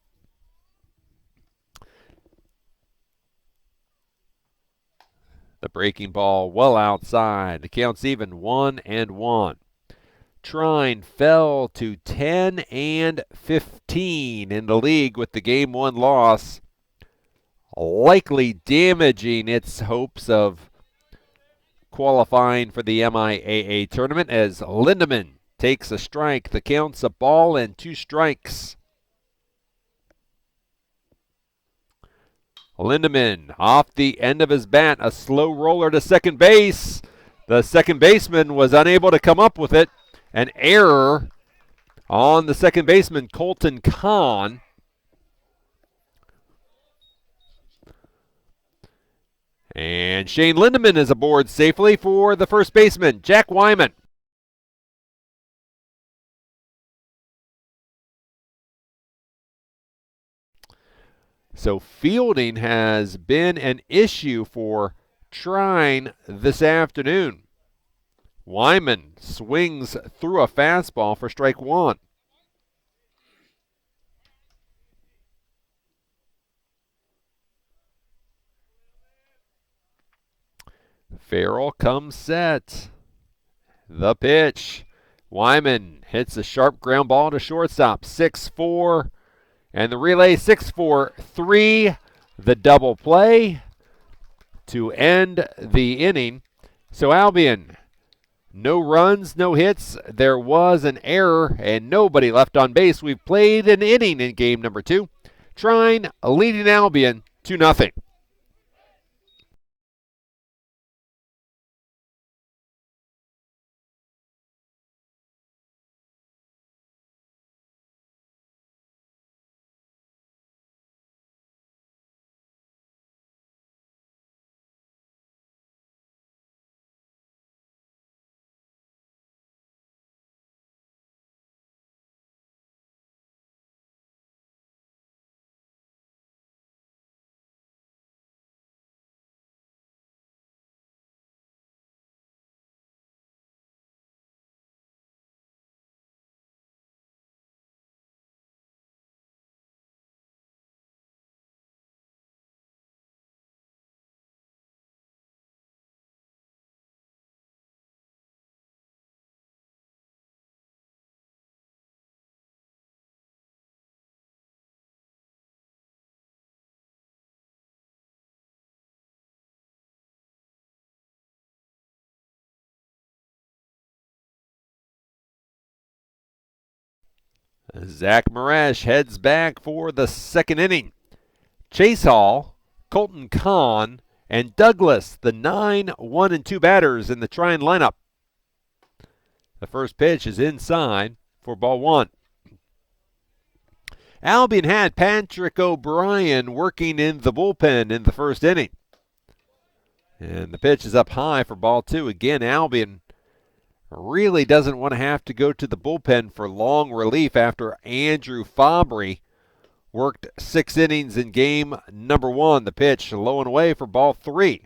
The breaking ball well outside. The count's even 1-1. Trine fell to 10-15 in the league with the game 1 loss, likely damaging its hopes of qualifying for the MIAA tournament as Lindeman takes a strike. The count's a ball and 2 strikes. Lindeman off the end of his bat, a slow roller to second base. The second baseman was unable to come up with it. An error on the second baseman, Colton Kahn. And Shane Lindeman is aboard safely for the first baseman, Jack Wyman. So fielding has been an issue for Trine this afternoon. Wyman swings through a fastball for strike 1. Farrell comes set. The pitch. Wyman hits a sharp ground ball to shortstop. 6-4. And the relay 6-4-3. The double play to end the inning. So Albion, no runs, no hits. There was an error and nobody left on base. We've played an inning in game number 2. Trine leading Albion 2-0. Zach Marash heads back for the second inning. Chase Hall, Colton Kahn, and Douglas, the 9, 1, and 2 batters in the Trine lineup. The first pitch is inside for ball 1. Albion had Patrick O'Brien working in the bullpen in the first inning. And the pitch is up high for ball 2. Again, Albion really doesn't want to have to go to the bullpen for long relief after Andrew Fabry worked 6 innings in game number 1. The pitch low and away for ball 3.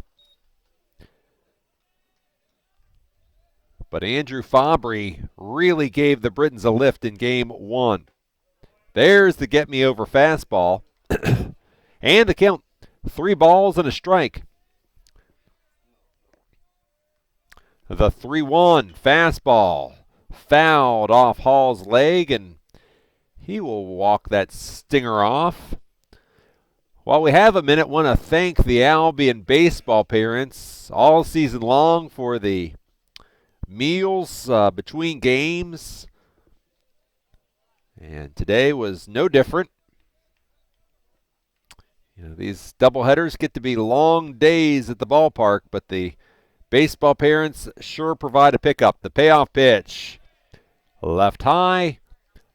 But Andrew Fabry really gave the Britons a lift in game 1. There's the get me over fastball. And the count, 3 balls and a strike. The 3-1 fastball fouled off Hall's leg, and he will walk that stinger off. While we have a minute, want to thank the Albion baseball parents all season long for the meals between games. And today was no different. These doubleheaders get to be long days at the ballpark, but the baseball parents sure provide a pickup. The payoff pitch. Left high.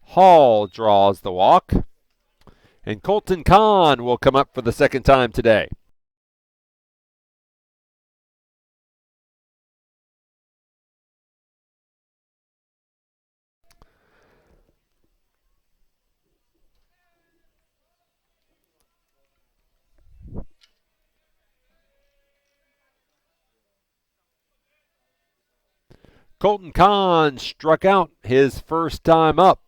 Hall draws the walk. And Colton Kahn will come up for the second time today. Colton Kahn struck out his first time up.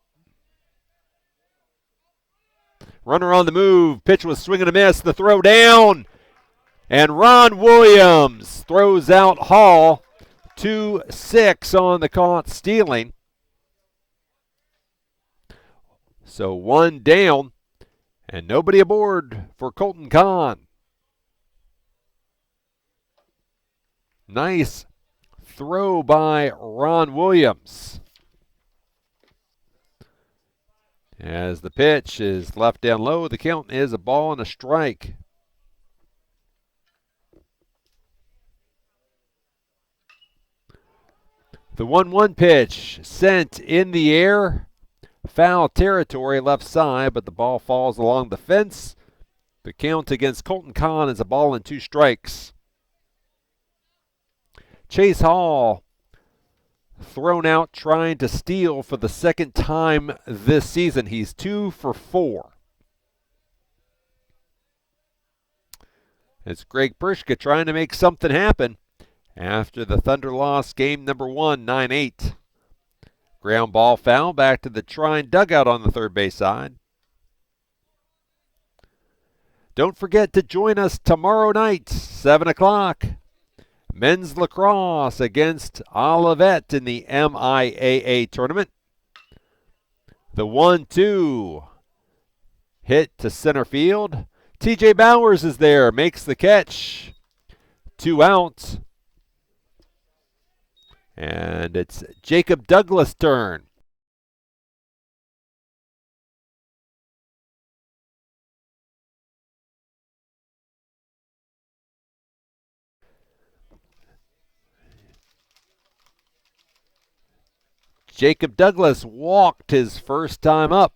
Runner on the move. Pitch was swing and a miss. The throw down. And Ron Williams throws out Hall. 2-6 on the caught stealing. So 1 down and nobody aboard for Colton Kahn. Nice throw by Ron Williams. As the pitch is left down low, the count is a ball and a strike. The 1-1 pitch sent in the air. Foul territory left side, but the ball falls along the fence. The count against Colton Kahn is a ball and 2 strikes. Chase Hall thrown out trying to steal for the second time this season. He's 2 for 4. It's Greg Pershka trying to make something happen after the Thunder lost game number 1, 9-8. Ground ball foul back to the Trine dugout on the third base side. Don't forget to join us tomorrow night, 7 o'clock. Men's lacrosse against Olivet in the MIAA tournament. The 1-2 hit to center field. TJ Bowers is there, makes the catch. 2 out. And it's Jacob Douglas' turn. Jacob Douglas walked his first time up.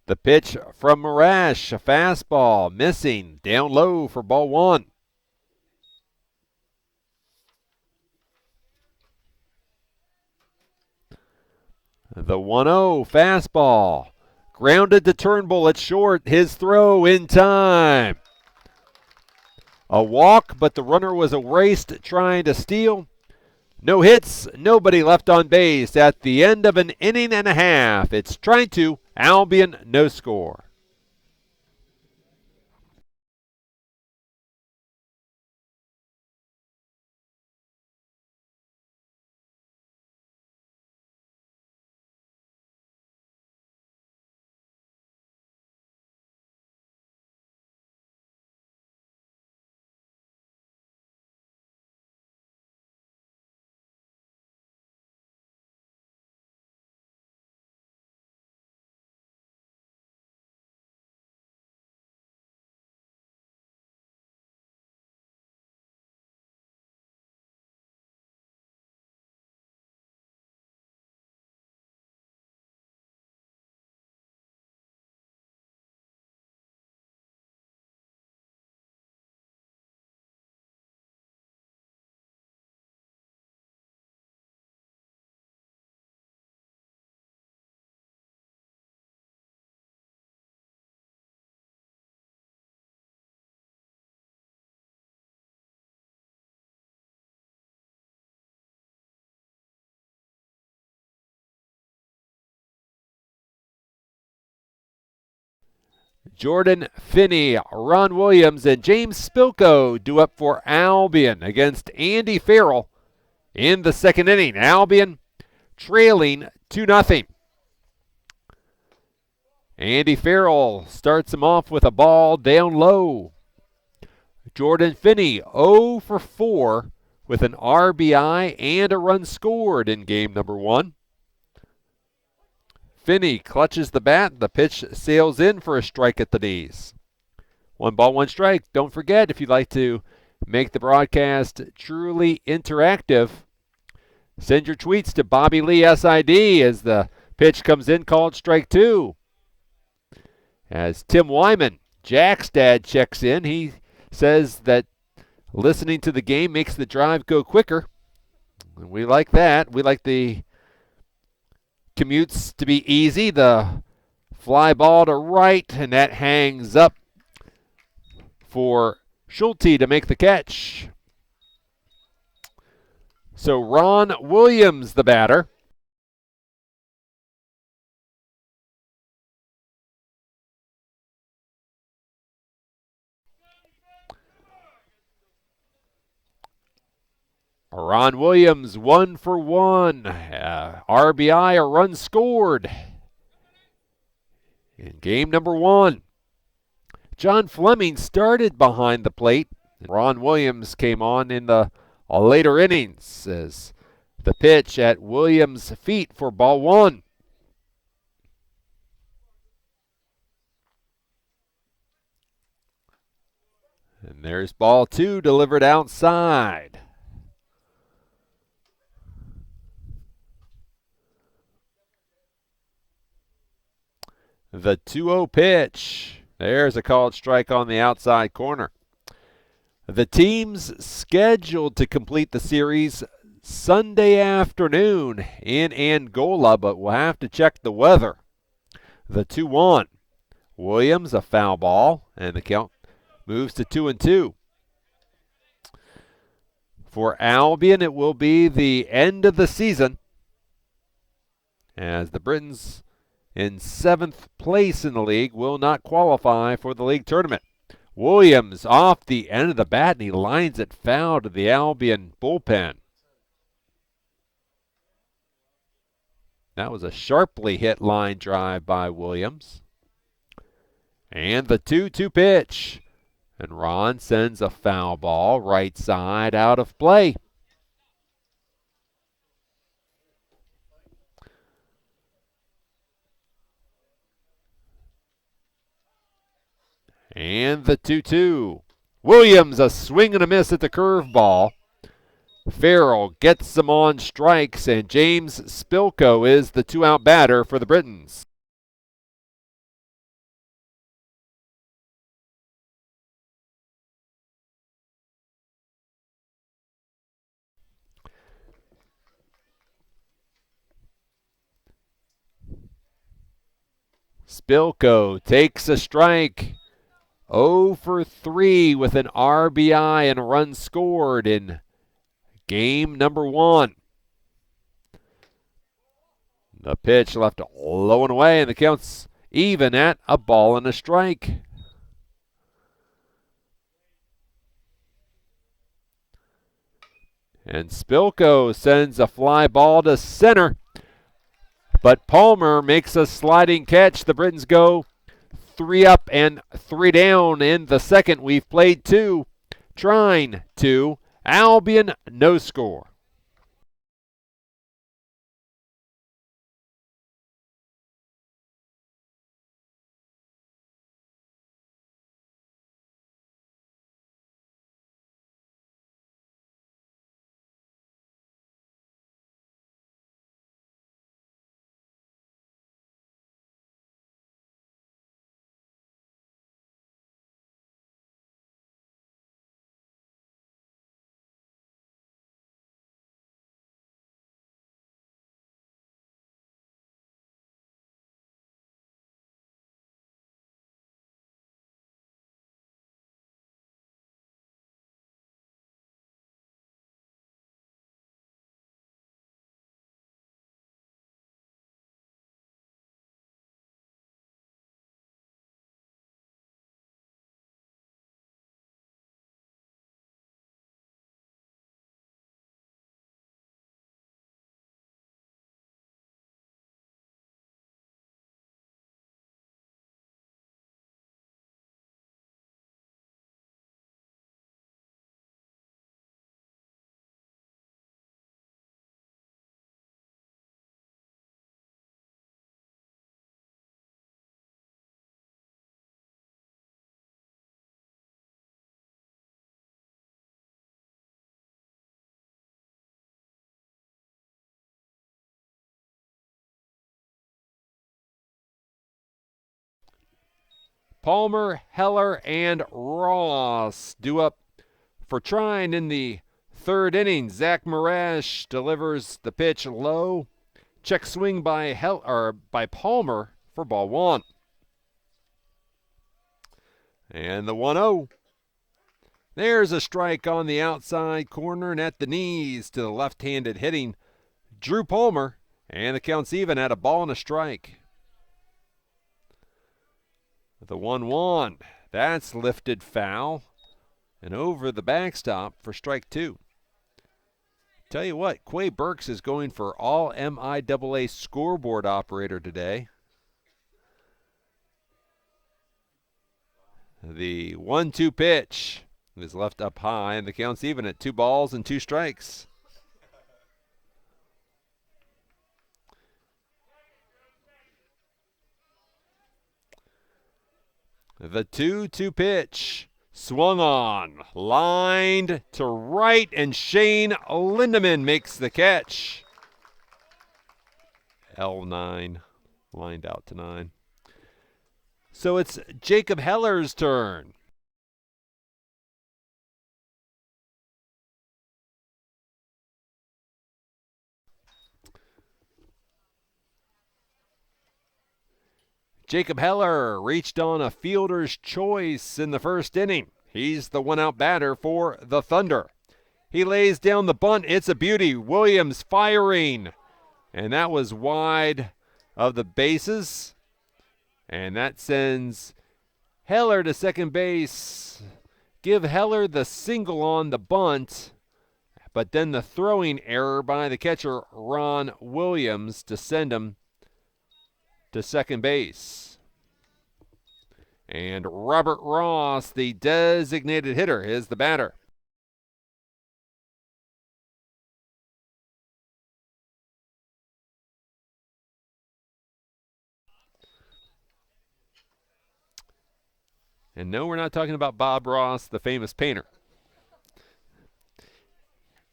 The pitch from Marash, a fastball, missing, down low for ball 1. The 1-0 fastball, grounded to Turnbull at short, his throw in time. A walk, but the runner was erased trying to steal. No hits, nobody left on base at the end of an inning and a half. It's Trine 2, Albion no score. Jordan Finney, Ron Williams, and James Spilko due up for Albion against Andy Farrell in the second inning. Albion trailing 2-0. Andy Farrell starts him off with a ball down low. Jordan Finney 0 for 4 with an RBI and a run scored in game number 1. Finney clutches the bat. The pitch sails in for a strike at the knees. 1 ball, 1 strike. Don't forget, if you'd like to make the broadcast truly interactive, send your tweets to Bobby Lee SID as the pitch comes in, called strike 2. As Tim Wyman, Jack's dad, checks in, he says that listening to the game makes the drive go quicker. And we like that. We like the commutes to be easy. The fly ball to right, and that hangs up for Schulte to make the catch. So Ron Williams, the batter. Ron Williams, 1 for 1. RBI, a run scored in game number 1. John Fleming started behind the plate. Ron Williams came on in the later innings as the pitch at Williams' feet for ball 1. And there's ball 2 delivered outside. The 2-0 pitch. There's a called strike on the outside corner. The teams scheduled to complete the series Sunday afternoon in Angola, but we'll have to check the weather. The 2-1. Williams, a foul ball, and the count moves to 2-2. For Albion, it will be the end of the season as the Britons in 7th place in the league will not qualify for the league tournament. Williams off the end of the bat, and he lines it foul to the Albion bullpen. That was a sharply hit line drive by Williams. And the 2-2 pitch. And Ron sends a foul ball right side out of play. And the 2-2. Williams, a swing and a miss at the curveball. Farrell gets them on strikes, and James Spilko is the 2-out batter for the Britons. Spilko takes a strike. 0 for 3 with an RBI and a run scored in game number 1. The pitch left low and away, and the count's even at a ball and a strike. And Spilko sends a fly ball to center, but Palmer makes a sliding catch. The Britons go 3 up and 3 down in the second. We've played 2. Trine 2. Albion no score. Palmer, Heller, and Ross due up for Trine in the third inning. Zach Marash delivers the pitch low. Check swing by Palmer for ball one. And the 1-0. There's a strike on the outside corner and at the knees to the left-handed hitting Drew Palmer. And the count's even at a ball and a strike. The 1-1. That's lifted foul and over the backstop for strike two. Tell you what, Quay Burks is going for all MIAA scoreboard operator today. The 1-2 pitch is left up high, and the count's even at 2 balls and 2 strikes. The 2-2 pitch swung on, lined to right, and Shane Lindeman makes the catch. L9 lined out to 9. So it's Jacob Heller's turn. Jacob Heller reached on a fielder's choice in the first inning. He's the one-out batter for the Thunder. He lays down the bunt. It's a beauty. Williams firing. And that was wide of the bases. And that sends Heller to second base. Give Heller the single on the bunt. But then the throwing error by the catcher, Ron Williams, to send him to second base. And Robert Ross, the designated hitter, is the batter. And no, we're not talking about Bob Ross, the famous painter.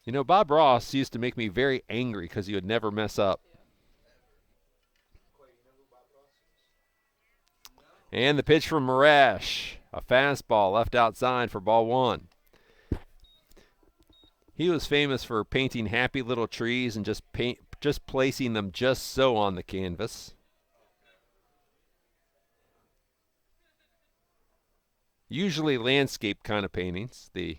You know, Bob Ross used to make me very angry because he would never mess up. And the pitch from Marash, a fastball left outside for ball one. He was famous for painting happy little trees and just placing them just so on the canvas. Usually landscape kind of paintings. The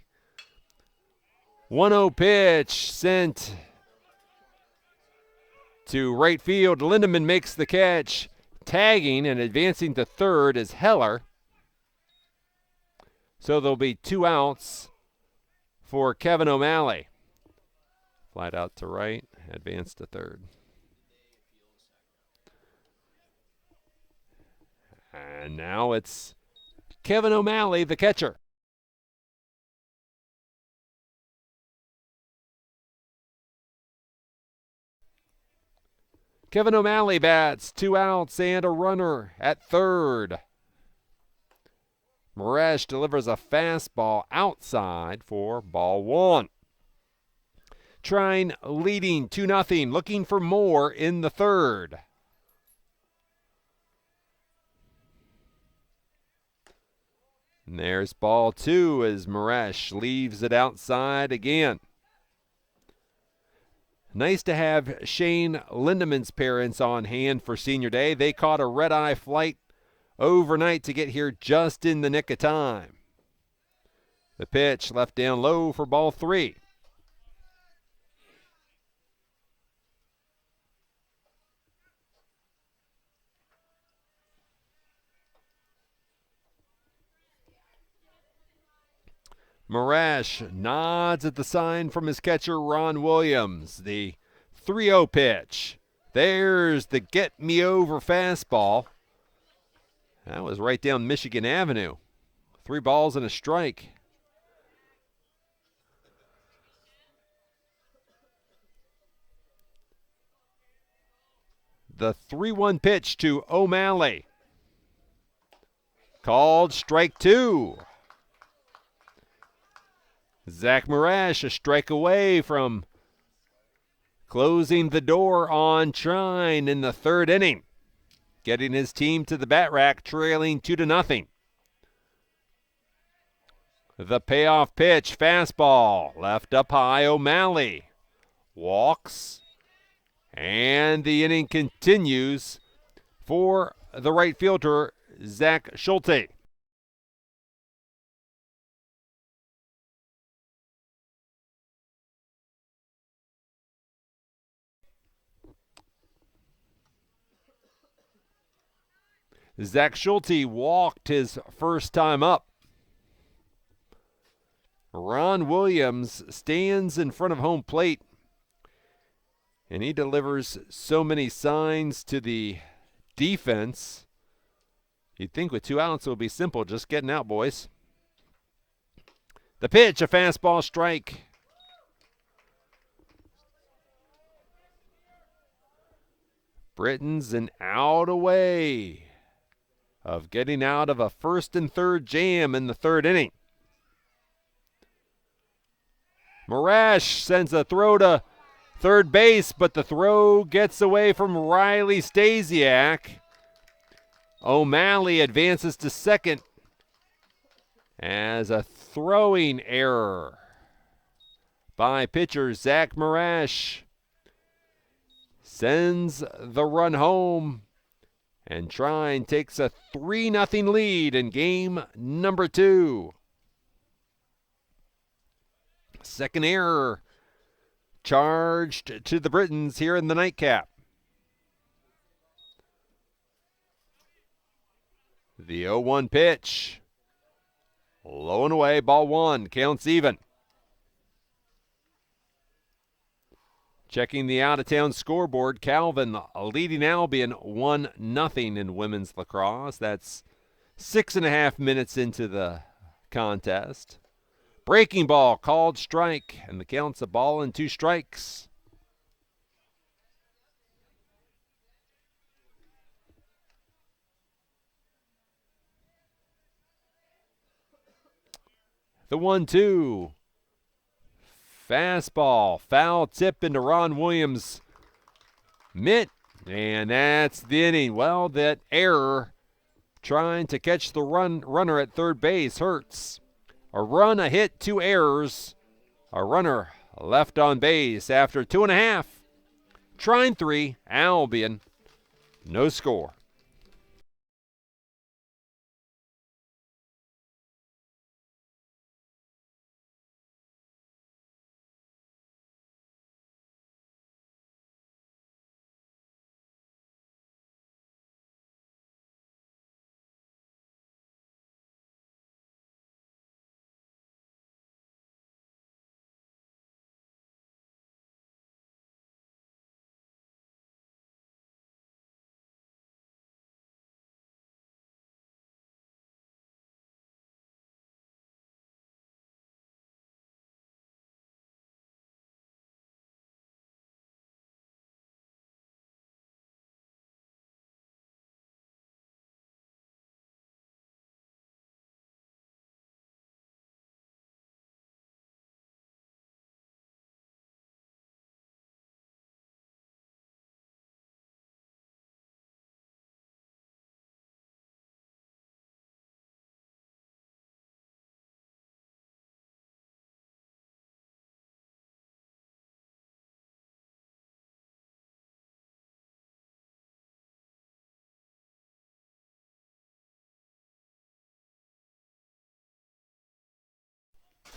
1-0 pitch sent to right field. Lindeman makes the catch. Tagging and advancing to third is Heller. So there'll be 2 outs for Kevin O'Malley. Flat out to right, advance to third. And now it's Kevin O'Malley, the catcher. Kevin O'Malley bats, 2 outs and a runner at third. Marash delivers a fastball outside for ball one. Trine leading 2-0, looking for more in the third. And there's ball 2 as Marash leaves it outside again. Nice to have Shane Lindeman's parents on hand for senior day. They caught a red-eye flight overnight to get here just in the nick of time. The pitch left down low for ball 3. Marash nods at the sign from his catcher, Ron Williams. The 3-0 pitch. There's the get-me-over fastball. That was right down Michigan Avenue. 3 balls and a strike. The 3-1 pitch to O'Malley. Called strike 2. Zach Marash a strike away from closing the door on Trine in the third inning, getting his team to the bat rack, trailing 2-0. The payoff pitch, fastball, left up high, O'Malley walks, and the inning continues for the right fielder, Zach Schulte. Zach Schulte walked his first time up. Ron Williams stands in front of home plate, and he delivers so many signs to the defense. You'd think with 2 outs it would be simple, just getting out, boys. The pitch, a fastball strike. Britton's an out away of getting out of a first and third jam in the third inning. Marash sends a throw to third base, but the throw gets away from Riley Stasiak. O'Malley advances to second as a throwing error by pitcher Zach Marash sends the run home, and Trine takes a 3-0 lead in game number 2. Second error charged to the Britons here in the nightcap. The 0-1 pitch. Low and away, ball 1, counts even. Checking the out-of-town scoreboard, Calvin leading Albion 1-0 in women's lacrosse. That's 6.5 minutes into the contest. Breaking ball called strike, and the count's a ball and 2 strikes. The 1-2. Fastball, foul tip into Ron Williams' mitt, and that's the inning. Well, that error trying to catch the runner at third base hurts. A run, a hit, 2 errors. A runner left on base after 2.5. Trine 3, Albion, no score.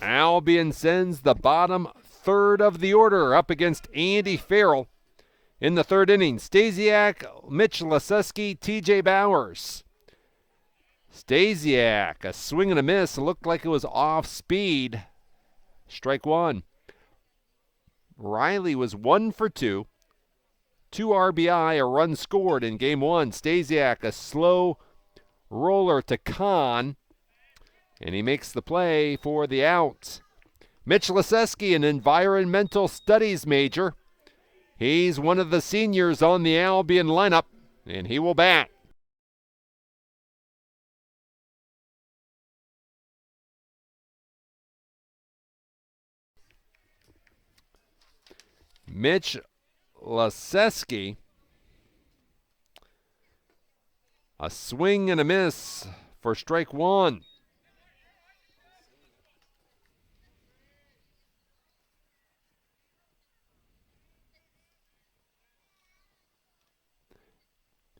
Albion sends the bottom third of the order up against Andy Farrell in the third inning. Stasiak, Mitch Laseski, TJ Bowers. Stasiak, a swing and a miss. Looked like it was off speed. Strike 1. Riley was 1 for 2. 2 RBI, a run scored in game 1. Stasiak, a slow roller to Kahn, and he makes the play for the out. Mitch Laseski, an environmental studies major. He's one of the seniors on the Albion lineup, and he will bat. Mitch Laseski, a swing and a miss for strike 1.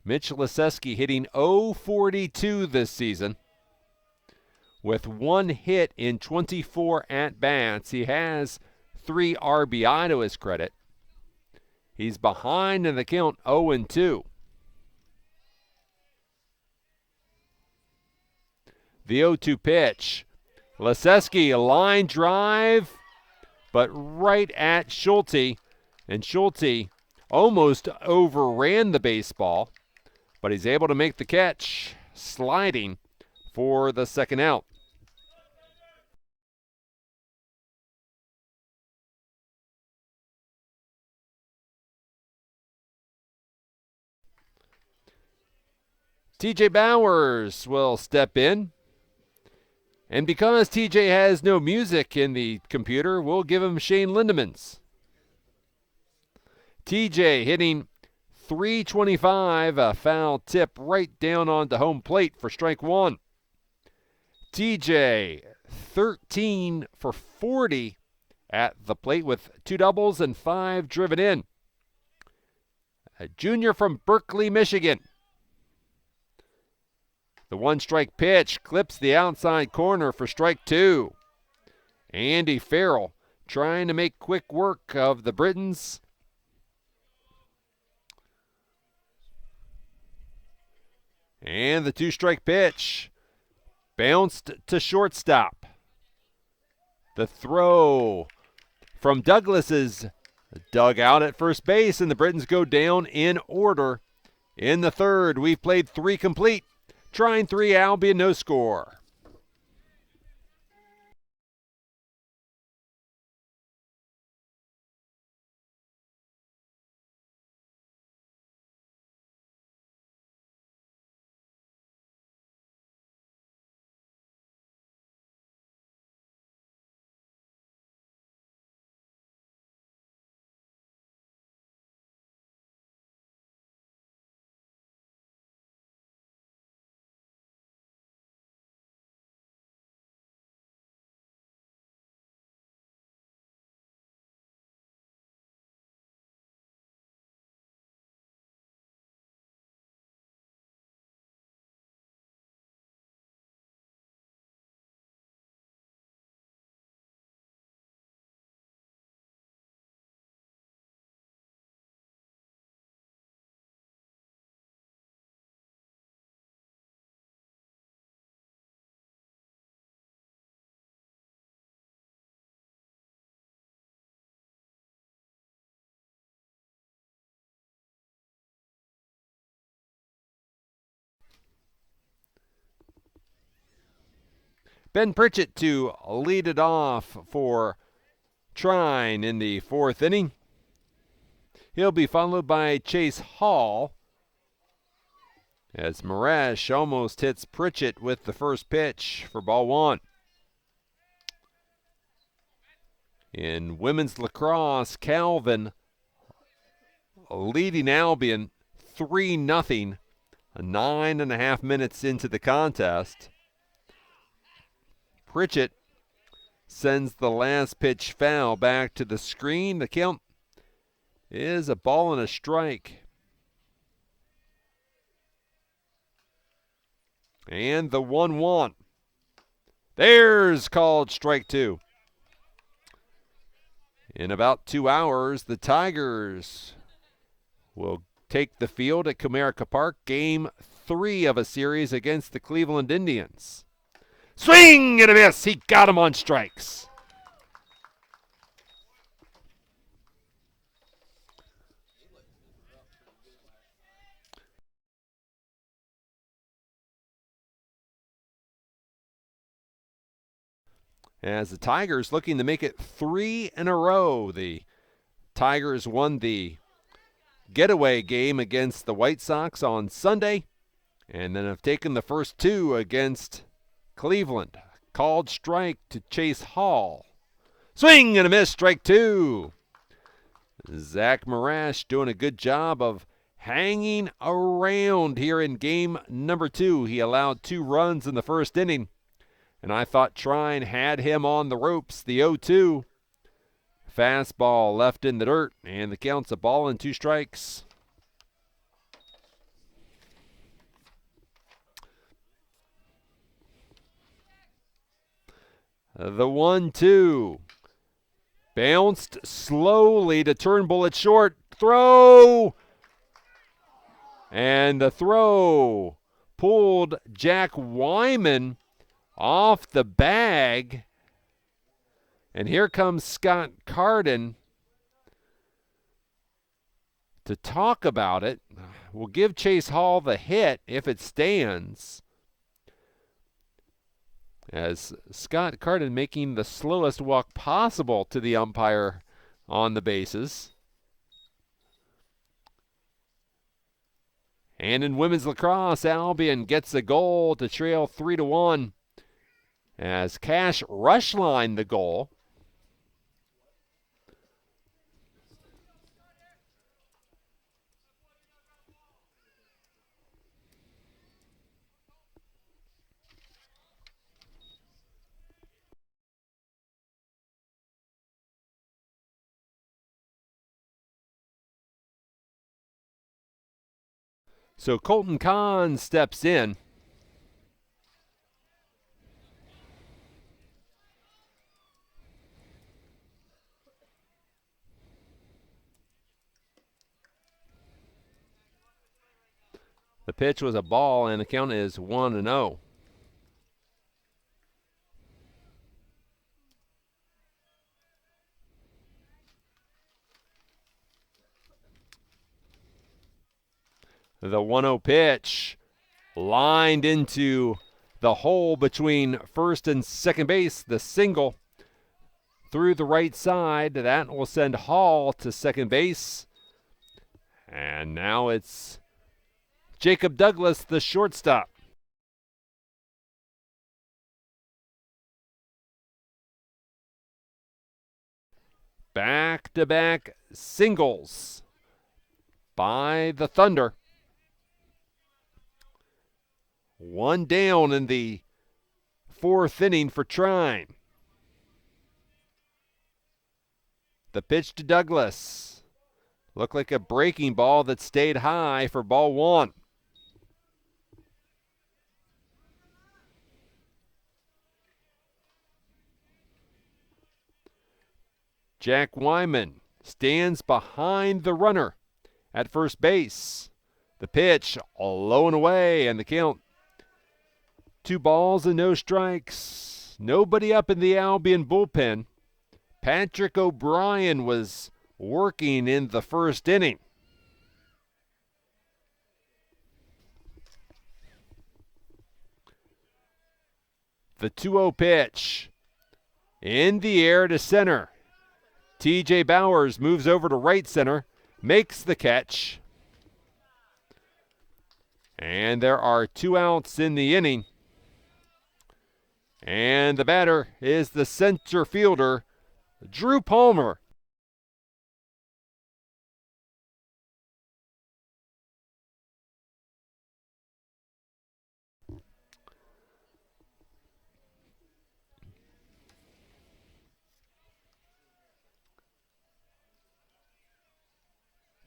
Mitch Leseski hitting .042 this season with 1 hit in 24 at-bats. He has 3 RBI to his credit. He's behind in the count 0-2. The 0-2 pitch. Leseski, a line drive, but right at Schulte. And Schulte almost overran the baseball, but he's able to make the catch, sliding for the second out. TJ Bowers will step in. And because TJ has no music in the computer, we'll give him Shane Lindemans. TJ hitting .325, a foul tip right down onto home plate for strike 1. TJ 13 for 40 at the plate with 2 doubles and 5 driven in. A junior from Berkeley, Michigan. The 1-strike pitch clips the outside corner for strike 2. Andy Farrell trying to make quick work of the Britons. And the 2-strike pitch bounced to shortstop. The throw from Douglas's dugout at first base, and the Britons go down in order. In the third, we've played 3 complete. Trine 3, Albion no score. Ben Pritchett to lead it off for Trine in the 4th inning. He'll be followed by Chase Hall as Marash almost hits Pritchett with the first pitch for ball 1. In women's lacrosse, Calvin leading Albion 3-0, 9.5 minutes into the contest. Pritchett sends the last pitch foul back to the screen. The count is a ball and a strike. And the 1-1. There's called strike 2. In about 2 hours, the Tigers will take the field at Comerica Park. Game 3 of a series against the Cleveland Indians. Swing and a miss. He got him on strikes. As the Tigers looking to make it 3 in a row. The Tigers won the getaway game against the White Sox on Sunday, and then have taken the first 2 against Cleveland. Called strike to Chase Hall. Swing and a miss, strike 2. Zach Marash doing a good job of hanging around here in game number 2. He allowed 2 runs in the first inning, and I thought Trine had him on the ropes. The 0-2. Fastball left in the dirt, and the count's a ball and 2 strikes. The 1-2. Bounced slowly to Turnbull at short. Throw! And the throw pulled Jack Wyman off the bag. And here comes Scott Carden to talk about it. We'll give Chase Hall the hit if it stands. As Scott Carden making the slowest walk possible to the umpire on the bases. And in women's lacrosse, Albion gets a goal to trail 3-1 as Cash rushlined the goal. So Colton Kahn steps in. The pitch was a ball, and the count is 1-0. The 1-0 pitch lined into the hole between first and second base. The single through the right side. That will send Hall to second base. And now it's Jacob Douglas, the shortstop. Back-to-back singles by the Thunder. One down in the fourth inning for Trine. The pitch to Douglas. Looked like a breaking ball that stayed high for ball one. Jack Wyman stands behind the runner at first base. The pitch low and away, and the count 2 balls and no strikes. Nobody up in the Albion bullpen. Patrick O'Brien was working in the first inning. The 2-0 pitch in the air to center. TJ Bowers moves over to right center, makes the catch. And there are 2 outs in the inning. And the batter is the center fielder, Drew Palmer.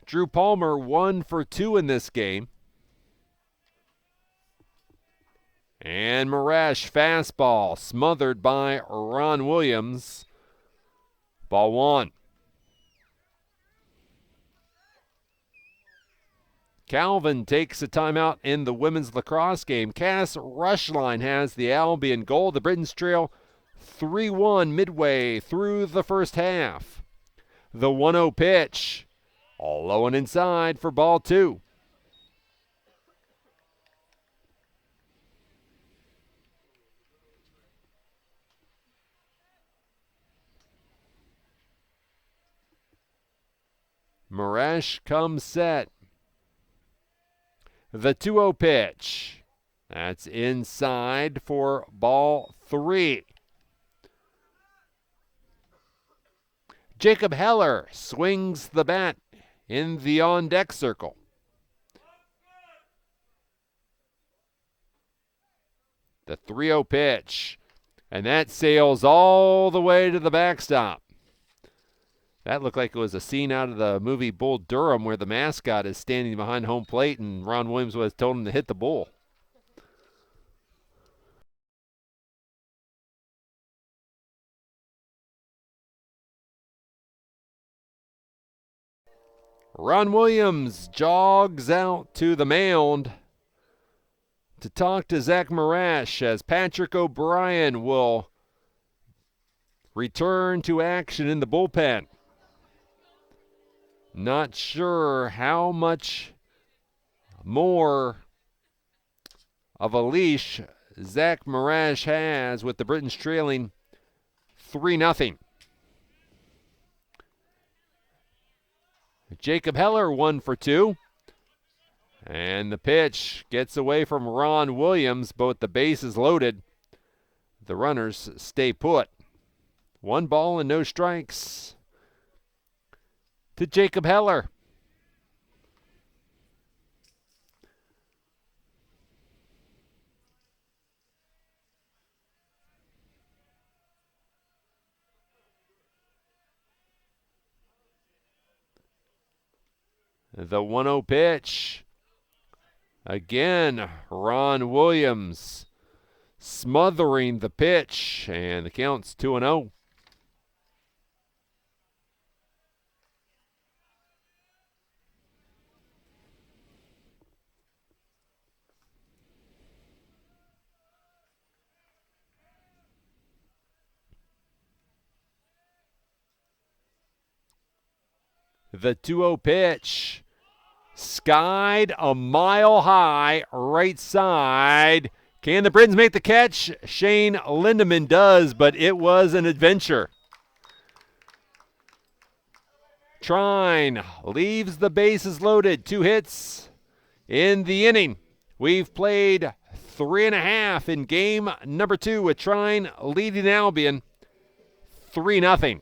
Drew Palmer 1 for 2 in this game. And Marash fastball smothered by Ron Williams. Ball 1. Calvin takes a timeout in the women's lacrosse game. Cass Rushline has the Albion goal. The Britons trail 3-1 midway through the first half. The 1-0 pitch, all low and inside for ball 2. Marash comes set. The 2-0 pitch. That's inside for ball 3. Jacob Heller swings the bat in the on-deck circle. The 3-0 pitch. And that sails all the way to the backstop. That looked like it was a scene out of the movie Bull Durham where the mascot is standing behind home plate and Ron Williams was told him to hit the bull. Ron Williams jogs out to the mound to talk to Zach Marash as Patrick O'Brien will return to action in the bullpen. Not sure how much more of a leash Zach Marash has with the Britons trailing 3-0. Jacob Heller 1 for 2. And the pitch gets away from Ron Williams, but the base is loaded. The runners stay put. 1 ball and no strikes to Jacob Heller. The 1-0 pitch. Again, Ron Williams smothering the pitch, and the count's 2-0. The 2-0 pitch. Skied a mile high, right side. Can the Britons make the catch? Shane Lindeman does, but it was an adventure. Trine leaves the bases loaded. 2 hits in the inning. We've played 3.5 in game number 2 with Trine leading Albion 3-0.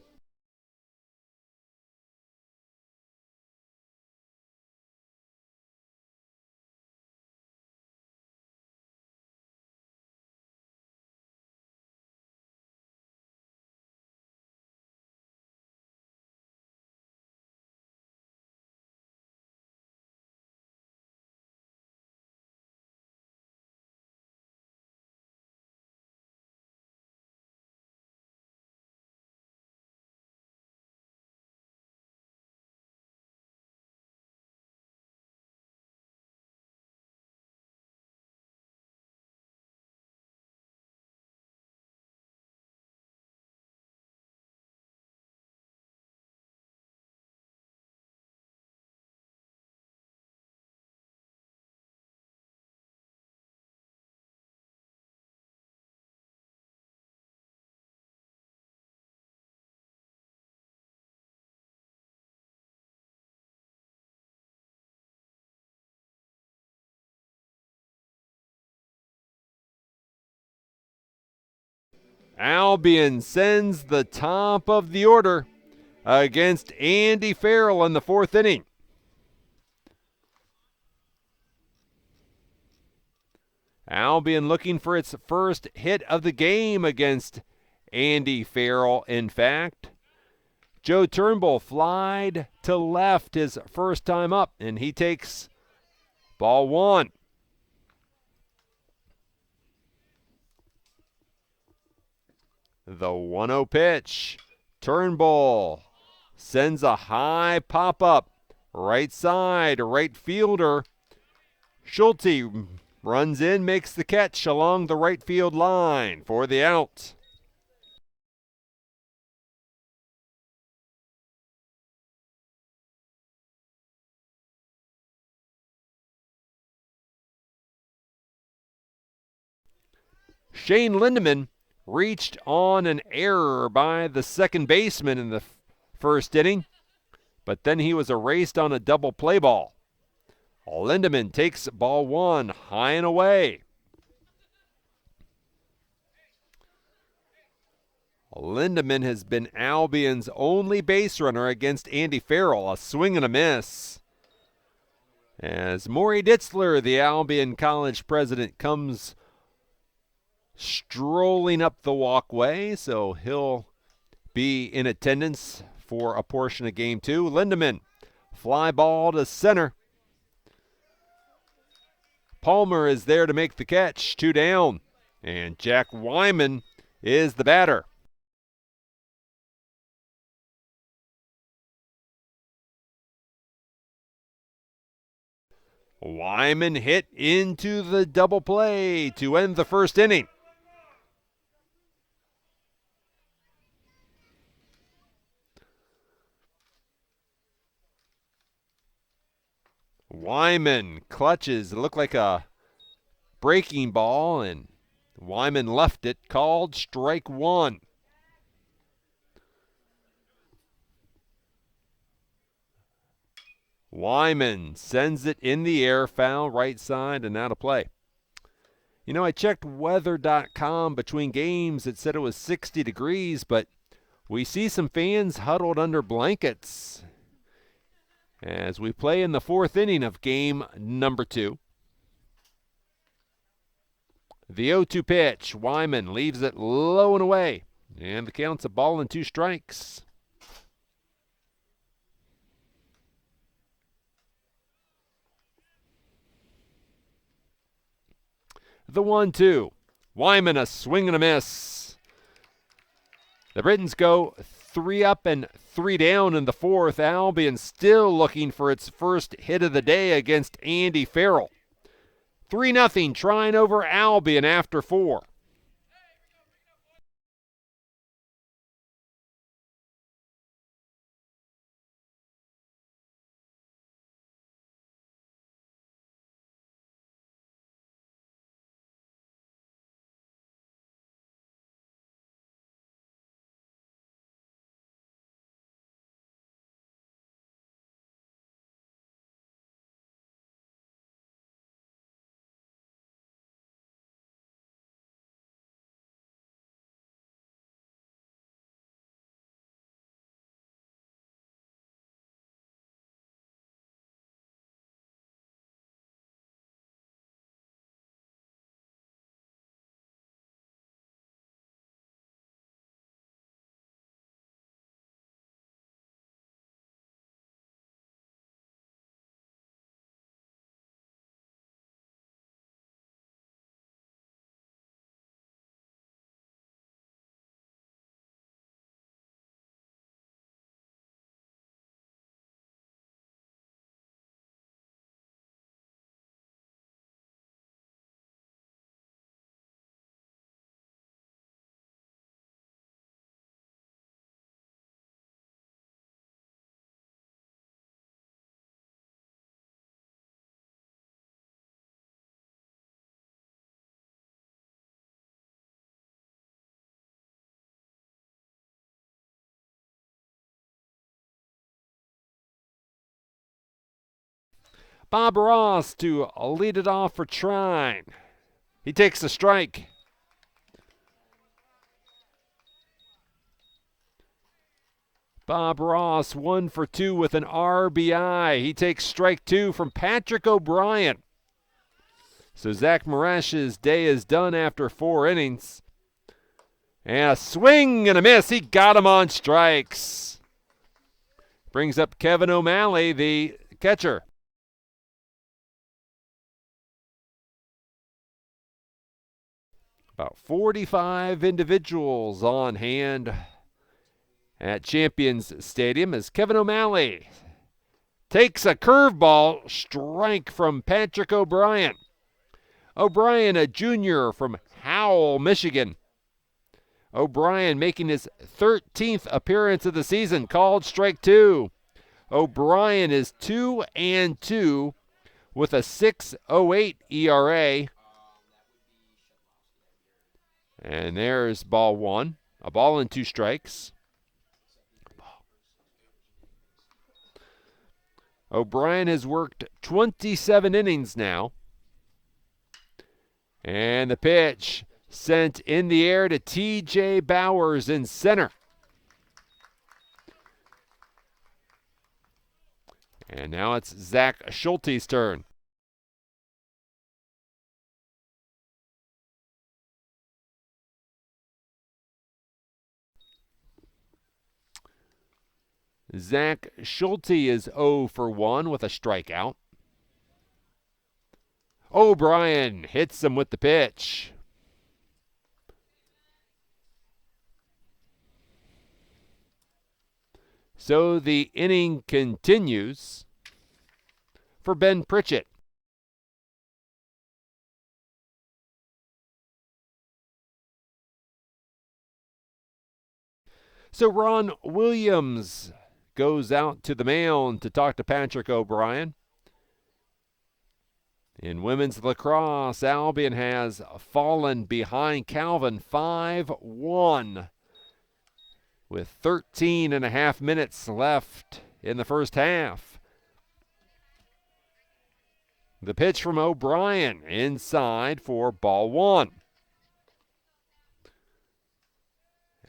Albion sends the top of the order against Andy Farrell in the 4th inning. Albion looking for its first hit of the game against Andy Farrell, in fact. Joe Turnbull flied to left his first time up, and he takes ball 1. The 1-0 pitch. Turnbull sends a high pop-up. Right side, right fielder. Schulte runs in, makes the catch along the right field line for the out. Shane Lindeman reached on an error by the second baseman in the first inning, but then he was erased on a double play ball. Lindeman takes ball 1 high and away. Lindeman has been Albion's only base runner against Andy Farrell, a swing and a miss. As Maury Ditzler, the Albion College president, comes strolling up the walkway, so he'll be in attendance for a portion of game 2. Lindeman, fly ball to center. Palmer is there to make the catch, 2 down, and Jack Wyman is the batter. Wyman hit into the double play to end the first inning. Wyman clutches. It looked like a breaking ball, and Wyman left it. Called strike one. Wyman sends it in the air, foul right side, and out of play. You know, I checked weather.com between games. It said it was 60 degrees, but we see some fans huddled under blankets as we play in the fourth inning of game number 2. The 0-2 pitch. Wyman leaves it low and away, and the count's a ball and 2 strikes. The 1-2. Wyman a swing and a miss. The Britons go 3 up and 3 down in the fourth. Albion still looking for its first hit of the day against Andy Farrell. 3-0 Trine over Albion after 4. Bob Ross to lead it off for Trine. He takes a strike. Bob Ross 1 for 2 with an RBI. He takes strike 2 from Patrick O'Brien. So Zach Marash's day is done after 4 innings. And a swing and a miss. He got him on strikes. Brings up Kevin O'Malley, the catcher. About 45 individuals on hand at Champions Stadium as Kevin O'Malley takes a curveball strike from Patrick O'Brien. O'Brien, a junior from Howell, Michigan. O'Brien making his 13th appearance of the season, called strike 2. O'Brien is 2-2 with a 6.08 ERA. And there's ball 1. A ball and 2 strikes. O'Brien has worked 27 innings now. And the pitch sent in the air to T.J. Bowers in center. And now it's Zach Schulte's turn. Zach Schulte is 0 for 1 with a strikeout. O'Brien hits him with the pitch. So the inning continues for Ben Pritchett. So Ron Williams goes out to the mound to talk to Patrick O'Brien. In women's lacrosse, Albion has fallen behind Calvin 5-1 with 13 and a half minutes left in the first half. The pitch from O'Brien inside for ball one.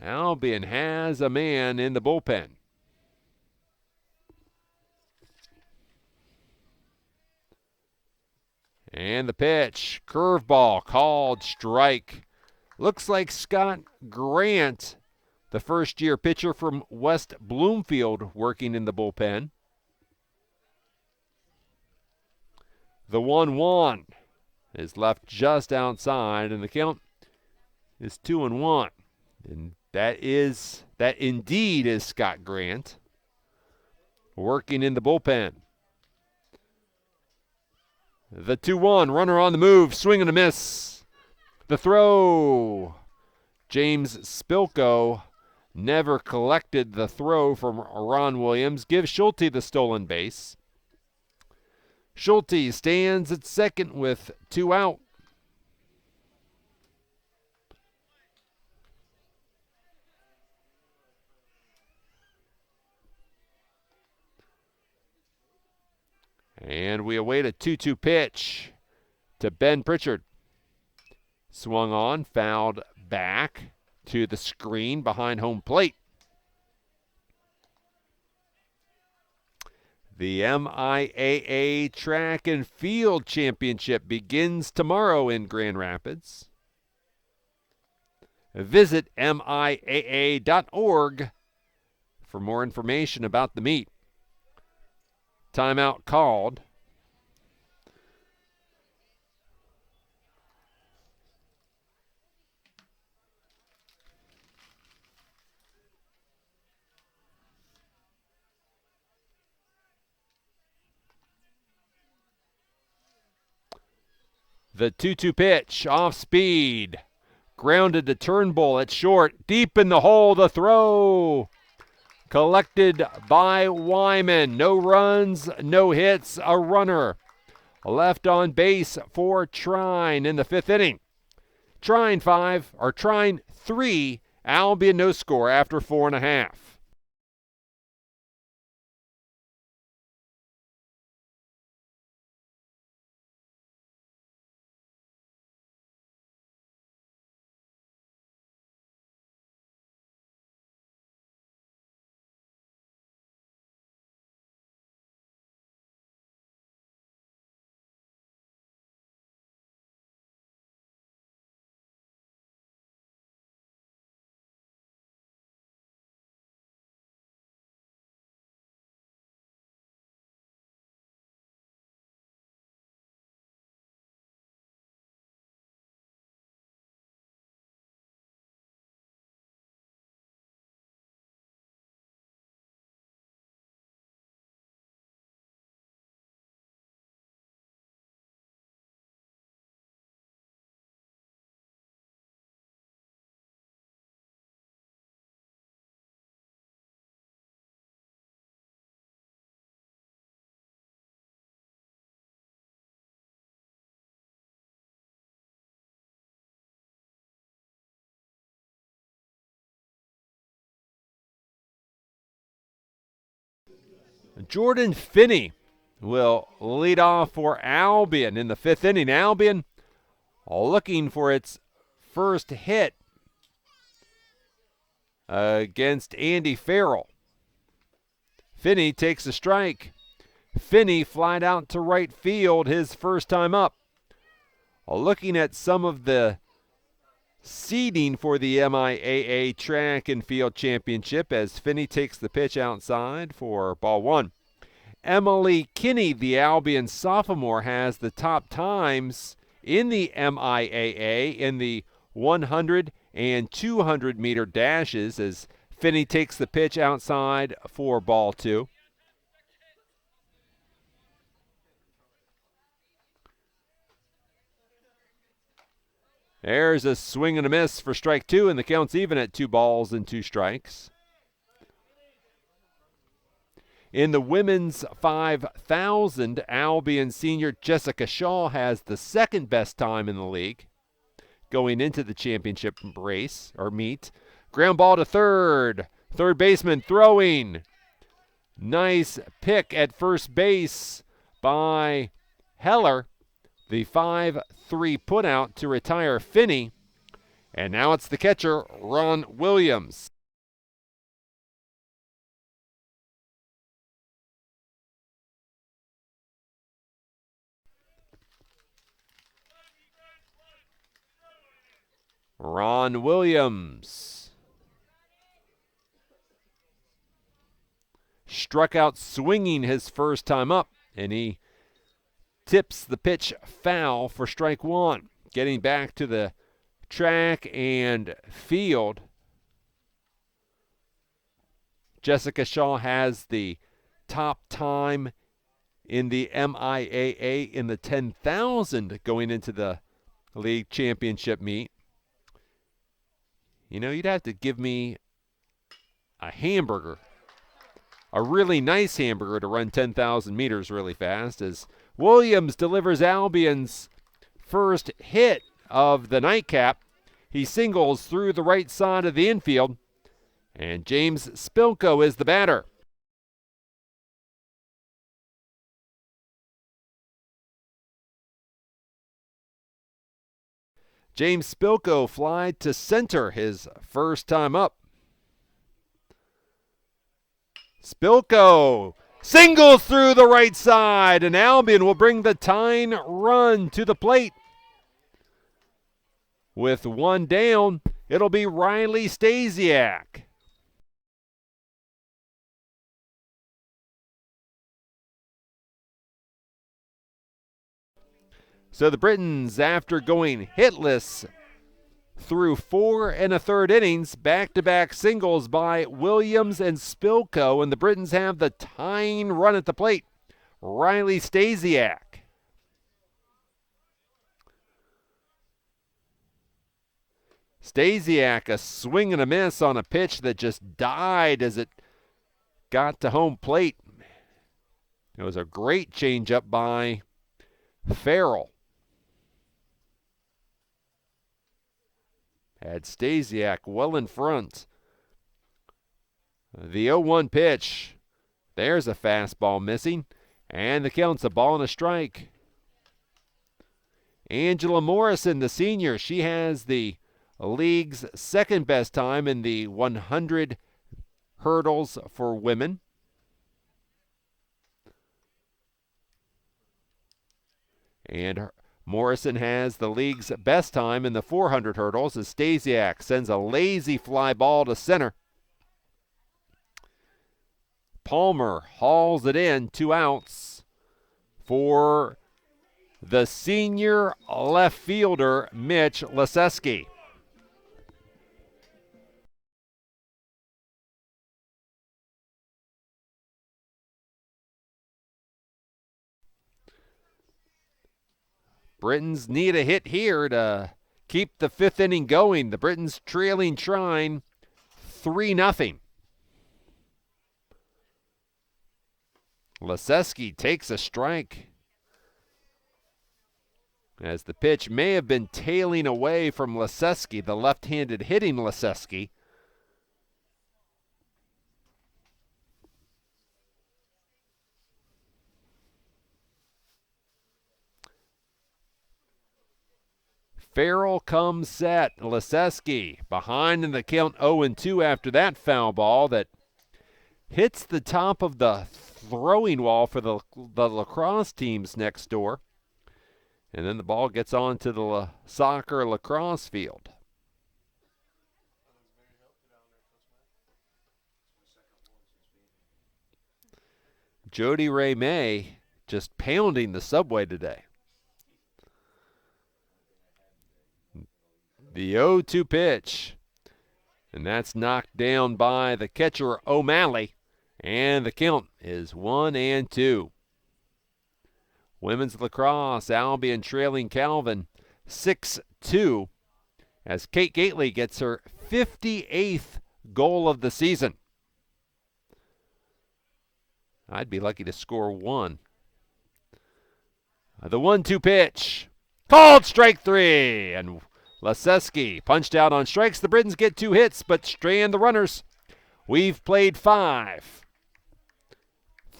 Albion has a man in the bullpen. And the pitch, curveball, called strike. Looks like Scott Grant, the first-year pitcher from West Bloomfield, working in the bullpen. The 1-1 is left just outside, and the count is 2-1. And that indeed is Scott Grant working in the bullpen. The 2-1, runner on the move, swing and a miss. The throw. James Spilko never collected the throw from Ron Williams. Gives Schulte the stolen base. Schulte stands at second with 2 out. And we await a 2-2 pitch to Ben Pritchard. Swung on, fouled back to the screen behind home plate. The MIAA Track and Field Championship begins tomorrow in Grand Rapids. Visit MIAA.org for more information about the meet. Timeout called. The 2-2 pitch, off speed. Grounded to Turnbull at short. Deep in the hole, the throw. Collected by Wyman. No runs, no hits, a runner. Left on base for Trine in the 5th inning. Trine 3, Albion no score after 4.5. Jordan Finney will lead off for Albion in the 5th inning. Albion looking for its first hit against Andy Farrell. Finney takes a strike. Finney flied out to right field his first time up. Looking at some of the seeding for the MIAA Track and Field Championship as Finney takes the pitch outside for ball one. Emily Kinney, the Albion sophomore, has the top times in the MIAA in the 100 and 200 meter dashes as Finney takes the pitch outside for ball two. There's a swing and a miss for strike two, and the count's even at 2 balls and 2 strikes. In the women's 5,000, Albion senior Jessica Shaw has the second best time in the league going into the championship race or meet. Ground ball to third. Third baseman throwing. Nice pick at first base by Heller. The 5-3 putout to retire Finney. And now it's the catcher, Ron Williams. Ron Williams struck out swinging his first time up, and he tips the pitch foul for strike one. Getting back to the track and field, Jessica Shaw has the top time in the MIAA in the 10,000 going into the league championship meet. You know, you'd have to give me a hamburger, a really nice hamburger, to run 10,000 meters really fast, as Williams delivers Albion's first hit of the nightcap. He singles through the right side of the infield, and James Spilko is the batter. James Spilko flied to center his first time up. Spilko singles through the right side, and Albion will bring the tying run to the plate. With one down, it'll be Riley Stasiak. So the Britons, after going hitless through 4 1/3 innings, back-to-back singles by Williams and Spilko, and the Britons have the tying run at the plate, Riley Stasiak. Stasiak, a swing and a miss on a pitch that just died as it got to home plate. It was a great changeup by Farrell. Had Stasiak well in front. The 0-1 pitch. There's a fastball missing, and the count's a ball and a strike. Angela Morrison, the senior, she has the league's second best time in the 100 hurdles for women. And Morrison has the league's best time in the 400 hurdles as Stasiak sends a lazy fly ball to center. Palmer hauls it in, 2 outs for the senior left fielder, Mitch Leseski. Britons need a hit here to keep the 5th inning going. The Britons trailing Trine 3-0. Leseski takes a strike, as the pitch may have been tailing away from Leseski, the left-handed hitting Leseski. Farrell comes set. Leseski behind in the count, 0-2 after that foul ball that hits the top of the throwing wall for the lacrosse teams next door. And then the ball gets onto the soccer lacrosse field. Jody Ray May just pounding the subway today. The 0-2 pitch, and that's knocked down by the catcher O'Malley, and the count is 1-2. Women's lacrosse, Albion trailing Calvin 6-2 as Kate Gately gets her 58th goal of the season. I'd be lucky to score one. The 1-2 pitch. Called strike three. And Leseski punched out on strikes. The Britons get 2 hits, but strand the runners. We've played 5.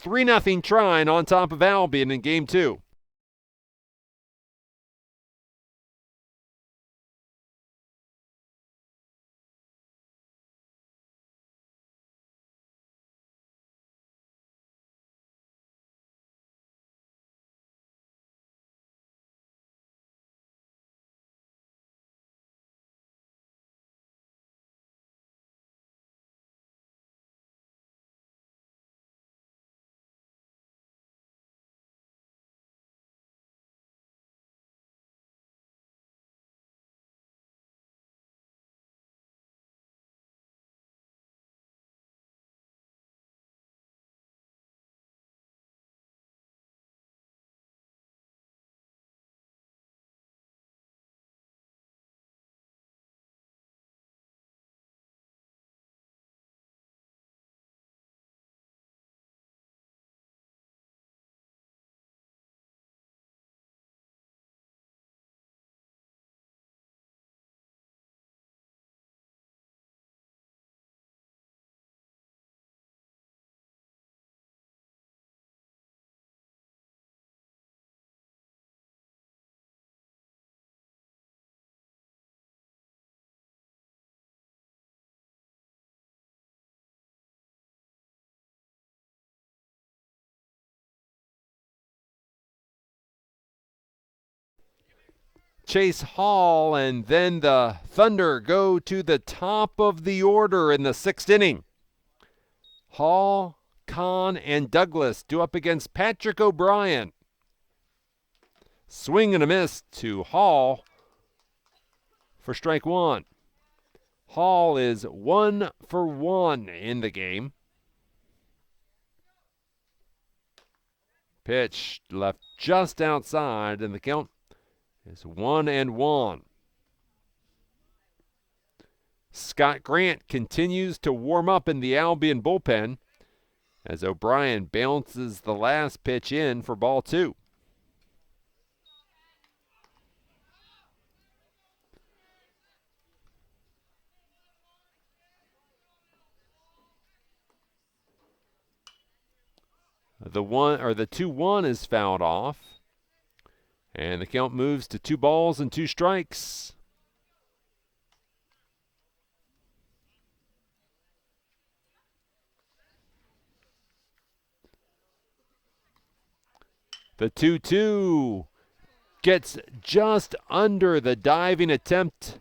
3-0 Trine on top of Albion in Game 2. Chase Hall, and then the Thunder go to the top of the order in the 6th inning. Hall, Kahn, and Douglas do up against Patrick O'Brien. Swing and a miss to Hall for strike 1. Hall is 1 for 1 in the game. Pitch left just outside, and the count is 1-1. Scott Grant continues to warm up in the Albion bullpen as O'Brien bounces the last pitch in for ball 2. The 2-1 is fouled off, and the count moves to 2 balls and 2 strikes. The 2-2 gets just under the diving attempt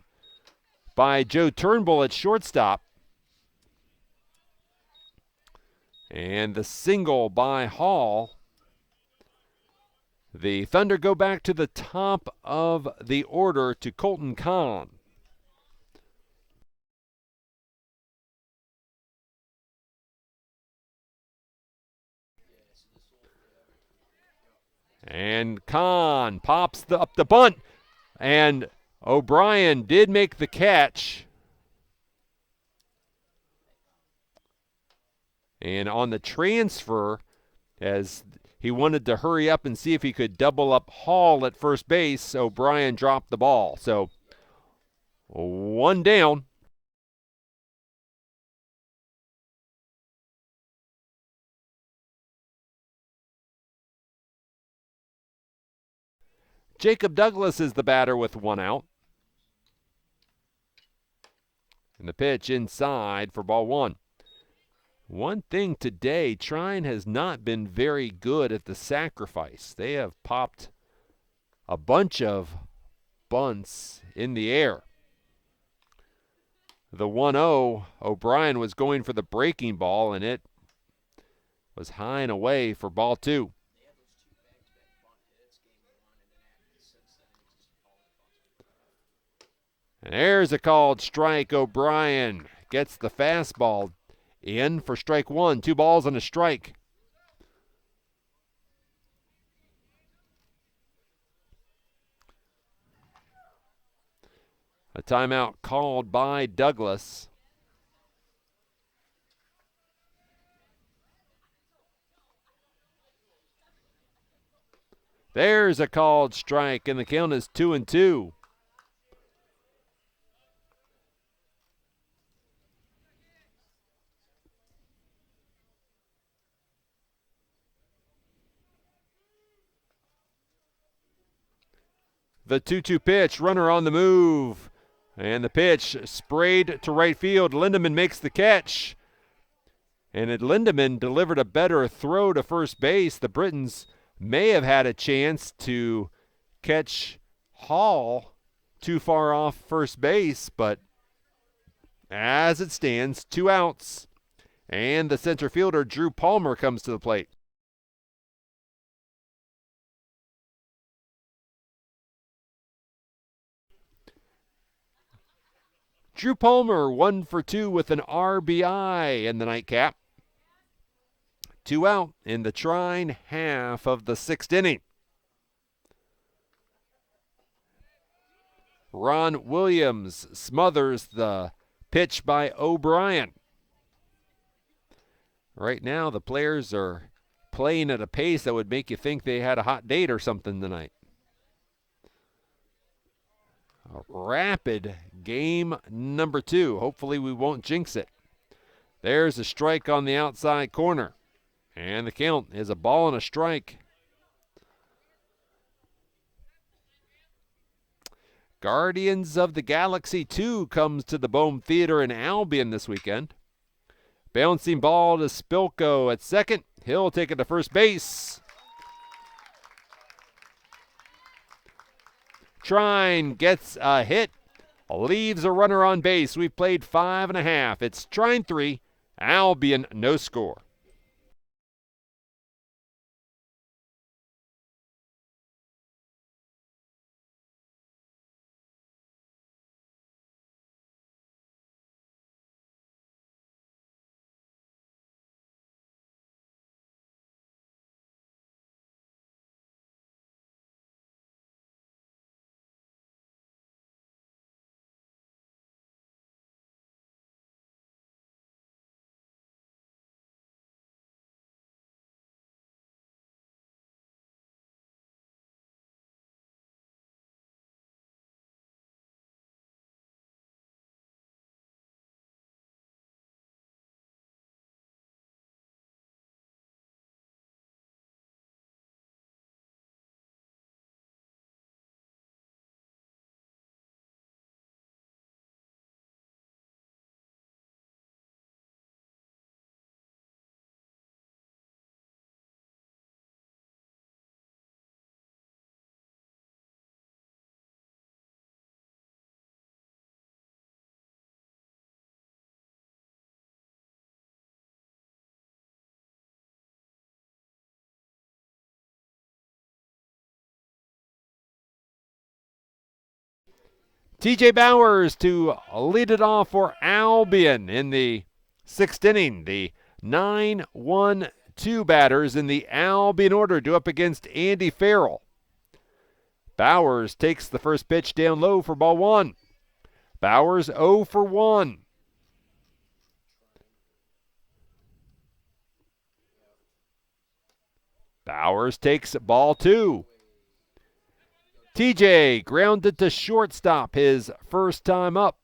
by Joe Turnbull at shortstop. And the single by Hall. The Thunder go back to the top of the order to Colton Kahn. And Kahn pops up the bunt, and O'Brien did make the catch. And on the transfer, as he wanted to hurry up and see if he could double up Hall at first base, O'Brien dropped the ball. So 1 down. Jacob Douglas is the batter with 1 out. And the pitch inside for ball 1. One thing today, Trine has not been very good at the sacrifice. They have popped a bunch of bunts in the air. The 1-0, O'Brien was going for the breaking ball, and it was high and away for ball 2. And there's a called strike. O'Brien gets the fastball in for strike 1. 2 balls and a strike. A timeout called by Douglas. There's a called strike, and the count is 2-2. The 2-2 pitch, runner on the move. And the pitch sprayed to right field. Lindemann makes the catch. And Lindemann delivered a better throw to first base. The Britons may have had a chance to catch Hall too far off first base, but as it stands, 2 outs. And the center fielder, Drew Palmer, comes to the plate. Drew Palmer, 1 for 2 with an RBI in the nightcap. 2 out in the Trine half of the 6th inning. Ron Williams smothers the pitch by O'Brien. Right now, the players are playing at a pace that would make you think they had a hot date or something tonight. A rapid game number 2. Hopefully we won't jinx it. There's a strike on the outside corner. And the count is a ball and a strike. Guardians of the Galaxy 2 comes to the Bohm Theater in Albion this weekend. Bouncing ball to Spilko at second. He'll take it to first base. Trine gets a hit, leaves a runner on base. We've played 5.5. It's Trine 3, Albion no score. TJ Bowers to lead it off for Albion in the 6th inning. The 9-1-2 batters in the Albion order do up against Andy Farrell. Bowers takes the first pitch down low for ball 1. Bowers 0 for 1. Bowers takes ball 2. TJ grounded to shortstop his first time up.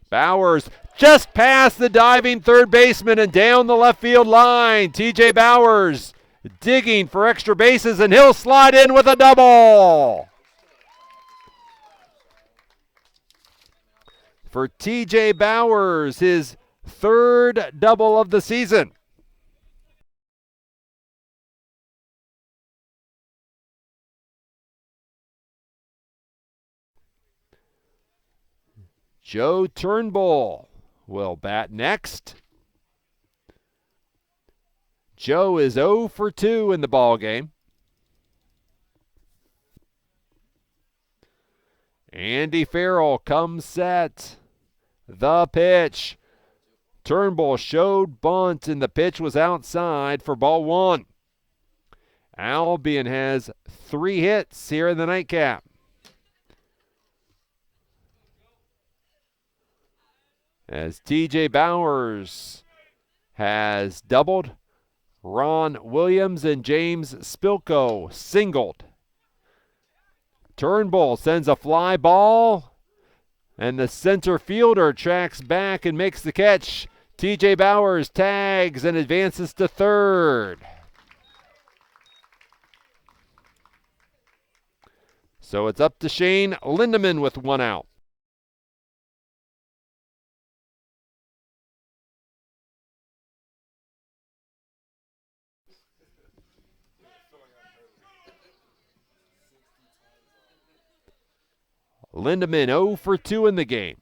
Bowers just past the diving third baseman and down the left field line. TJ Bowers digging for extra bases, and he'll slide in with a double. For TJ Bowers, his 3rd double of the season. Joe Turnbull will bat next. Joe is 0 for 2 in the ballgame. Andy Farrell comes set. The pitch. Turnbull showed bunt, and the pitch was outside for ball 1. Albion has 3 hits here in the nightcap. As TJ Bowers has doubled. Ron Williams and James Spilko singled. Turnbull sends a fly ball, and the center fielder tracks back and makes the catch. TJ Bowers tags and advances to third. So it's up to Shane Lindeman with one out. Lindeman 0 for 2 in the game.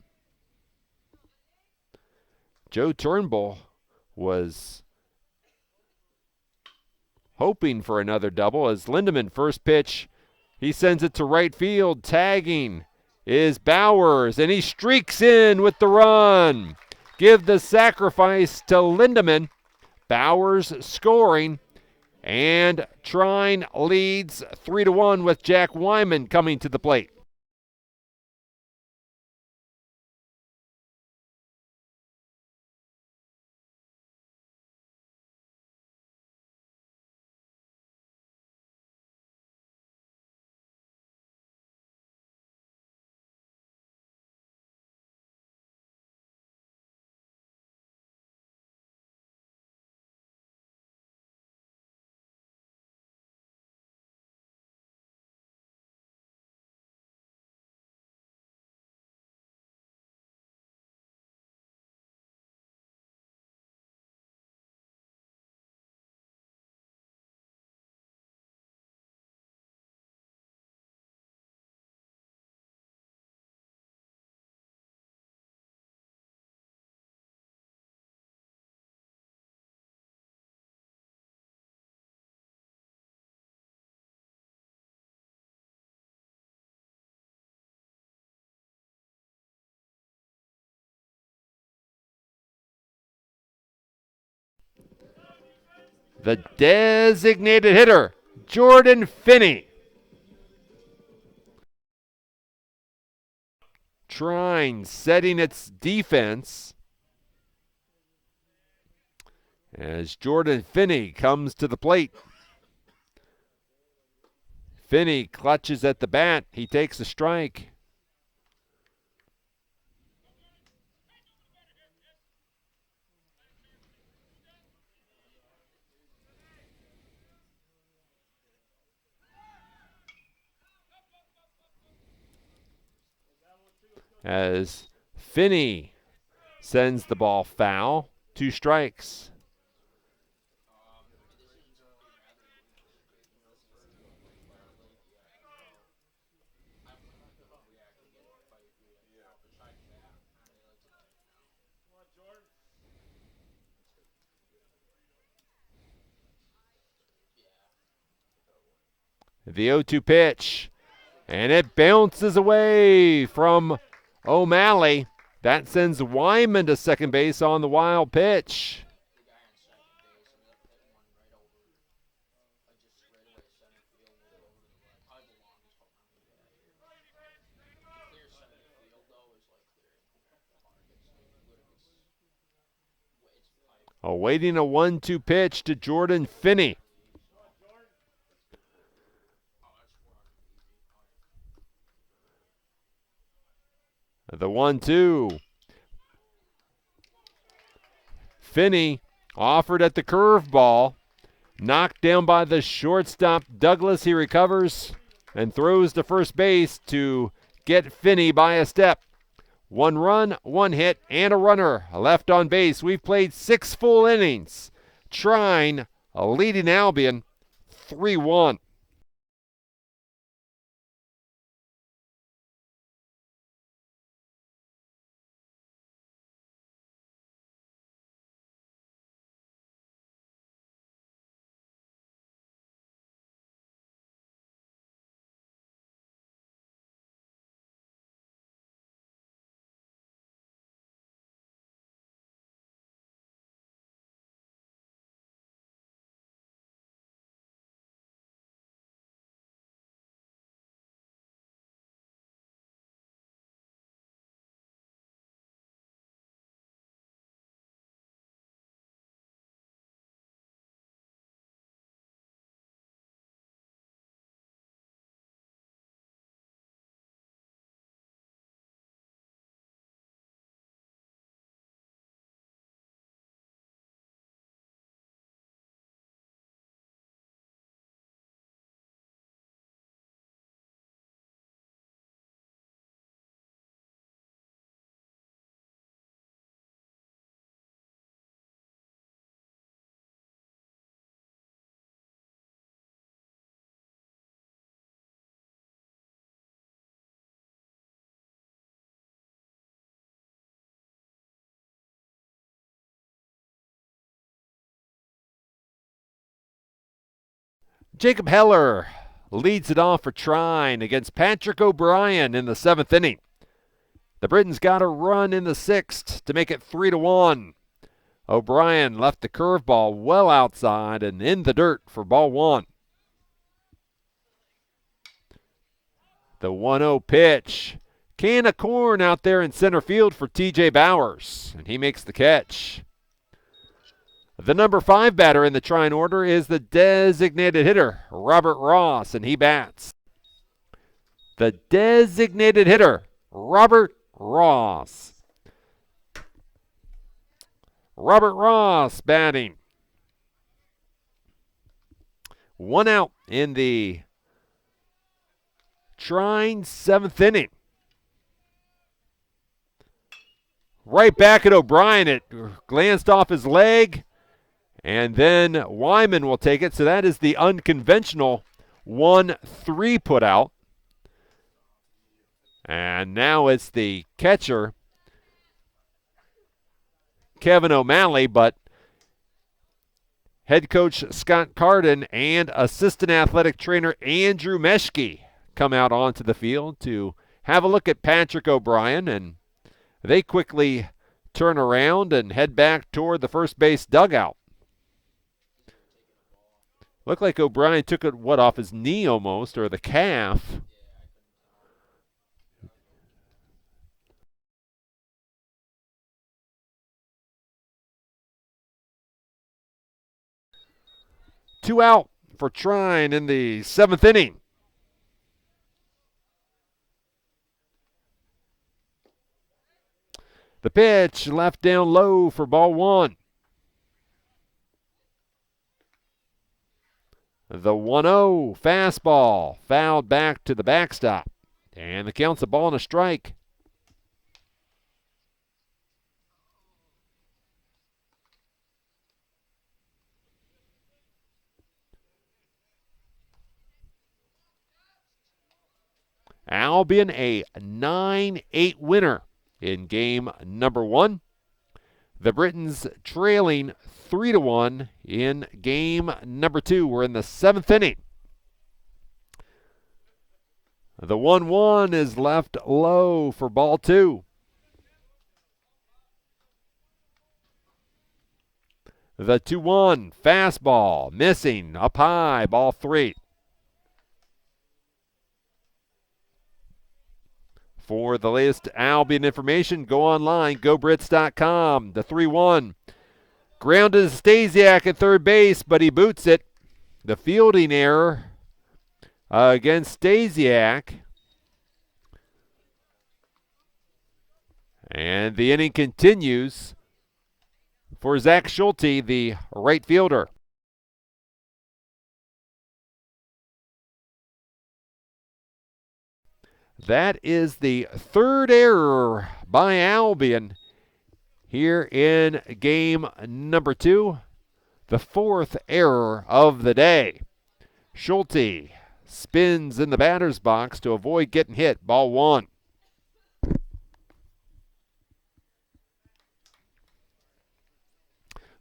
Joe Turnbull was hoping for another double as Lindeman first pitch. He sends it to right field. Tagging is Bowers, and he streaks in with the run. Give the sacrifice to Lindeman. Bowers scoring, and Trine leads 3-1 with Jack Wyman coming to the plate. The designated hitter, Jordan Finney. Trine setting its defense as Jordan Finney comes to the plate. Finney clutches at the bat. He takes a strike. As Finney sends the ball foul, 2 strikes. The 0-2 pitch, and it bounces away from O'Malley. That sends Wyman to second base on the wild pitch. Awaiting a 1-2 pitch to Jordan Finney. The 1-2. Finney offered at the curveball. Knocked down by the shortstop Douglas. He recovers and throws to first base to get Finney by a step. 1 run, 1 hit, and a runner left on base. We've played 6 full innings. Trine leading Albion 3-1. Jacob Heller leads it off for Trine against Patrick O'Brien in the 7th inning. The Britons got a run in the 6th to make it 3-1. O'Brien left the curveball well outside and in the dirt for ball 1. The 1-0 pitch. Can of corn out there in center field for TJ Bowers, and he makes the catch. The number 5 batter in the Trine order is the designated hitter, Robert Ross, and he bats. The designated hitter, Robert Ross. Robert Ross batting. 1 out in the Trine 7th inning. Right back at O'Brien. It glanced off his leg. And then Wyman will take it. So that is the unconventional 1-3 put out. And now it's the catcher, Kevin O'Malley, but head coach Scott Carden and assistant athletic trainer Andrew Meschke come out onto the field to have a look at Patrick O'Brien, and they quickly turn around and head back toward the first base dugout. Looked like O'Brien took it, off his knee almost, or the calf. Two out for Trine in the 7th inning. The pitch left down low for ball 1. The 1-0 fastball fouled back to the backstop. And the count's a ball and a strike. Albion a 9-8 winner in game number 1. The Britons trailing 3-1 in game number 2. We're in the 7th inning. The 1-1 is left low for ball 2. The 2-1 fastball missing up high, ball 3. For the latest Albion information, go online, gobrits.com. The 3-1. Grounded Stasiak at third base, but he boots it. The fielding error against Stasiak. And the inning continues for Zach Schulte, the right fielder. That is the 3rd error by Albion here in game number 2. The 4th error of the day. Schulte spins in the batter's box to avoid getting hit. Ball 1.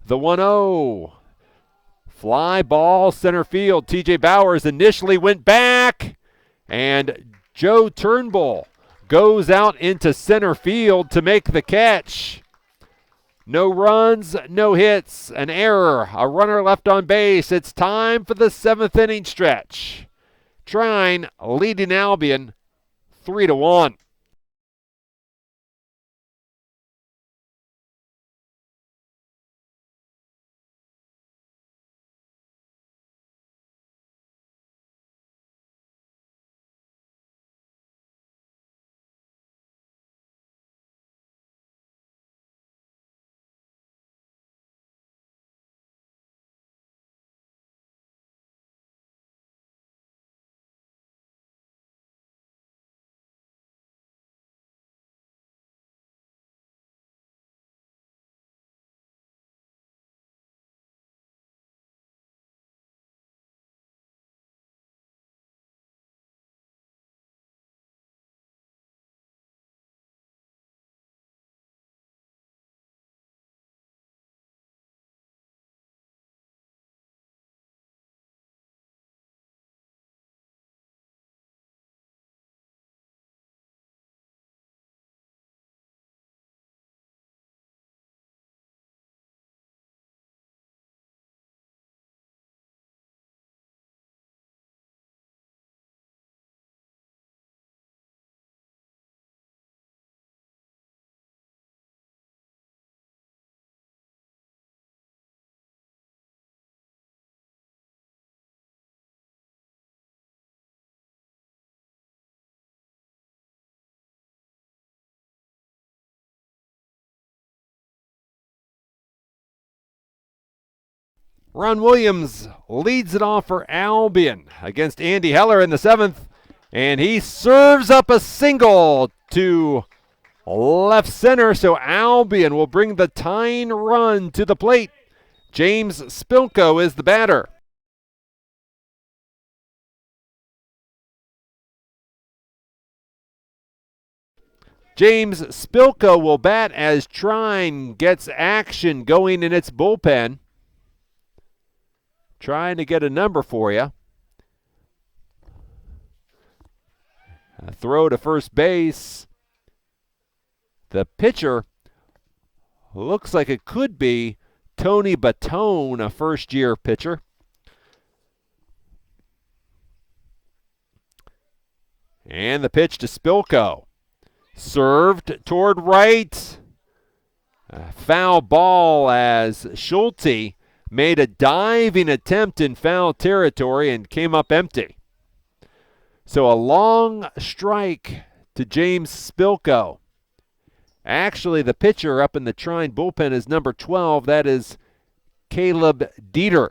The 1-0. Fly ball center field. TJ Bowers initially went back, and Joe Turnbull goes out into center field to make the catch. No runs, no hits, an error, a runner left on base. It's time for the 7th inning stretch. Trine leading Albion 3-1. Ron Williams leads it off for Albion against Andy Heller in the 7th, and he serves up a single to left center, so Albion will bring the tying run to the plate. James Spilko is the batter. James Spilko will bat as Trine gets action going in its bullpen. Trying to get a number for you. A throw to first base. The pitcher looks like it could be Tony Batone, a first-year pitcher. And the pitch to Spilko. Served toward right. A foul ball as Schulte made a diving attempt in foul territory and came up empty. So a long strike to James Spilko. Actually, the pitcher up in the Trine bullpen is number 12. That is Caleb Dieter.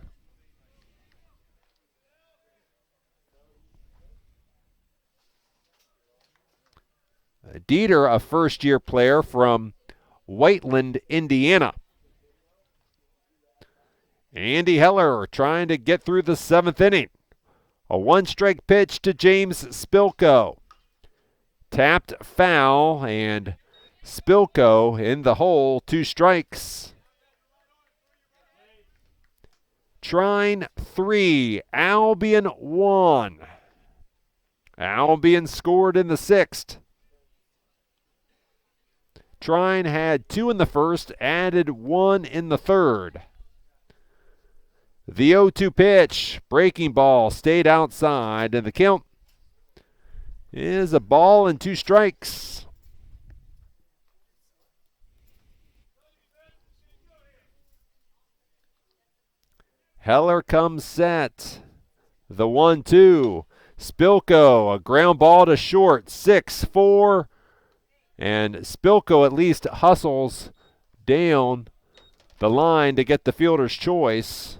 Dieter, a first-year player from Whiteland, Indiana. Andy Heller trying to get through the 7th inning. A one-strike pitch to James Spilko. Tapped foul, and Spilko in the hole, 2 strikes. Trine 3, Albion 1. Albion scored in the 6th. Trine had 2 in the 1st, added 1 in the 3rd. The 0-2 pitch, breaking ball, stayed outside, and the count is a ball and 2 strikes. Heller comes set. The 1-2. Spilko, a ground ball to short, 6-4. And Spilko at least hustles down the line to get the fielder's choice.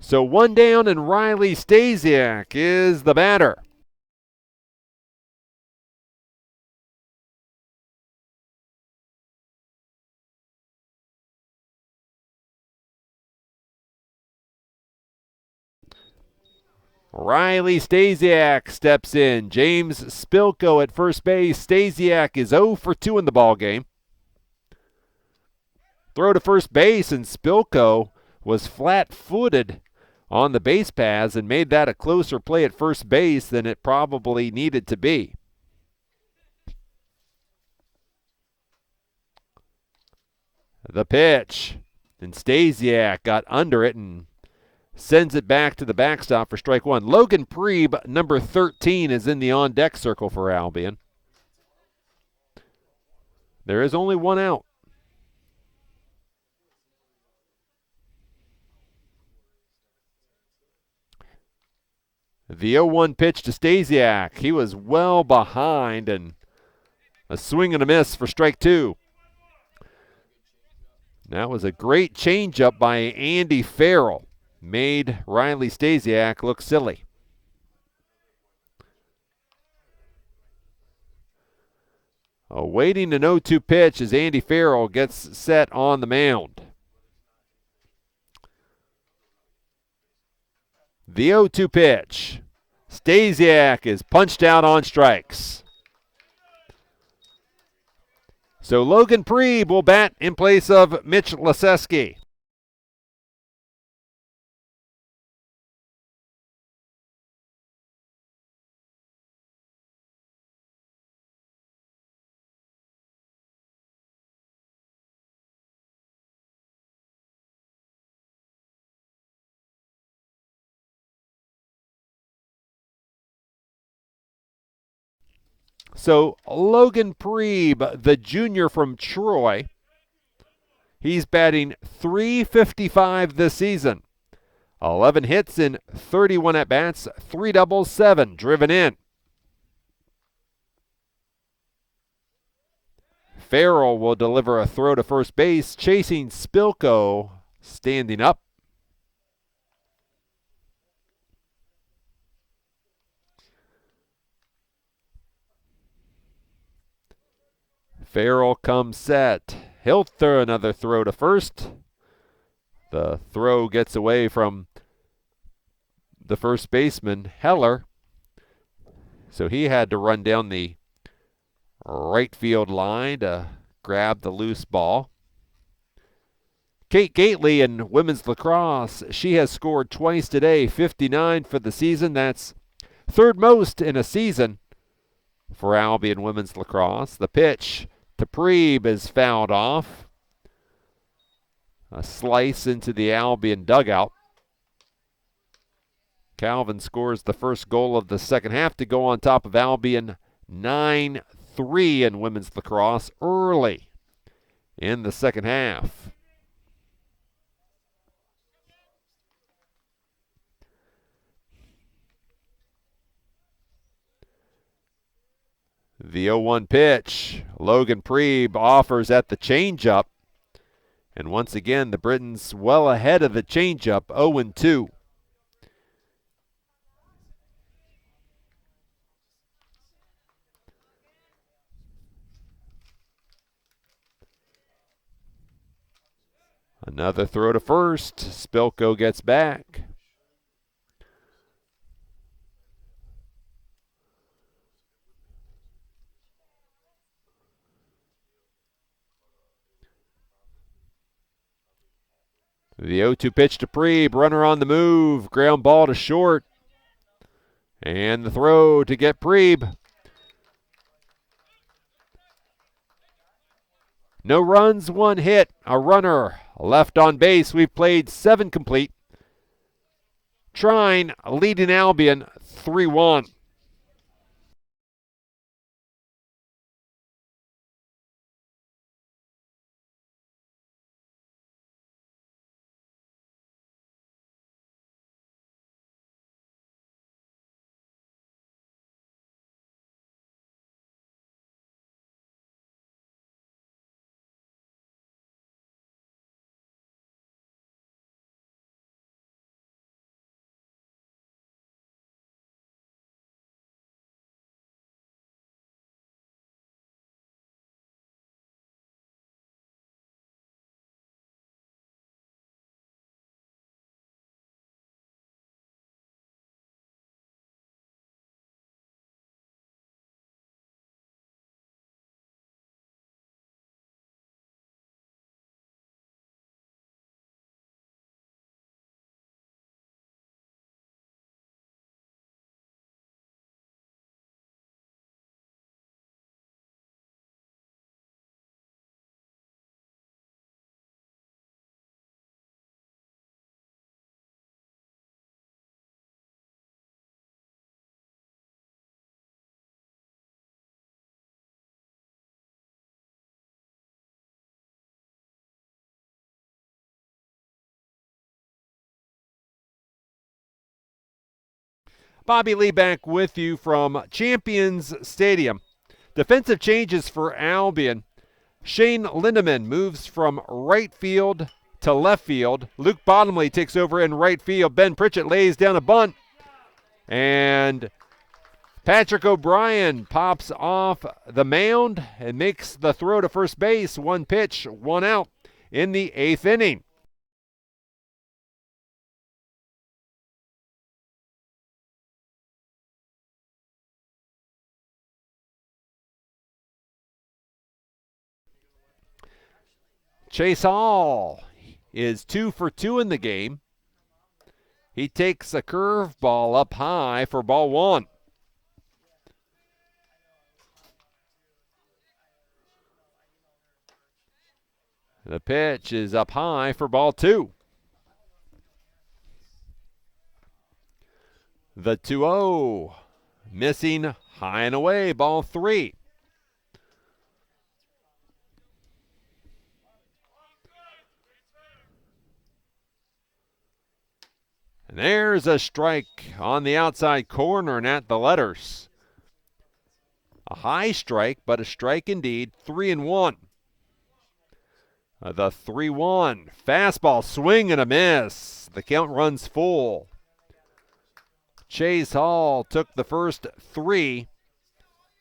So 1 down, and Riley Stasiak is the batter. Riley Stasiak steps in. James Spilko at first base. Stasiak is 0 for 2 in the ballgame. Throw to first base, and Spilko was flat-footed on the base paths and made that a closer play at first base than it probably needed to be. The pitch, and Stasiak got under it and sends it back to the backstop for strike 1. Logan Preeb, number 13, is in the on-deck circle for Albion. There is only 1 out. The 0-1 pitch to Stasiak. He was well behind, and a swing and a miss for strike 2. That was a great changeup by Andy Farrell. Made Riley Stasiak look silly. Awaiting an 0-2 pitch as Andy Farrell gets set on the mound. The 0-2 pitch. Stasiak is punched out on strikes. So Logan Preeb will bat in place of Mitch Leseski. So Logan Preeb, the junior from Troy, he's batting .355 this season. 11 hits in 31 at-bats, 3 doubles, 7 driven in. Farrell will deliver a throw to first base, chasing Spilko, standing up. Farrell comes set. He'll throw another throw to first. The throw gets away from the first baseman, Heller. So he had to run down the right field line to grab the loose ball. Kate Gately in women's lacrosse, she has scored twice today, 59 for the season. That's third most in a season for Albion women's lacrosse. The pitch to Preeb is fouled off. A slice into the Albion dugout. Calvin scores the first goal of the second half to go on top of Albion 9-3 in women's lacrosse early in the second half. The 0-1 pitch. Logan Preeb offers at the changeup. And once again, the Britons well ahead of the changeup, 0-2. Another throw to first. Spilko gets back. The 0-2 pitch to Preeb, runner on the move, ground ball to short. And the throw to get Preeb. No runs, one hit, a runner left on base. We've played 7 complete. Trine leading Albion 3-1. Bobby Lee back with you from Champions Stadium. Defensive changes for Albion. Shane Lindeman moves from right field to left field. Luke Bottomley takes over in right field. Ben Pritchett lays down a bunt. And Patrick O'Brien pops off the mound and makes the throw to first base. 1 pitch, 1 out in the 8th inning. Chase Hall is 2 for 2 in the game. He takes a curveball up high for ball 1. The pitch is up high for ball 2. The 2-0, missing high and away, ball 3. And there's a strike on the outside corner and at the letters. A high strike, but a strike indeed, 3-1. The 3-1. Fastball, swing and a miss. The count runs full. Chase Hall took the first 3,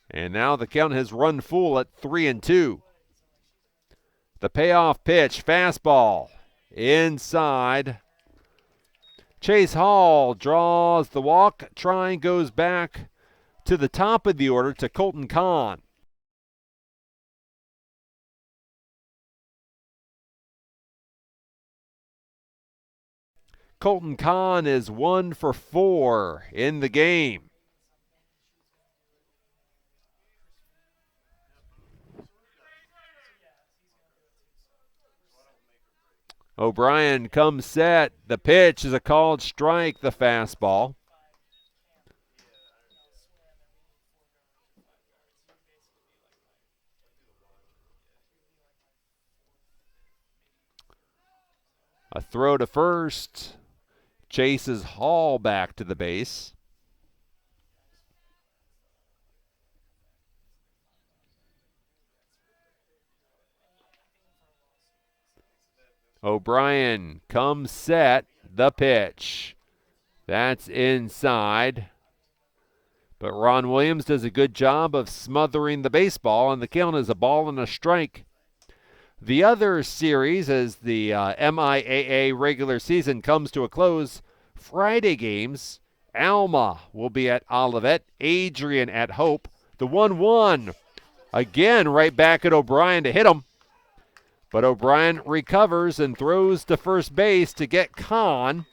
and now the count has run full at 3-2. The payoff pitch, fastball, inside. Chase Hall draws the walk. Trine goes back to the top of the order to Colton Kahn. Colton Kahn is 1 for 4 in the game. O'Brien comes set. The pitch is a called strike, the fastball. A throw to first. Chases Hall back to the base. O'Brien comes set. The pitch. That's inside. But Ron Williams does a good job of smothering the baseball, and the count is a ball and a strike. The other series, as the MIAA regular season comes to a close, Friday games, Alma will be at Olivet, Adrian at Hope. The 1-1, again right back at O'Brien to hit him. But O'Brien recovers and throws to first base to get Kahn.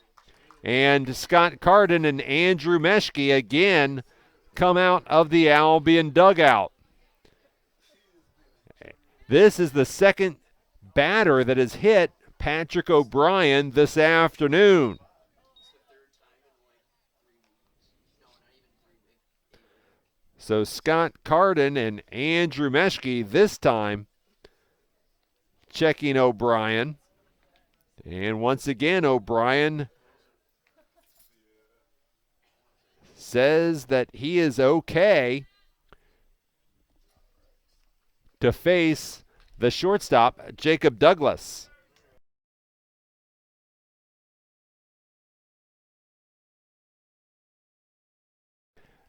And Scott Carden and Andrew Meschke again come out of the Albion dugout. This is the second batter that has hit Patrick O'Brien this afternoon. So Scott Carden and Andrew Meschke this time checking O'Brien. And once again, O'Brien says that he is okay to face the shortstop, Jacob Douglas.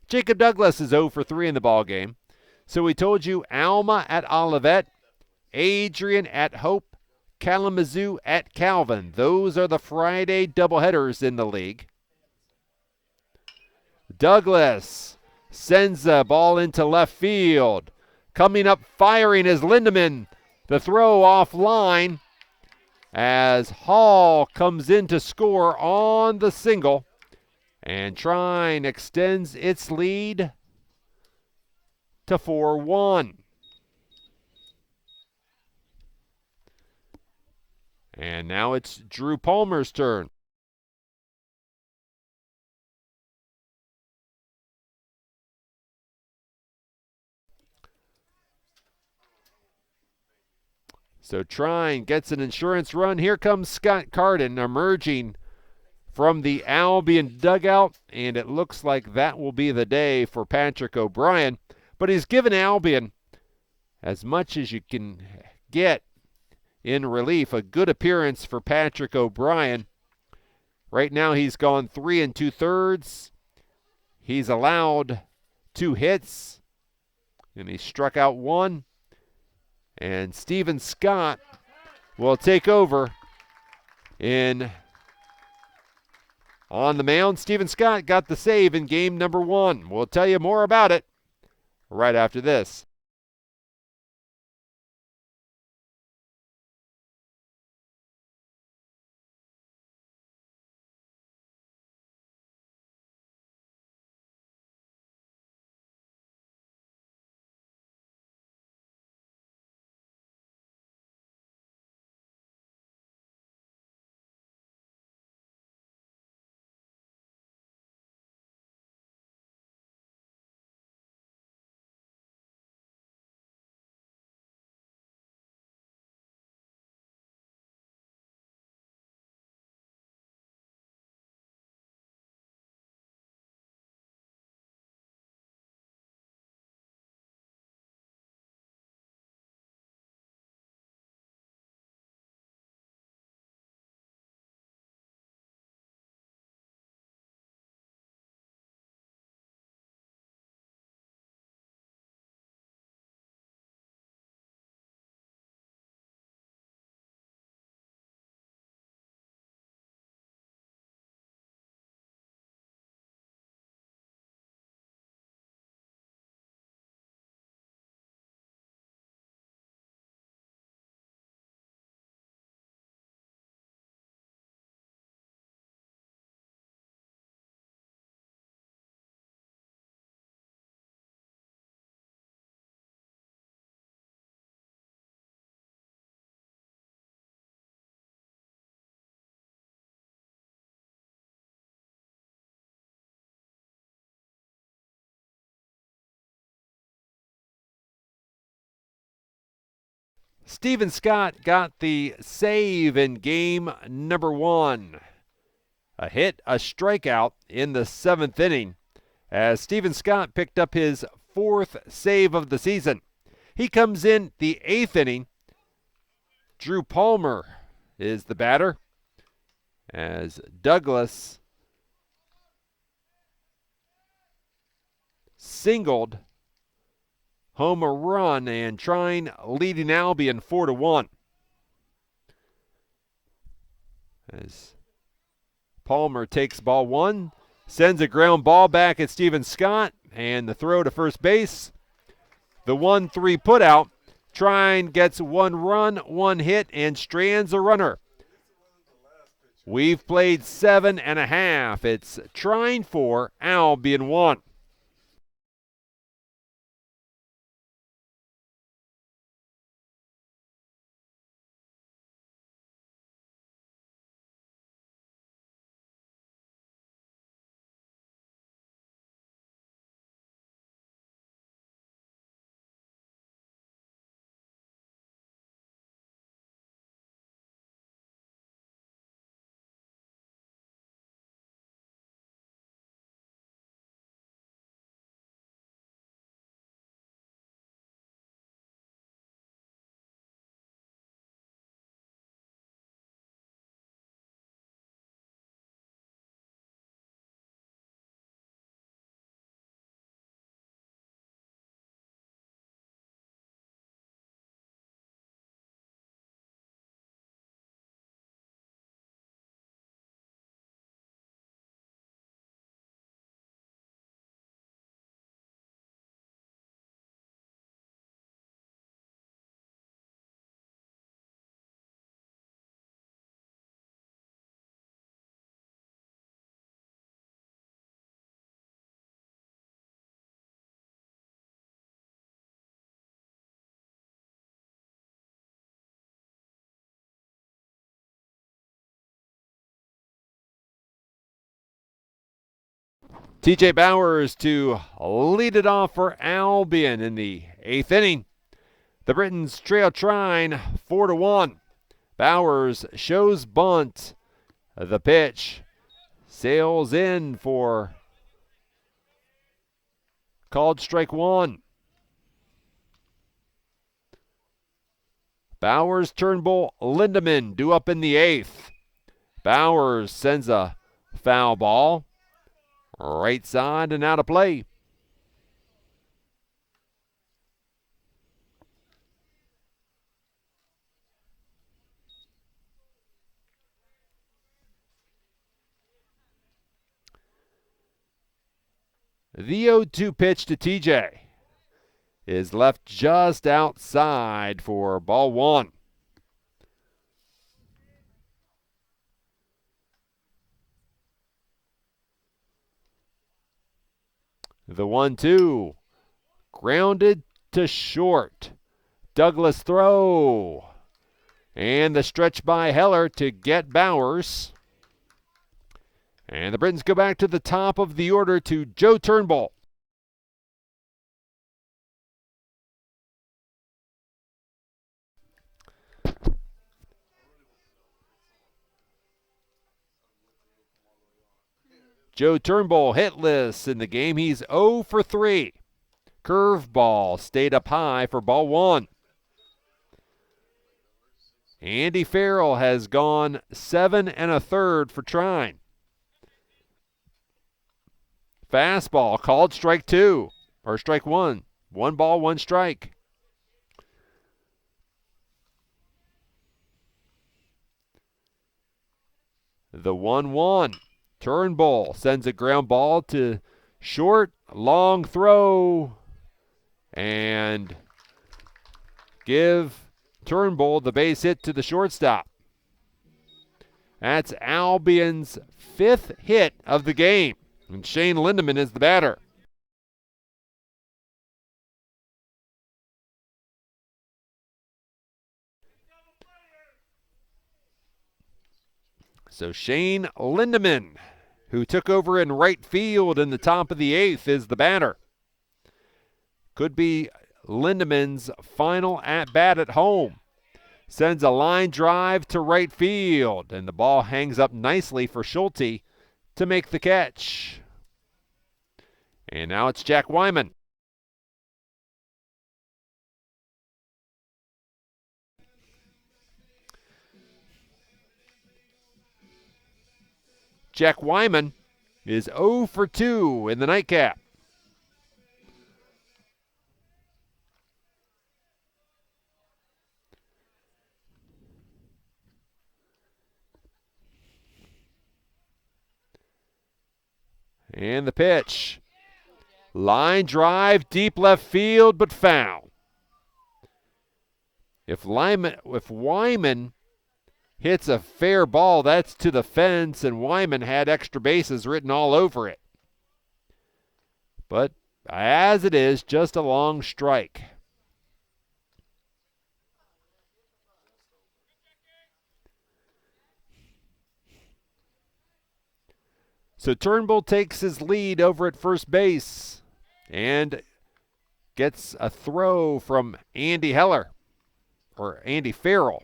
Jacob Douglas is 0 for 3 in the ballgame. So we told you Alma at Olivet, Adrian at Hope, Kalamazoo at Calvin. Those are the Friday doubleheaders in the league. Douglas sends the ball into left field. Coming up firing is Lindemann. The throw offline as Hall comes in to score on the single. And Trine extends its lead to 4-1. And now it's Drew Palmer's turn. So Trine gets an insurance run. Here comes Scott Carden emerging from the Albion dugout, and it looks like that will be the day for Patrick O'Brien. But he's given Albion as much as you can get in relief. A good appearance for Patrick O'Brien. Right now he's gone 3 2/3. He's allowed 2 hits, and he struck out 1. And Steven Scott will take over on the mound. Steven Scott got the save in game number 1. We'll tell you more about it right after this. Stephen Scott got the save in game number 1. A hit, a strikeout in the 7th inning as Stephen Scott picked up his 4th save of the season. He comes in the 8th inning. Drew Palmer is the batter as Douglas singled home a run and Trine leading Albion 4-1. As Palmer takes ball 1, sends a ground ball back at Stephen Scott, and the throw to first base. The 1-3 putout. Trine gets 1 run, 1 hit, and strands a runner. We've played 7.5. It's Trine 4, Albion 1. TJ Bowers to lead it off for Albion in the 8th inning. The Britons trail Trine 4-1. Bowers shows bunt. The pitch sails in for called strike 1. Bowers, Turnbull, Lindemann due up in the 8th. Bowers sends a foul ball. Right side and out of play. The 0-2 pitch to TJ is left just outside for ball 1. The 1-2, grounded to short. Douglas throw. And the stretch by Heller to get Bowers. And the Britons go back to the top of the order to Joe Turnbull. Joe Turnbull hitless in the game. He's 0 for 3. Curveball stayed up high for ball 1. Andy Farrell has gone 7 1/3 for Trine. Fastball called strike 2, or strike 1. 1 ball, 1 strike. The 1-1. Turnbull sends a ground ball to short, long throw, and give Turnbull the base hit to the shortstop. That's Albion's 5th hit of the game, and Shane Lindemann is the batter. So Shane Lindemann, who took over in right field in the top of the 8th, is the batter. Could be Lindemann's final at-bat at home. sends a line drive to right field, and the ball hangs up nicely for Schulte to make the catch. And now it's Jack Wyman. Jack Wyman is 0 for 2 in the nightcap. And the pitch. Line drive, deep left field, but foul. If Wyman hits a fair ball, that's to the fence, and Wyman had extra bases written all over it. But as it is, just a long strike. So Turnbull takes his lead over at first base and gets a throw from Andy Heller, or Andy Farrell.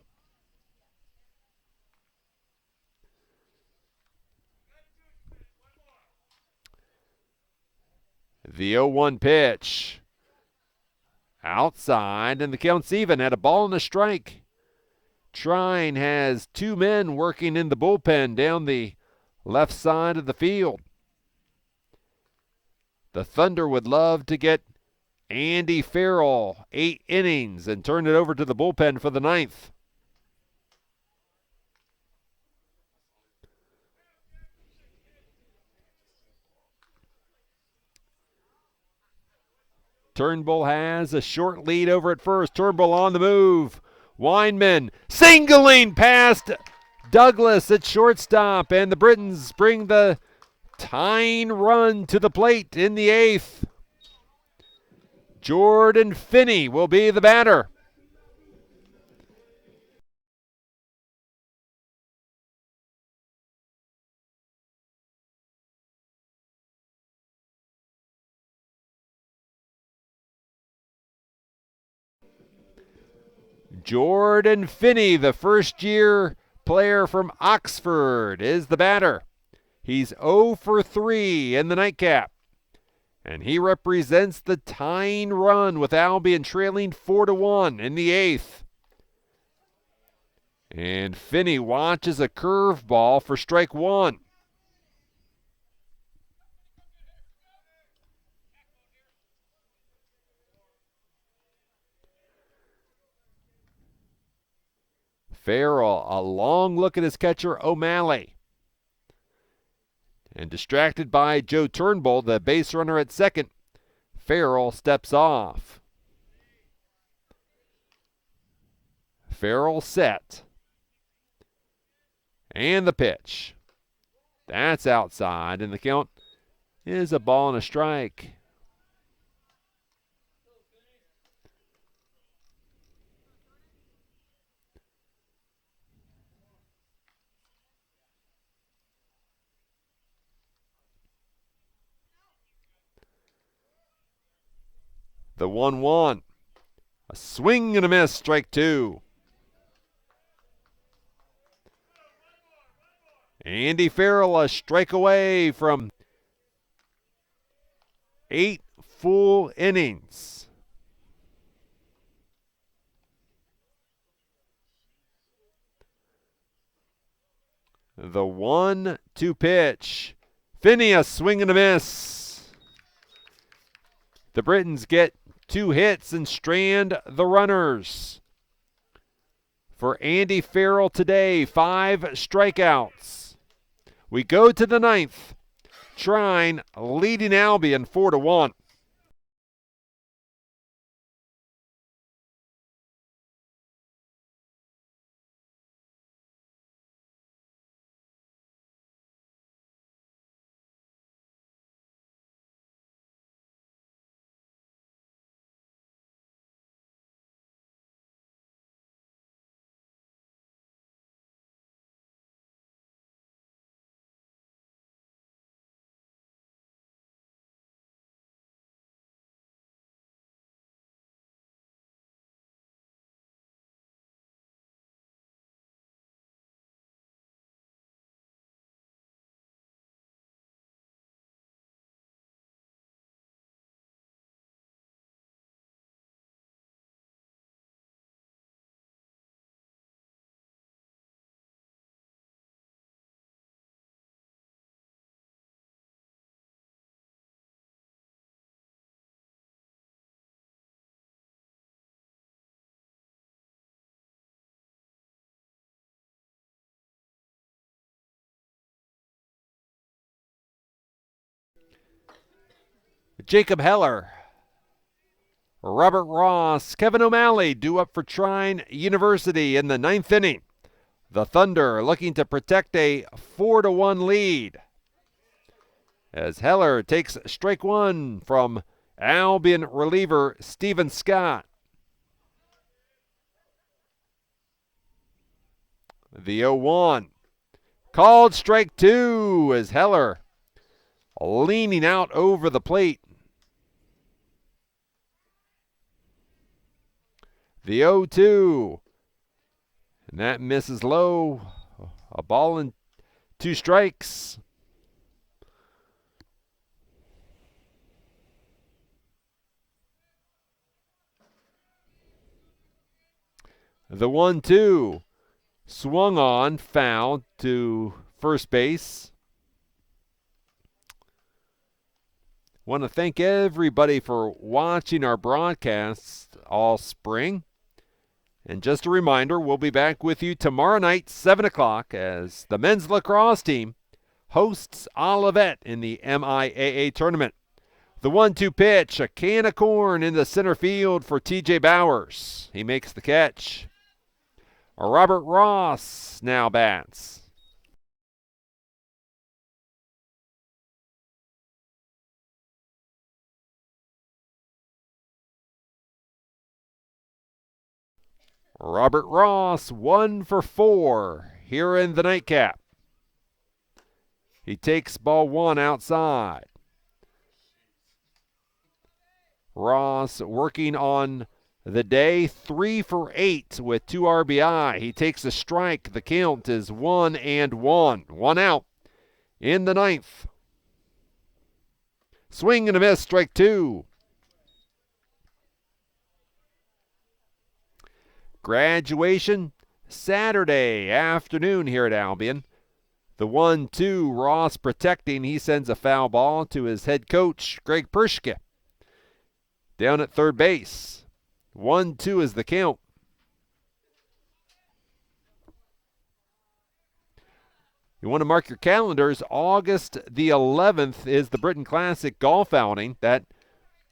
The 0-1 pitch. Outside, and the count's even at a ball and a strike. Trine has two men working in the bullpen down the left side of the field. The Thunder would love to get Andy Farrell 8 innings and turn it over to the bullpen for the 9th. Turnbull has a short lead over at first. Turnbull on the move. Weinman singling past Douglas at shortstop, and the Britons bring the tying run to the plate in the 8th. Jordan Finney will be the batter. Jordan Finney, the first-year player from Oxford, is the batter. He's 0 for 3 in the nightcap, and he represents the tying run with Albion trailing 4-1 in the 8th. And Finney watches a curveball for strike 1. Farrell, a long look at his catcher, O'Malley. And distracted by Joe Turnbull, the base runner at second, Farrell steps off. Farrell set. And the pitch. That's outside, and the count is a ball and a strike. The 1-1. A swing and a miss, strike 2. Andy Farrell a strike away from 8 full innings. The 1-2 pitch. Finney a swing and a miss. The Britons get 2 hits and strand the runners. For Andy Farrell today, 5 strikeouts. We go to the 9th. Trine leading Albion 4-1. Jacob Heller, Robert Ross, Kevin O'Malley due up for Trine University in the 9th inning. The Thunder looking to protect a 4-1 lead as Heller takes strike one from Albion reliever Stephen Scott. The 0-1. Called strike two as Heller leaning out over the plate. The 0-2. And that misses low. A ball and 2 strikes. The 1-2. Swung on, foul to first base. Want to thank everybody for watching our broadcasts all spring. And just a reminder, we'll be back with you tomorrow night, 7 o'clock, as the men's lacrosse team hosts Olivet in the MIAA tournament. The 1-2 pitch, a can of corn in the center field for TJ Bowers. He makes the catch. Robert Ross now bats. Robert Ross, 1 for 4 here in the nightcap. He takes ball 1 outside. Ross working on the day, 3 for 8 with 2 RBI. He takes a strike. The count is 1-1. 1 out in the 9th. Swing and a miss, strike 2. Graduation Saturday afternoon here at Albion. The 1-2, Ross protecting. He sends a foul ball to his head coach, Greg Pershke, down at third base. 1-2 is the count. You want to mark your calendars. August the 11th is the Britain Classic golf outing. That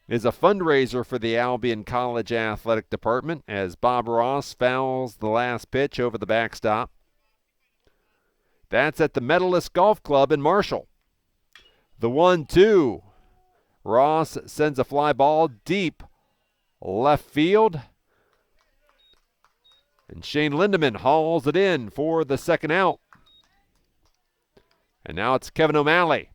is a fundraiser for the Albion College Athletic Department as Bob Ross fouls the last pitch over the backstop. That's at the Medalist Golf Club in Marshall. The 1-2. Ross sends a fly ball deep left field. And Shane Lindeman hauls it in for the second out. And now it's Kevin O'Malley.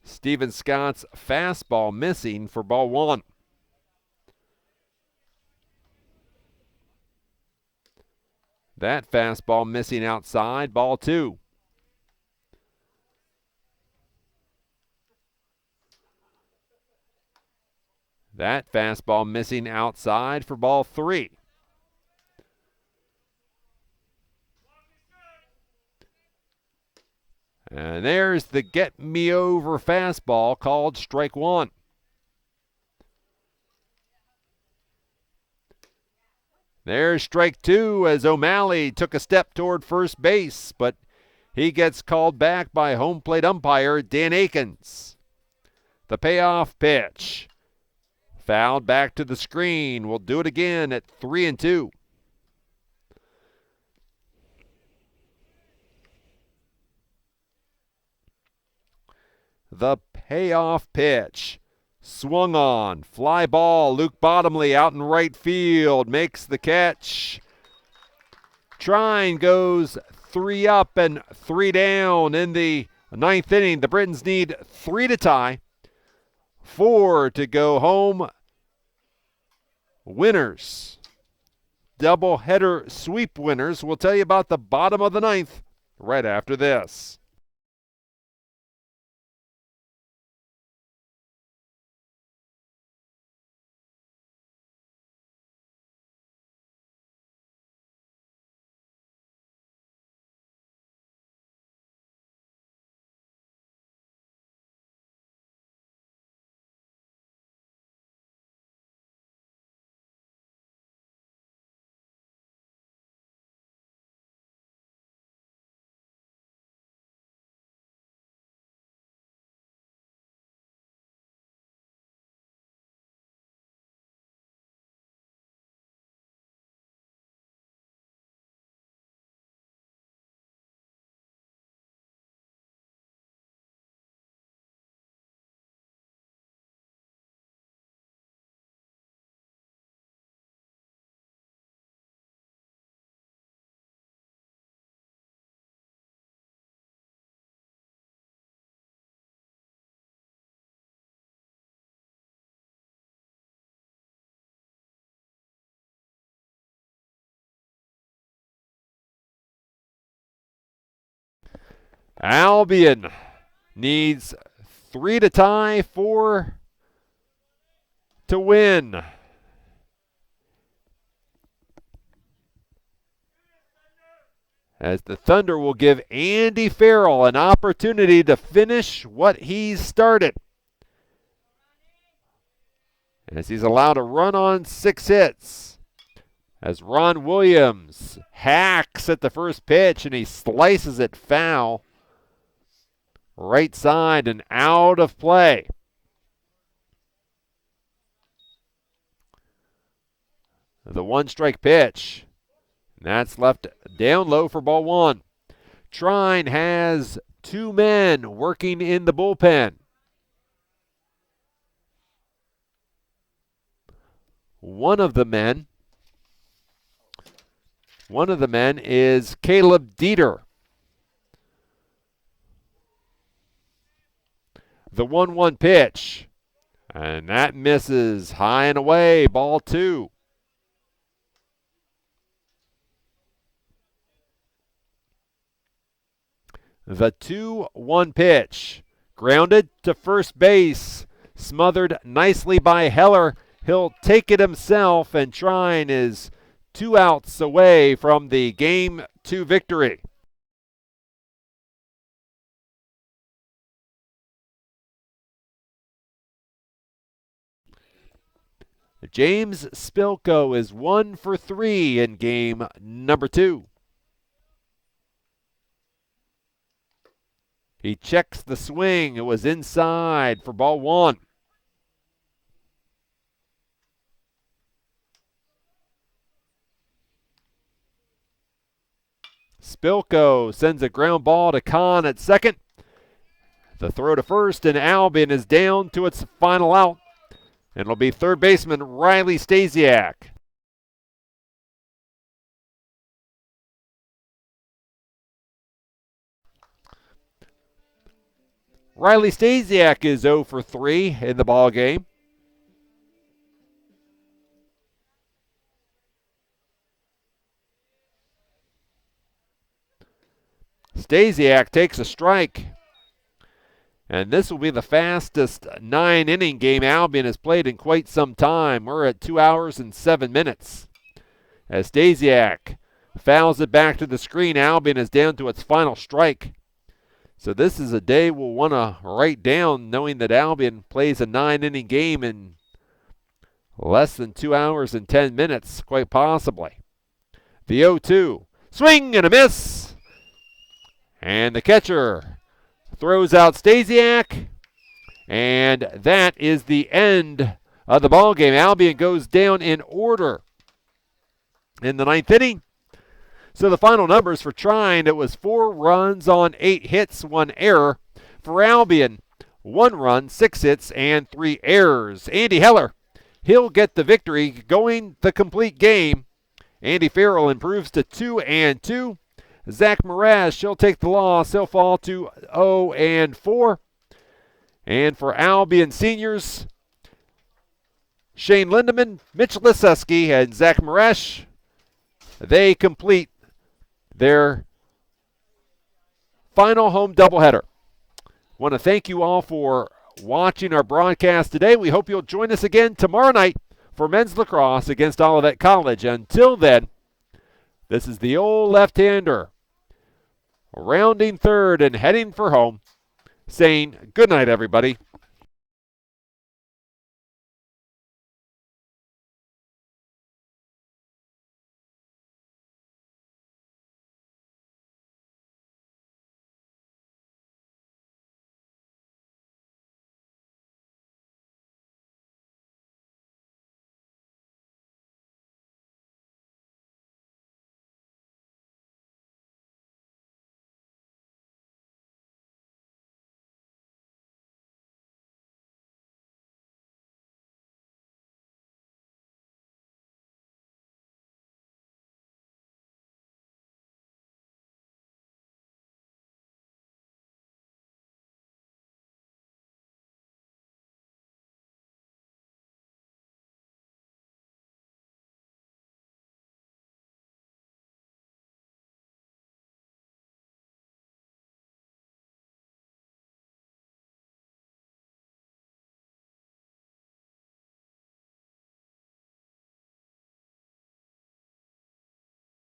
Stephen Scott's fastball missing for ball 1. That fastball missing outside, ball 2. That fastball missing outside for ball 3. And there's the get me over fastball called strike 1. There's strike 2 as O'Malley took a step toward first base, but he gets called back by home plate umpire Dan Akins. The payoff pitch. Fouled back to the screen. We'll do it again at 3-2. The payoff pitch. Swung on. Fly ball. Luke Bottomley out in right field. Makes the catch. Trine goes 3 up and 3 down in the 9th inning. The Britons need 3 to tie. 4 to go home. Winners. Doubleheader sweep winners. We'll tell you about the bottom of the 9th right after this. Albion needs 3 to tie, 4 to win. As the Thunder will give Andy Farrell an opportunity to finish what he's started. As he's allowed a run on 6 hits. As Ron Williams hacks at the first pitch and he slices it foul. Right side and out of play. The 1-strike pitch. That's left down low for ball 1. Trine has 2 men working in the bullpen. One of the men is Caleb Dieter. The 1-1 pitch. And that misses high and away, ball 2. The 2-1 pitch. Grounded to first base. Smothered nicely by Heller. He'll take it himself, and Trine is 2 outs away from the Game 2 victory. James Spilko is 1 for 3 in game number 2. He checks the swing. It was inside for ball 1. Spilko sends a ground ball to Kahn at second. The throw to first, and Albion is down to its final out. And it'll be third baseman Riley Stasiak. Riley Stasiak is 0 for 3 in the ball game. Stasiak takes a strike. And this will be the fastest 9-inning game Albion has played in quite some time. We're at 2 hours and 7 minutes. As Stasiak fouls it back to the screen, Albion is down to its final strike. So this is a day we'll want to write down, knowing that Albion plays a 9-inning game in less than 2 hours and 10 minutes, quite possibly. The 0-2. Swing and a miss. And the catcher throws out Stasiak. And that is the end of the ball game. Albion goes down in order in the 9th inning. So the final numbers for Trine, it was 4 runs on 8 hits, 1 error. For Albion, 1 run, 6 hits, and 3 errors. Andy Heller, he'll get the victory going the complete game. Andy Farrell improves to 2-2. Zach Marash, he'll take the loss. He'll fall to 0-4. And for Albion seniors, Shane Lindeman, Mitch Liseski, and Zach Marash, they complete their final home doubleheader. Want to thank you all for watching our broadcast today. We hope you'll join us again tomorrow night for men's lacrosse against Olivet College. Until then, this is the old left-hander rounding third and heading for home, saying good night, everybody.